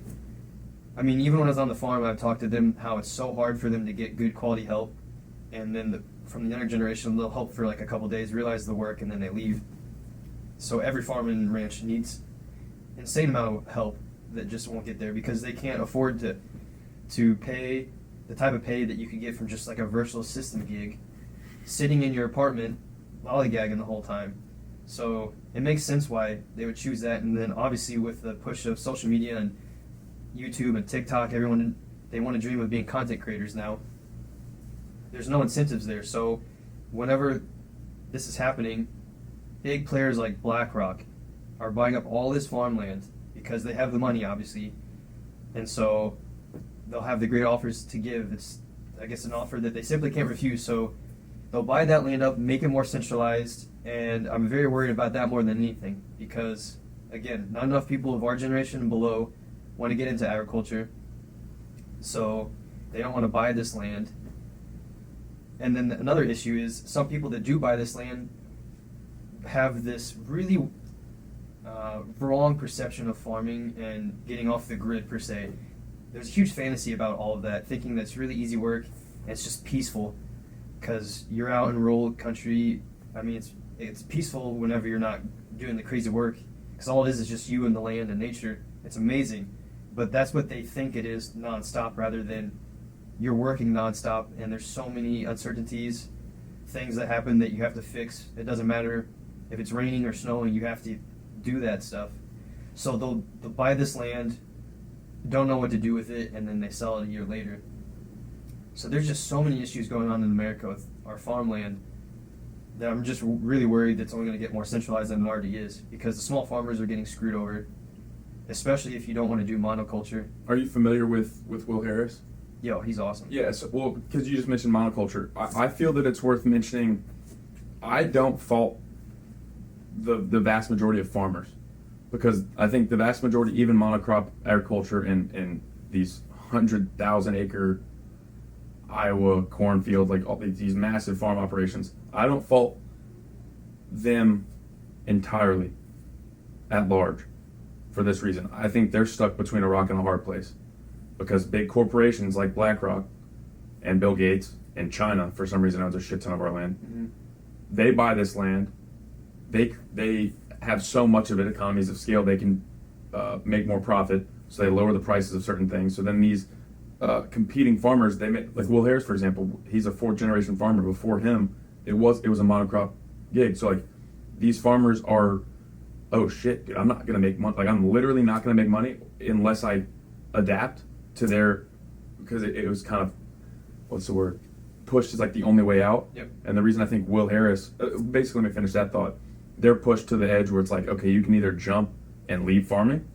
mean, even when I was on the farm, I've talked to them how it's so hard for them to get good quality help, and then from the younger generation, they'll help for like a couple days, realize the work, and then they leave. So every farm and ranch needs insane amount of help that just won't get there, because they can't afford to pay the type of pay that you could get from just like a virtual assistant gig, sitting in your apartment, lollygagging the whole time. So it makes sense why they would choose that. And then obviously with the push of social media and YouTube and TikTok, everyone, they want to dream of being content creators now. There's no incentives there. So whenever this is happening, big players like BlackRock are buying up all this farmland because they have the money, obviously. And so they'll have the great offers to give. It's, I guess, an offer that they simply can't refuse. So they'll buy that land up, make it more centralized, and I'm very worried about that more than anything, because, again, not enough people of our generation and below want to get into agriculture, so they don't want to buy this land. And then another issue is some people that do buy this land have this really wrong perception of farming and getting off the grid, per se. There's a huge fantasy about all of that, thinking that's really easy work and it's just peaceful, because you're out in rural country. I mean, it's peaceful whenever you're not doing the crazy work, because all it is just you and the land and nature. It's amazing, but that's what they think it is nonstop, rather than you're working nonstop, and there's so many uncertainties, things that happen that you have to fix. It doesn't matter if it's raining or snowing, you have to do that stuff. So they'll buy this land, don't know what to do with it, and then they sell it a year later. So there's just so many issues going on in America with our farmland that I'm just really worried that's only going to get more centralized than it already is, because the small farmers are getting screwed over, especially if you don't want to do monoculture. Are you familiar with Will Harris? Yo, he's awesome. Yes, well, because you just mentioned monoculture. I feel that it's worth mentioning. I don't fault the vast majority of farmers, because I think the vast majority, even monocrop agriculture in these 100,000 acre Iowa cornfield, like all these massive farm operations, I don't fault them entirely at large for this reason. I think they're stuck between a rock and a hard place, because big corporations like BlackRock and Bill Gates and China, for some reason, owns a shit ton of our land. Mm-hmm. They buy this land. They have so much of it, economies of scale. They can make more profit. so they lower the prices of certain things. So then these competing farmers, they make, like Will Harris, for example, he's a 4th generation farmer. Before him, it was a monocrop gig. So like these farmers are, oh shit, dude, I'm not gonna make money. Like I'm literally not gonna make money unless I adapt to their, because it was kind of, what's the word, pushed is like the only way out. Yep. And the reason I think Will Harris, basically, let me finish that thought. They're pushed to the edge where it's like, okay, you can either jump and leave farming,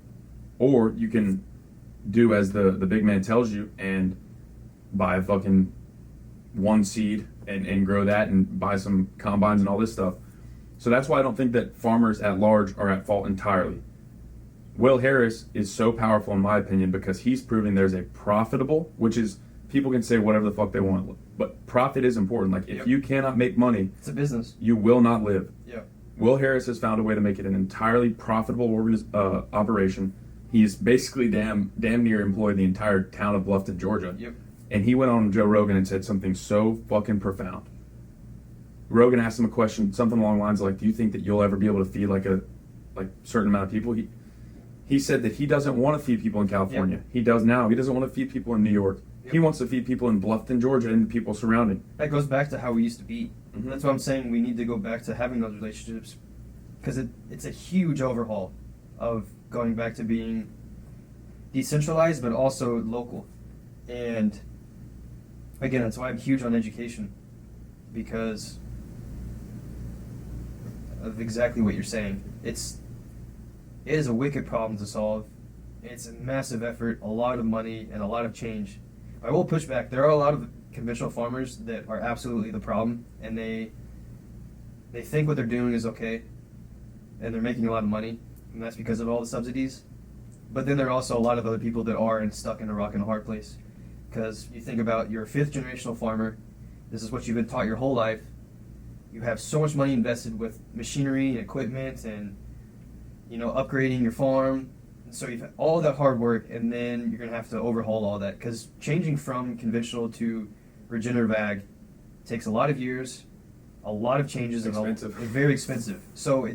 or you can do as the big man tells you and buy a fucking 1 seed and grow that and buy some combines and all this stuff. So that's why I don't think that farmers at large are at fault entirely. Will Harris is so powerful in my opinion because he's proving there's a profitable, which is, people can say whatever the fuck they want, but profit is important. Like if you cannot make money, It's a business. you will not live. Yeah. Will Harris has found a way to make it an entirely profitable operation. He's basically damn near employed the entire town of Bluffton, Georgia. Yep. And he went on Joe Rogan and said something so fucking profound. Rogan asked him a question, something along the lines of like, do you think that you'll ever be able to feed like a certain amount of people? He said that he doesn't want to feed people in California. Yep. He does now. He doesn't want to feed people in New York. Yep. He wants to feed people in Bluffton, Georgia, and the people surrounding. That goes back to how we used to be. Mhm. That's what I'm saying. We need to go back to having those relationships because it's a huge overhaul of going back to being decentralized but also local. And again, that's why I'm huge on education, because of exactly what you're saying. It is a wicked problem to solve. It's a massive effort, a lot of money, and a lot of change. I will push back. There are a lot of conventional farmers that are absolutely the problem, and they think what they're doing is okay, and they're making a lot of money, and that's because of all the subsidies. But then there are also a lot of other people that are and stuck in a rock and a hard place. Because you think about, you're a 5th generational farmer, this is what you've been taught your whole life, you have so much money invested with machinery and equipment and, upgrading your farm. And so you've had all that hard work, and then you're going to have to overhaul all that. Because changing from conventional to regenerative ag takes a lot of years, a lot of changes, and it's very expensive. So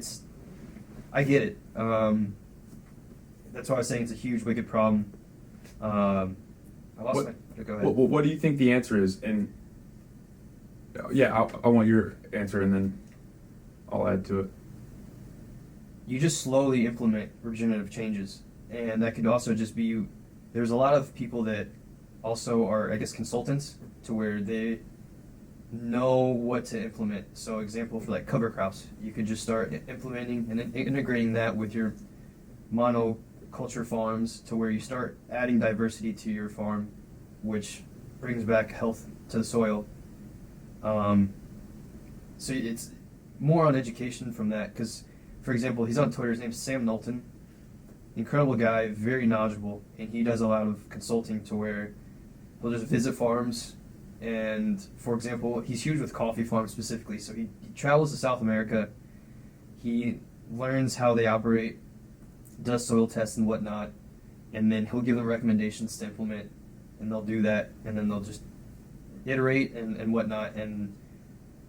I get it. That's why I was saying it's a huge, wicked problem. Go ahead. Well, what do you think the answer is? And yeah, I want your answer, and then I'll add to it. You just slowly implement regenerative changes, and that could also just be there's a lot of people that also are, I guess, consultants, to where they know what to implement. So example for like cover crops, you could just start implementing and integrating that with your monoculture farms, to where you start adding diversity to your farm, which brings back health to the soil. So it's more on education from that, because, for example, he's on Twitter, his name's Sam Knowlton, incredible guy, very knowledgeable, and he does a lot of consulting, to where he'll just visit farms, and, for example, he's huge with coffee farms specifically, so he travels to South America, he learns how they operate, does soil tests and whatnot, and then he'll give them recommendations to implement, and they'll do that, and then they'll just iterate and whatnot, and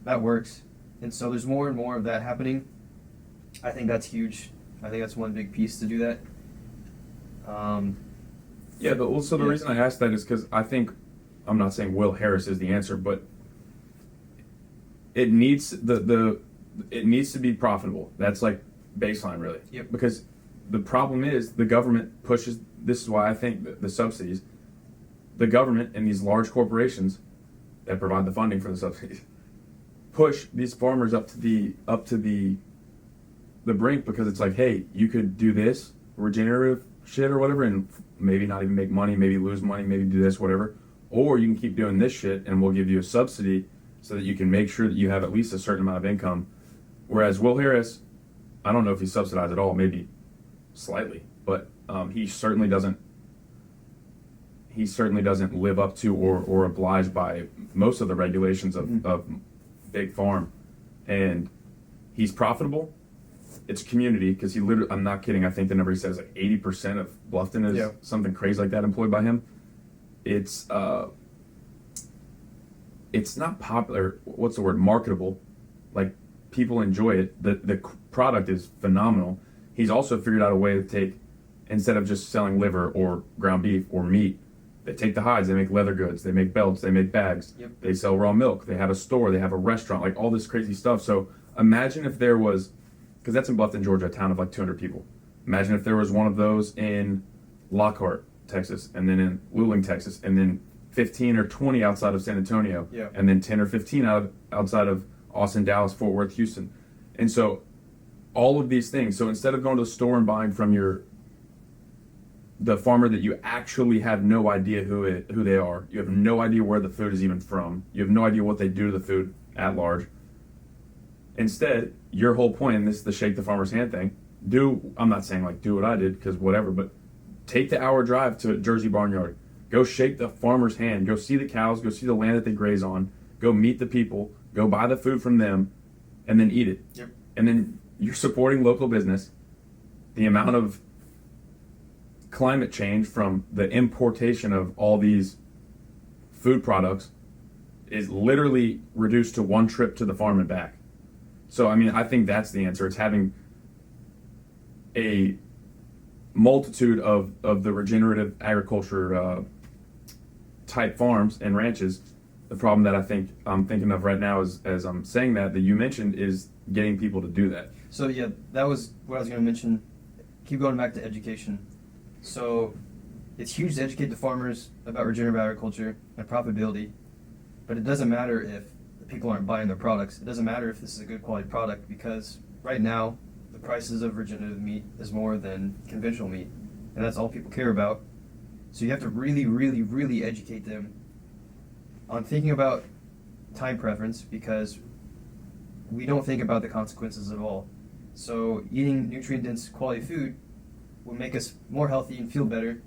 that works. And so there's more and more of that happening. I think that's huge. I think that's one big piece to do that. Yeah, but also the reason I asked that is because I think, I'm not saying Will Harris is the answer, but it needs it needs to be profitable. That's like baseline, really. Yep. Because the problem is the government pushes. This is why I think the subsidies, the government and these large corporations that provide the funding for the subsidies, push these farmers up to the brink, because it's like, hey, you could do this regenerative shit or whatever and maybe not even make money, maybe lose money, maybe do this, whatever, or you can keep doing this shit and we'll give you a subsidy so that you can make sure that you have at least a certain amount of income. Whereas Will Harris, I don't know if he's subsidized at all, maybe slightly, but he certainly doesn't live up to or obliged by most of the regulations of big farm. And he's profitable. It's community, because he literally, I'm not kidding, I think the number he says like 80% of Bluffton is something crazy like that employed by him. It's not popular, what's the word, marketable. Like, people enjoy it. The product is phenomenal. He's also figured out a way to take instead of just selling liver or ground beef or meat. They take the hides, they make leather goods, they make belts, they make bags, Yep. they sell raw milk, they have a store, they have a restaurant, like all this crazy stuff. So imagine if there was, because that's in Bluffton, Georgia, a town of like 200 people. Imagine if there was one of those in Lockhart, Texas, and then in Wielding, Texas, and then 15 or 20 outside of San Antonio, Yeah. and then 10 or 15 outside of Austin, Dallas, Fort Worth, Houston. And so all of these things. So instead of going to the store and buying from the farmer that you actually have no idea who they are, you have no idea where the food is even from, you have no idea what they do to the food at large. Instead, your whole point, and this is the shake the farmer's hand thing, I'm not saying like do what I did, because whatever, but take the hour drive to Jersey Barnyard. Go shake the farmer's hand. Go see the cows. Go see the land that they graze on. Go meet the people. Go buy the food from them, and then eat it. Yep. And then you're supporting local business. The amount of climate change from the importation of all these food products is literally reduced to one trip to the farm and back. So, I mean, I think that's the answer. It's having a multitude of the regenerative agriculture type farms and ranches. The problem that I'm thinking of right now is, as I'm saying that you mentioned, is getting people to do that. So yeah, that was what I was going to mention. Keep going back to education. So it's huge to educate the farmers about regenerative agriculture and profitability, but it doesn't matter if the people aren't buying their products. It doesn't matter if this is a good quality product, because right now the prices of regenerative meat is more than conventional meat, and that's all people care about. So you have to really, really, really educate them on thinking about time preference, because we don't think about the consequences at all. So eating nutrient-dense quality food will make us more healthy and feel better,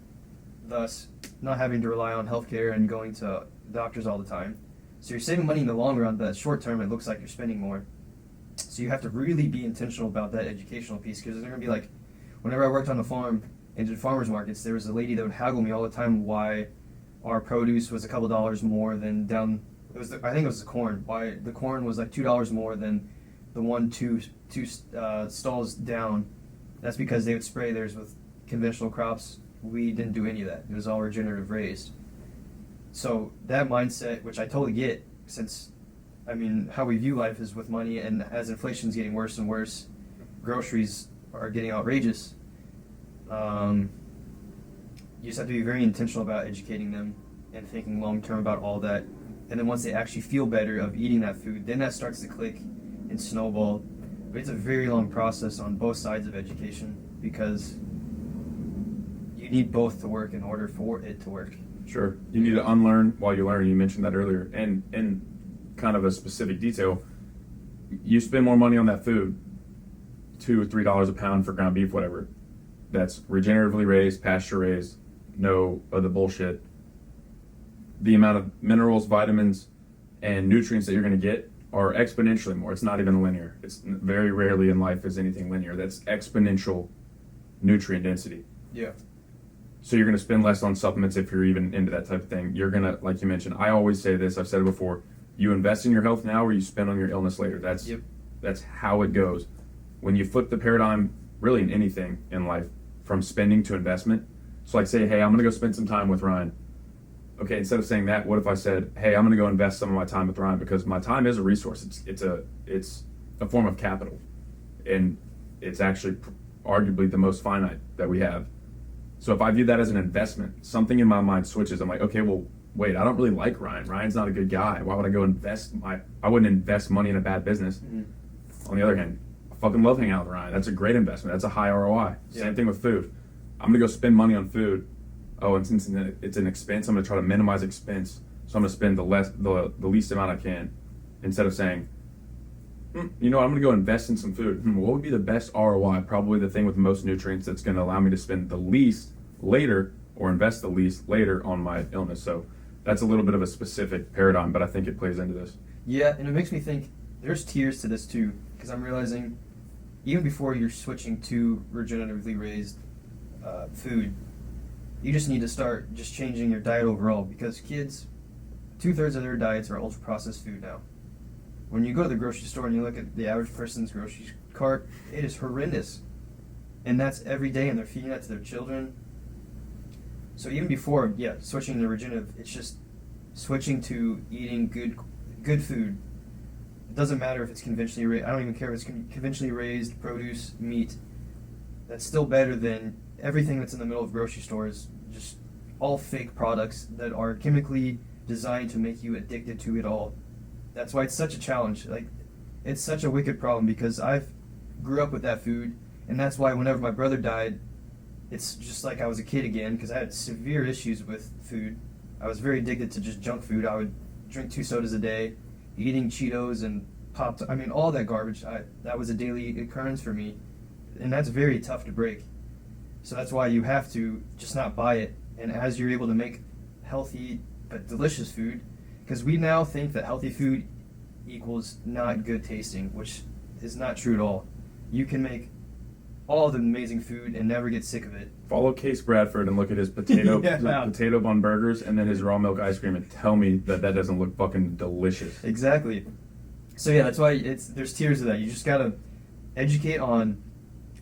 thus not having to rely on healthcare and going to doctors all the time. So you're saving money in the long run, but short term it looks like you're spending more. So you have to really be intentional about that educational piece, because they're going to be like, whenever I worked on the farm and did farmers markets, there was a lady that would haggle me all the time why our produce was a couple dollars more than down. I think it was the corn. Why the corn was like $2 more than the two stalls down. That's because they would spray theirs with conventional crops. We didn't do any of that. It was all regenerative raised. So that mindset, which I totally get, since I mean, how we view life is with money, and as inflation's getting worse and worse, groceries are getting outrageous. You just have to be very intentional about educating them and thinking long term about all that. And then once they actually feel better of eating that food, then that starts to click and snowball. But it's a very long process on both sides of education, because you need both to work in order for it to work. Sure. You need to unlearn while you learn. You mentioned that earlier. And kind of a specific detail, you spend more money on that food, $2 or $3 a pound for ground beef, whatever, that's regeneratively raised, pasture raised, no other bullshit. The amount of minerals, vitamins, and nutrients that you're going to get are exponentially more. It's not even linear. It's very rarely in life is anything linear. That's exponential nutrient density. Yeah. So you're going to spend less on supplements if you're even into that type of thing. You're going to, like you mentioned, I always say this, I've said it before, you invest in your health now or you spend on your illness later. That's how it goes. When you flip the paradigm, really in anything in life, from spending to investment. So like say, hey, I'm going to go spend some time with Ryan. Okay, instead of saying that, what if I said, hey, I'm going to go invest some of my time with Ryan, because my time is a resource. It's a form of capital, and it's actually arguably the most finite that we have. So if I view that as an investment, something in my mind switches. I'm like, okay, well, wait, I don't really like Ryan. Ryan's not a good guy. Why would I go I wouldn't invest money in a bad business. Mm-hmm. On the other hand, I fucking love hanging out with Ryan. That's a great investment. That's a high ROI. Yeah. Same thing with food. I'm going to go spend money on food. Oh, and since it's an expense, I'm going to try to minimize expense. So I'm going to spend the least amount I can, instead of saying, you know, I'm going to go invest in some food. What would be the best ROI? Probably the thing with most nutrients that's going to allow me to spend the least later, or invest the least later on my illness. So that's a little bit of a specific paradigm, but I think it plays into this. Yeah, and it makes me think there's tiers to this too, because I'm realizing even before you're switching to regeneratively raised food, you just need to start just changing your diet overall, because kids, 2/3 of their diets are ultra processed food now. When you go to the grocery store and you look at the average person's grocery cart, it is horrendous. And that's every day, and they're feeding that to their children. So even before, switching to regenerative, it's just switching to eating good food. It doesn't matter if it's conventionally raised. I don't even care if it's conventionally raised produce, meat. That's still better than everything that's in the middle of grocery stores. Just all fake products that are chemically designed to make you addicted to it all. That's why it's such a challenge. Like, it's such a wicked problem because I grew up with that food, and that's why whenever my brother died, it's just like I was a kid again because I had severe issues with food. I was very addicted to just junk food. I would drink 2 sodas a day, eating Cheetos and all that garbage. That was a daily occurrence for me, and that's very tough to break. So that's why you have to just not buy it. And as you're able to make healthy but delicious food, because we now think that healthy food equals not good tasting, which is not true at all. You can make all the amazing food and never get sick of it. Follow Case Bradford and look at his potato potato bun burgers and then his raw milk ice cream and tell me that doesn't look fucking delicious. Exactly. So yeah, that's why there's tiers of that. You just gotta educate on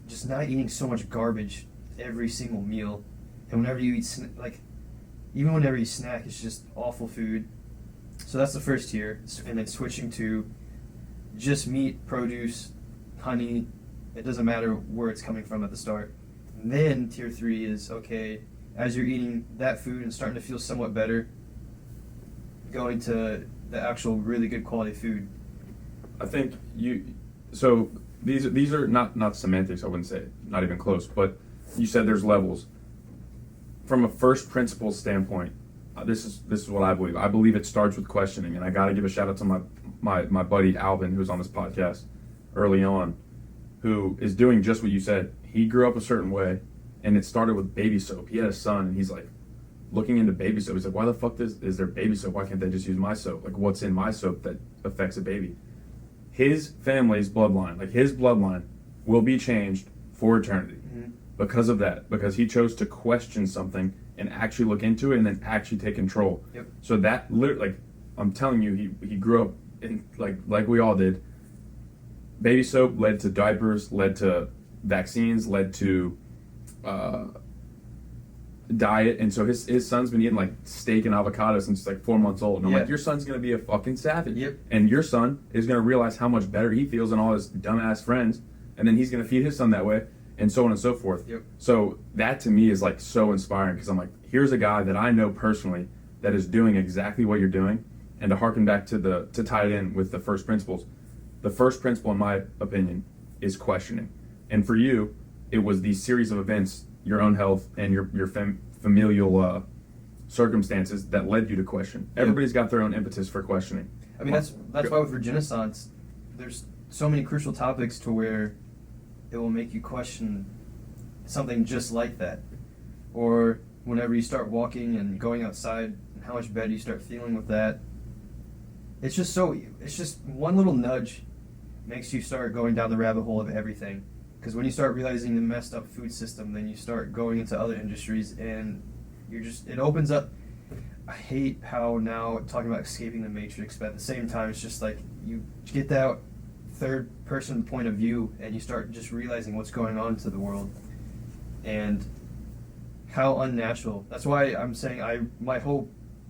just not eating so much garbage every single meal, and whenever you eat even whenever you snack, it's just awful food. So that's the first tier, and then switching to just meat, produce, honey. It doesn't matter where it's coming from at the start. And then tier 3 is, okay, as you're eating that food and starting to feel somewhat better, going to the actual really good quality food. I think so these are not semantics, I wouldn't say, not even close, but you said there's levels. From a first principles standpoint, this is what I believe. I believe it starts with questioning, and I got to give a shout out to my buddy Alvin, who was on this podcast early on, who is doing just what you said. He grew up a certain way, and it started with baby soap. He had a son, and he's like looking into baby soap. He's like, why the fuck is there baby soap? Why can't they just use my soap? Like, what's in my soap that affects a baby? His family's bloodline, like his bloodline, will be changed for eternity because of that. Because he chose to question something and actually look into it and then actually take control. Yep. So that literally, like, I'm telling you, he grew up in like we all did. Baby soap led to diapers, led to vaccines, led to diet, and so his son's been eating like steak and avocado since he's like 4 months old. And I'm like, your son's gonna be a fucking savage. Yep. And your son is gonna realize how much better he feels than all his dumbass friends, and then he's gonna feed his son that way, and so on and so forth. Yep. So that to me is like so inspiring because I'm like, here's a guy that I know personally that is doing exactly what you're doing, and to harken back to tie it in with the first principles. The first principle, in my opinion, is questioning. And for you, it was these series of events, your own health and your familial circumstances that led you to question. Everybody's got their own impetus for questioning. I mean, that's why with Regenaissance, there's so many crucial topics to where it will make you question something just like that. Or whenever you start walking and going outside, and how much better you start feeling with that. It's just one little nudge makes you start going down the rabbit hole of everything. Because when you start realizing the messed up food system, then you start going into other industries, and it opens up. I hate how now talking about escaping the matrix, but at the same time, it's just like you get that third person point of view, and you start just realizing what's going on to the world and how unnatural. That's why I'm saying my whole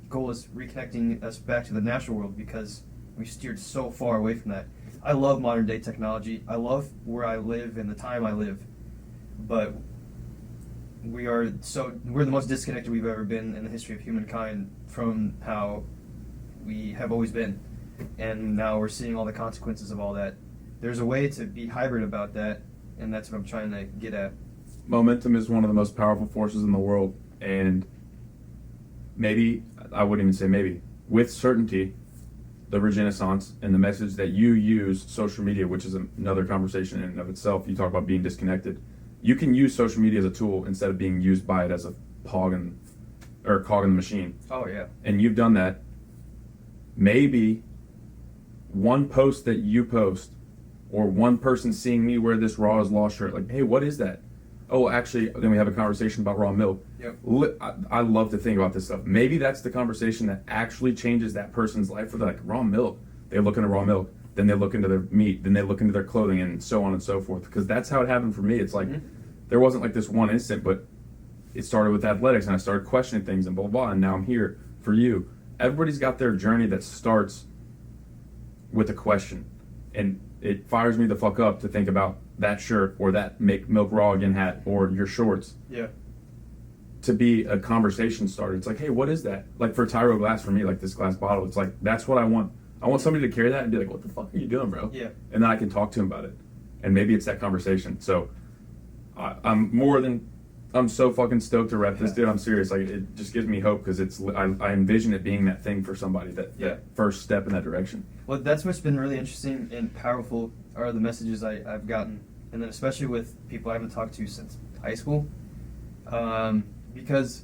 goal is reconnecting us back to the natural world, because we steered so far away from that. I love modern day technology. I love where I live and the time I live, but we're the most disconnected we've ever been in the history of humankind from how we have always been, and now we're seeing all the consequences of all that. There's a way to be hybrid about that, and that's what I'm trying to get at. Momentum is one of the most powerful forces in the world, and maybe, I wouldn't even say maybe, with certainty, the Regenaissance and the message that you use social media, which is another conversation in and of itself. You talk about being disconnected. You can use social media as a tool instead of being used by it as a cog in the machine. Oh yeah. And you've done that. Maybe one post that you post, or one person seeing me wear this Raw is Law shirt, like, hey, what is that? Oh, actually, then we have a conversation about raw milk. Yep. I love to think about this stuff. Maybe that's the conversation that actually changes that person's life. Where they're like, raw milk. They look into raw milk. Then they look into their meat. Then they look into their clothing, and so on and so forth. Because that's how it happened for me. It's like there wasn't like this one instant, but it started with athletics, and I started questioning things, and blah, blah, blah, and now I'm here for you. Everybody's got their journey that starts with a question, and it fires me the fuck up to think about that shirt or that Make Milk Raw Again hat or your shorts. Yeah. To be a conversation starter. It's like, hey, what is that? Like for Tyro glass, for me, like this glass bottle, it's like, that's what I want. I want somebody to carry that and be like, what the fuck are you doing, bro? Yeah. And then I can talk to him about it. And maybe it's that conversation. So I'm so fucking stoked to rep this, dude. I'm serious. Like, it just gives me hope because I envision it being that thing for somebody, that first step in that direction. Well, that's what's been really interesting and powerful are the messages I've gotten. And then especially with people I haven't talked to since high school. Because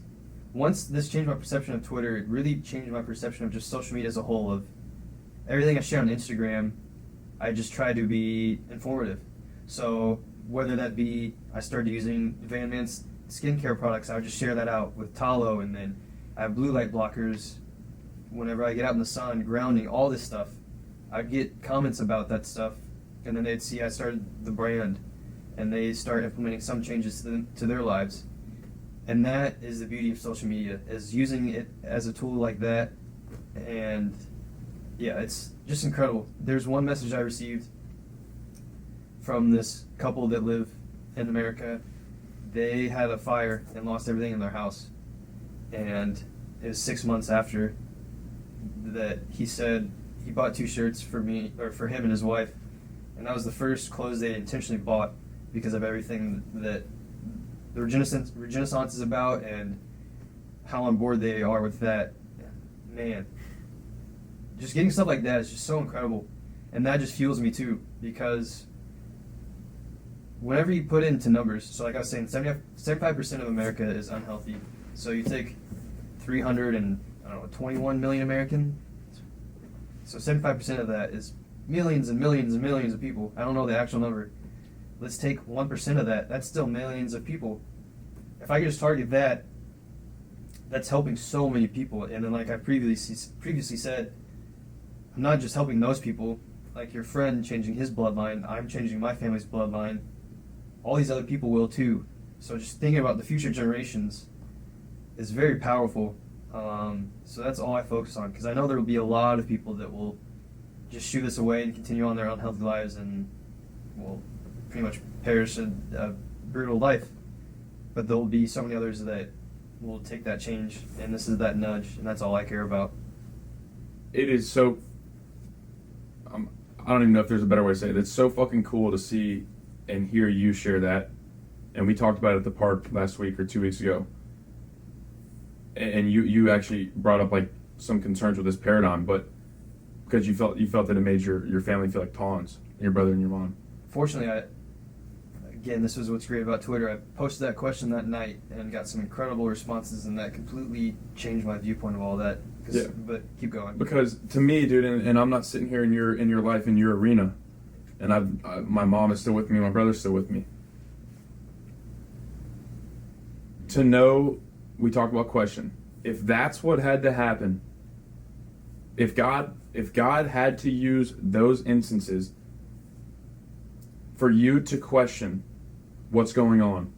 once this changed my perception of Twitter, it really changed my perception of just social media as a whole. Of everything I share on Instagram, I just try to be informative. So whether that be I started using Van Man's skincare products, I would just share that out with tallow, and then I have blue light blockers whenever I get out in the sun, grounding, all this stuff. I'd get comments about that stuff, and then they'd see I started the brand, and they start implementing some changes to their lives. And that is the beauty of social media, is using it as a tool like that. And yeah, it's just incredible. There's one message I received from this couple that live in America. They had a fire and lost everything in their house. And it was 6 months after that. He said he bought 2 shirts for me, or for him and his wife. And that was the first clothes they intentionally bought because of everything that the Regenaissance is about and how on board they are with that. Man, just getting stuff like that is just so incredible. And that just fuels me too, because whenever you put it into numbers, so like I was saying, 75% of America is unhealthy. So you take 321 million Americans, so 75% of that is millions and millions and millions of people. I don't know the actual number. Let's take 1% of that. That's still millions of people. If I could just target that, that's helping so many people. And then, like I previously said, I'm not just helping those people. Like your friend changing his bloodline, I'm changing my family's bloodline. All these other people will too. So just thinking about the future generations is very powerful. So that's all I focus on, because I know there will be a lot of people that will just shoo this away and continue on their unhealthy lives and will pretty much perish a brutal life. But there will be so many others that will take that change, and this is that nudge, and that's all I care about. It is so... I don't even know if there's a better way to say it. It's so fucking cool to see and hear you share that. And we talked about it at the park last week or 2 weeks ago. And you actually brought up like some concerns with this paradigm, but because you felt that it made your family feel like pawns, your brother and your mom. Fortunately, again, this was what's great about Twitter. I posted that question that night and got some incredible responses, and that completely changed my viewpoint of all that. Yeah. But keep going. Because to me, dude, and I'm not sitting here in your life, in your arena, and my mom is still with me, my brother's still with me. To know, we talk about question. If that's what had to happen, if God had to use those instances for you to question what's going on,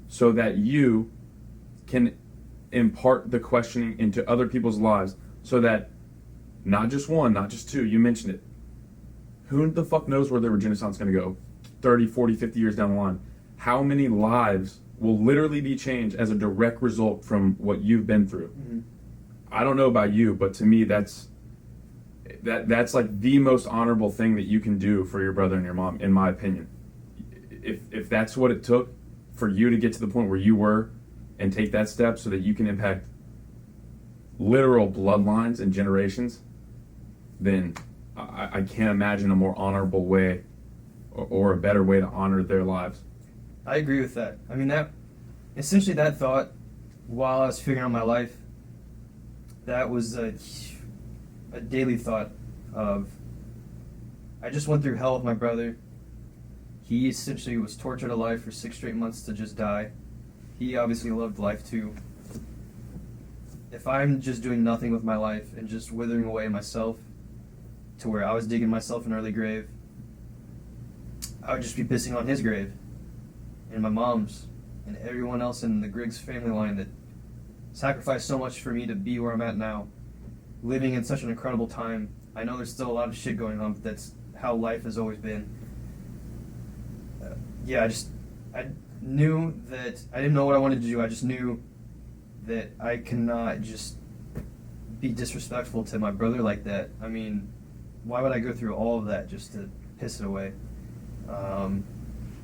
so that you can impart the questioning into other people's lives, so that not just one, not just two, you mentioned it. Who the fuck knows where the Regenaissance is going to go 30, 40, 50 years down the line? How many lives will literally be changed as a direct result from what you've been through? Mm-hmm. I don't know about you, but to me that's like the most honorable thing that you can do for your brother and your mom, in my opinion. If that's what it took for you to get to the point where you were and take that step so that you can impact literal bloodlines and generations, then I can't imagine a more honorable way or a better way to honor their lives. I agree with that. I mean, that thought, while I was figuring out my life, that was a daily thought of, I just went through hell with my brother. He essentially was tortured alive for 6 straight months to just die. He obviously loved life too. If I'm just doing nothing with my life and just withering away myself to where I was digging myself an early grave, I would just be pissing on his grave. and my mom's and everyone else in the Griggs family line that sacrificed so much for me to be where I'm at now, living in such an incredible time. I know there's still a lot of shit going on, but that's how life has always been. I knew that I didn't know what I wanted to do. I just knew that I cannot just be disrespectful to my brother like that. I mean, why would I go through all of that just to piss it away?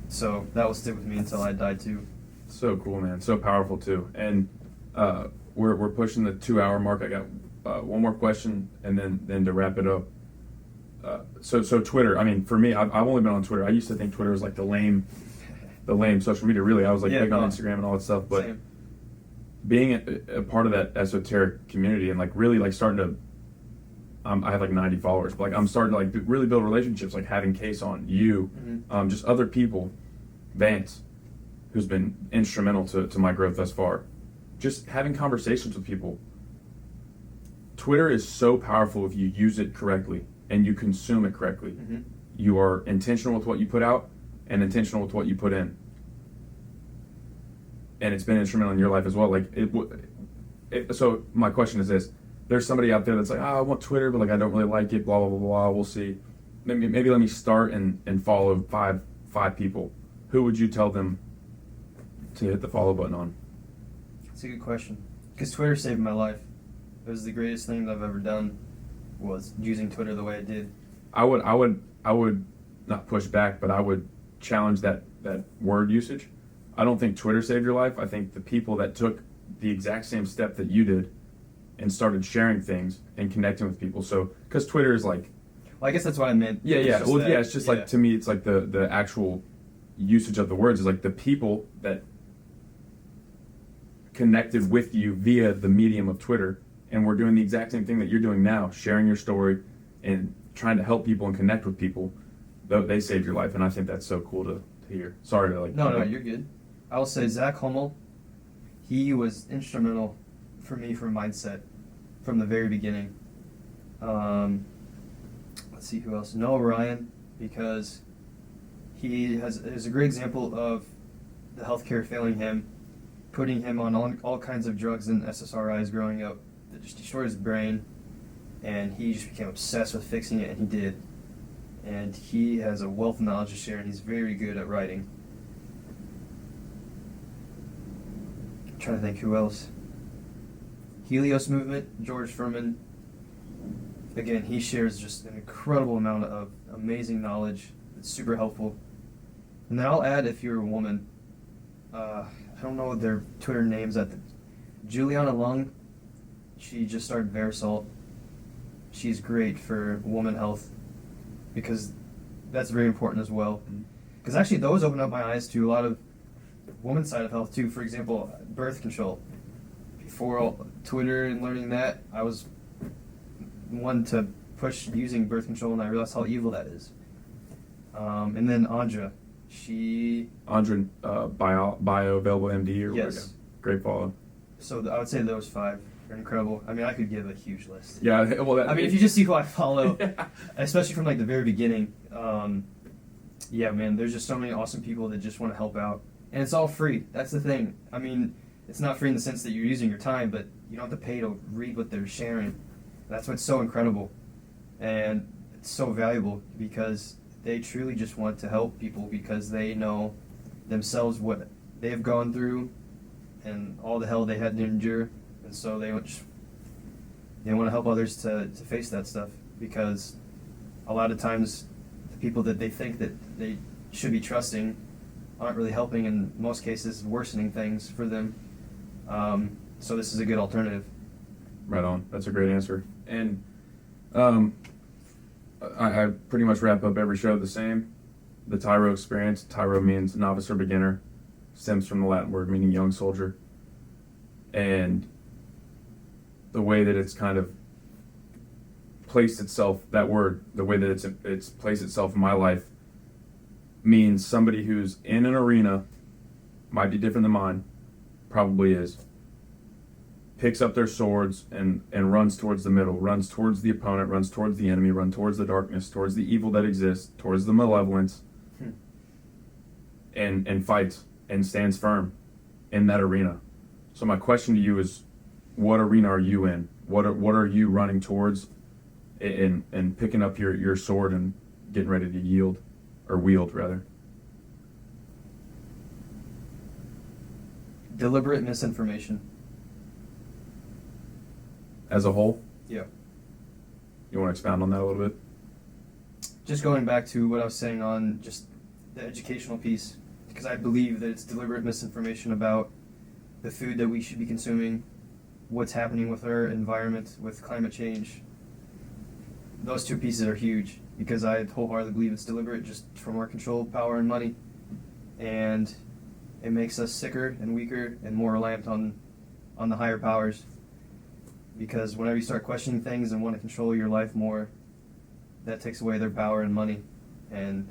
So that will stick with me until I die too. So cool, man. So powerful too. And we're pushing the 2-hour mark. I got one more question, and then to wrap it up. So Twitter. I mean, for me, I've only been on Twitter. I used to think Twitter was like the lame social media. Really, I was like big on Instagram and all that stuff. But Same. being a part of that esoteric community and like really like starting to, I have like 90 followers, but like I'm starting to like really build relationships. Like having Case on, you, just other people, Vance, who's been instrumental to my growth thus far. Just having conversations with people. Twitter is so powerful if you use it correctly and you consume it correctly. Mm-hmm. You are intentional with what you put out and intentional with what you put in. And it's been instrumental in your life as well. Like so my question is this. There's somebody out there that's like, I want Twitter, but like I don't really like it, blah, blah, blah, blah. We'll see. Maybe let me start and follow five people. Who would you tell them to hit the follow button on? It's a good question. Because Twitter saved my life. It was the greatest thing that I've ever done, was using Twitter the way I did. I would not push back, but I would challenge that word usage. I don't think Twitter saved your life. I think the people that took the exact same step that you did and started sharing things and connecting with people. So, because Twitter is like... Well, I guess that's what I meant. Yeah. It's just like, to me, it's like the actual usage of the words is like the people that connected with you via the medium of Twitter, and we're doing the exact same thing that you're doing now, sharing your story and trying to help people and connect with people. They saved your life, and I think that's so cool to hear. Sorry to like... No, you're good. I will say Zach Hummel, he was instrumental for me for mindset from the very beginning. Let's see who else. Noah Ryan, because he is a great example of the healthcare failing him, putting him on all kinds of drugs and SSRIs growing up that just destroyed his brain, and he just became obsessed with fixing it, and he did. And he has a wealth of knowledge to share, and he's very good at writing. I'm trying to think who else. Helios Movement, George Furman. Again, he shares just an incredible amount of amazing knowledge. It's super helpful. And then I'll add, if you're a woman, I don't know their Twitter names Juliana Lung, she just started Verisalt. She's great for woman health, because that's very important as well. Because actually those open up my eyes to a lot of women's side of health too. For example, birth control. Before Twitter and learning that, I was one to push using birth control, and I realized how evil that is. And then Andra, bioavailable MD or whatever. Yes. Great follow. So I would say those 5 are incredible. I mean, I could give a huge list. Yeah, well, if you just see who I follow, especially from like the very beginning, yeah, man, there's just so many awesome people that just want to help out, and it's all free. That's the thing. I mean, it's not free in the sense that you're using your time, but you don't have to pay to read what they're sharing. That's what's so incredible, and it's so valuable, because they truly just want to help people, because they know themselves what they have gone through and all the hell they had to endure, and so they want to help others to face that stuff, because a lot of times the people that they think that they should be trusting aren't really helping, in most cases worsening things for them. So this is a good alternative. Right on. That's a great answer. And I pretty much wrap up every show the same. The Tyro experience. Tyro means novice or beginner. Stems from the Latin word meaning young soldier. And the way that it's kind of placed itself, that word, the way that it's placed itself in my life, means somebody who's in an arena, might be different than mine, probably is, picks up their swords and runs towards the middle, runs towards the opponent, runs towards the enemy, runs towards the darkness, towards the evil that exists, towards the malevolence, and fights. and stands firm in that arena. So my question to you is, what arena are you in? What are you running towards and picking up your sword and getting ready to yield, or wield rather? Deliberate misinformation. As a whole? Yeah. You want to expound on that a little bit? Just going back to what I was saying on just the educational piece, because I believe that it's deliberate misinformation about the food that we should be consuming, what's happening with our environment, with climate change. Those two pieces are huge, because I wholeheartedly believe it's deliberate, just for more control, power, and money. And it makes us sicker and weaker and more reliant on the higher powers. Because whenever you start questioning things and want to control your life more, that takes away their power and money. And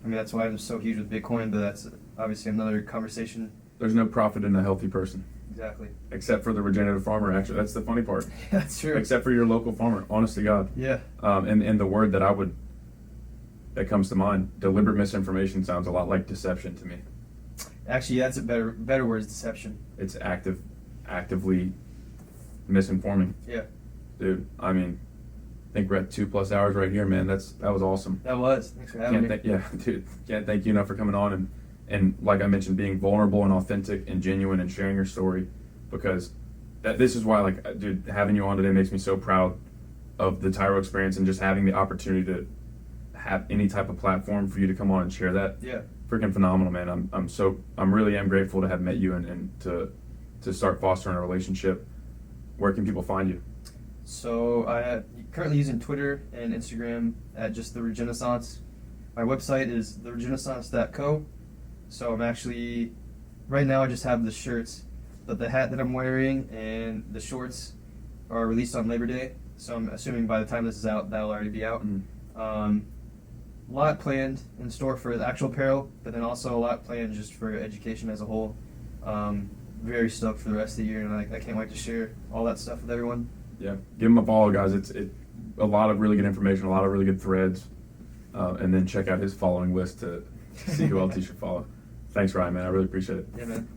I mean, that's why I'm so huge with Bitcoin, but that's obviously another conversation. There's no profit in a healthy person. Exactly. Except for the regenerative farmer, actually. That's the funny part. That's true. Except for your local farmer, honest to God. Yeah. And the word that comes to mind, deliberate misinformation, sounds a lot like deception to me. Actually, that's a better word is deception. It's actively misinforming. Yeah. Dude, I mean, I think we're at 2+ hours right here, man. That was awesome. That was. Thanks for having me. Yeah, dude. Can't thank you enough for coming on and like I mentioned, being vulnerable and authentic and genuine and sharing your story, because this is why, like, dude, having you on today makes me so proud of the Tyro experience and just having the opportunity to have any type of platform for you to come on and share that. Yeah. Freaking phenomenal, man. I'm really grateful to have met you and to start fostering a relationship. Where can people find you? So I'm currently using Twitter and Instagram at just the Regenaissance. My website is theregenaissance.co. So I'm actually, right now I just have the shirts, but the hat that I'm wearing and the shorts are released on Labor Day. So I'm assuming by the time this is out, that'll already be out. A lot planned in store for the actual apparel, but then also a lot planned just for education as a whole. Very stoked for the rest of the year, and I can't wait to share all that stuff with everyone. Yeah, give him a follow, guys. It's a lot of really good information, a lot of really good threads, and then check out his following list to see who else you should follow. Thanks, Ryan, man. I really appreciate it. Yeah, man.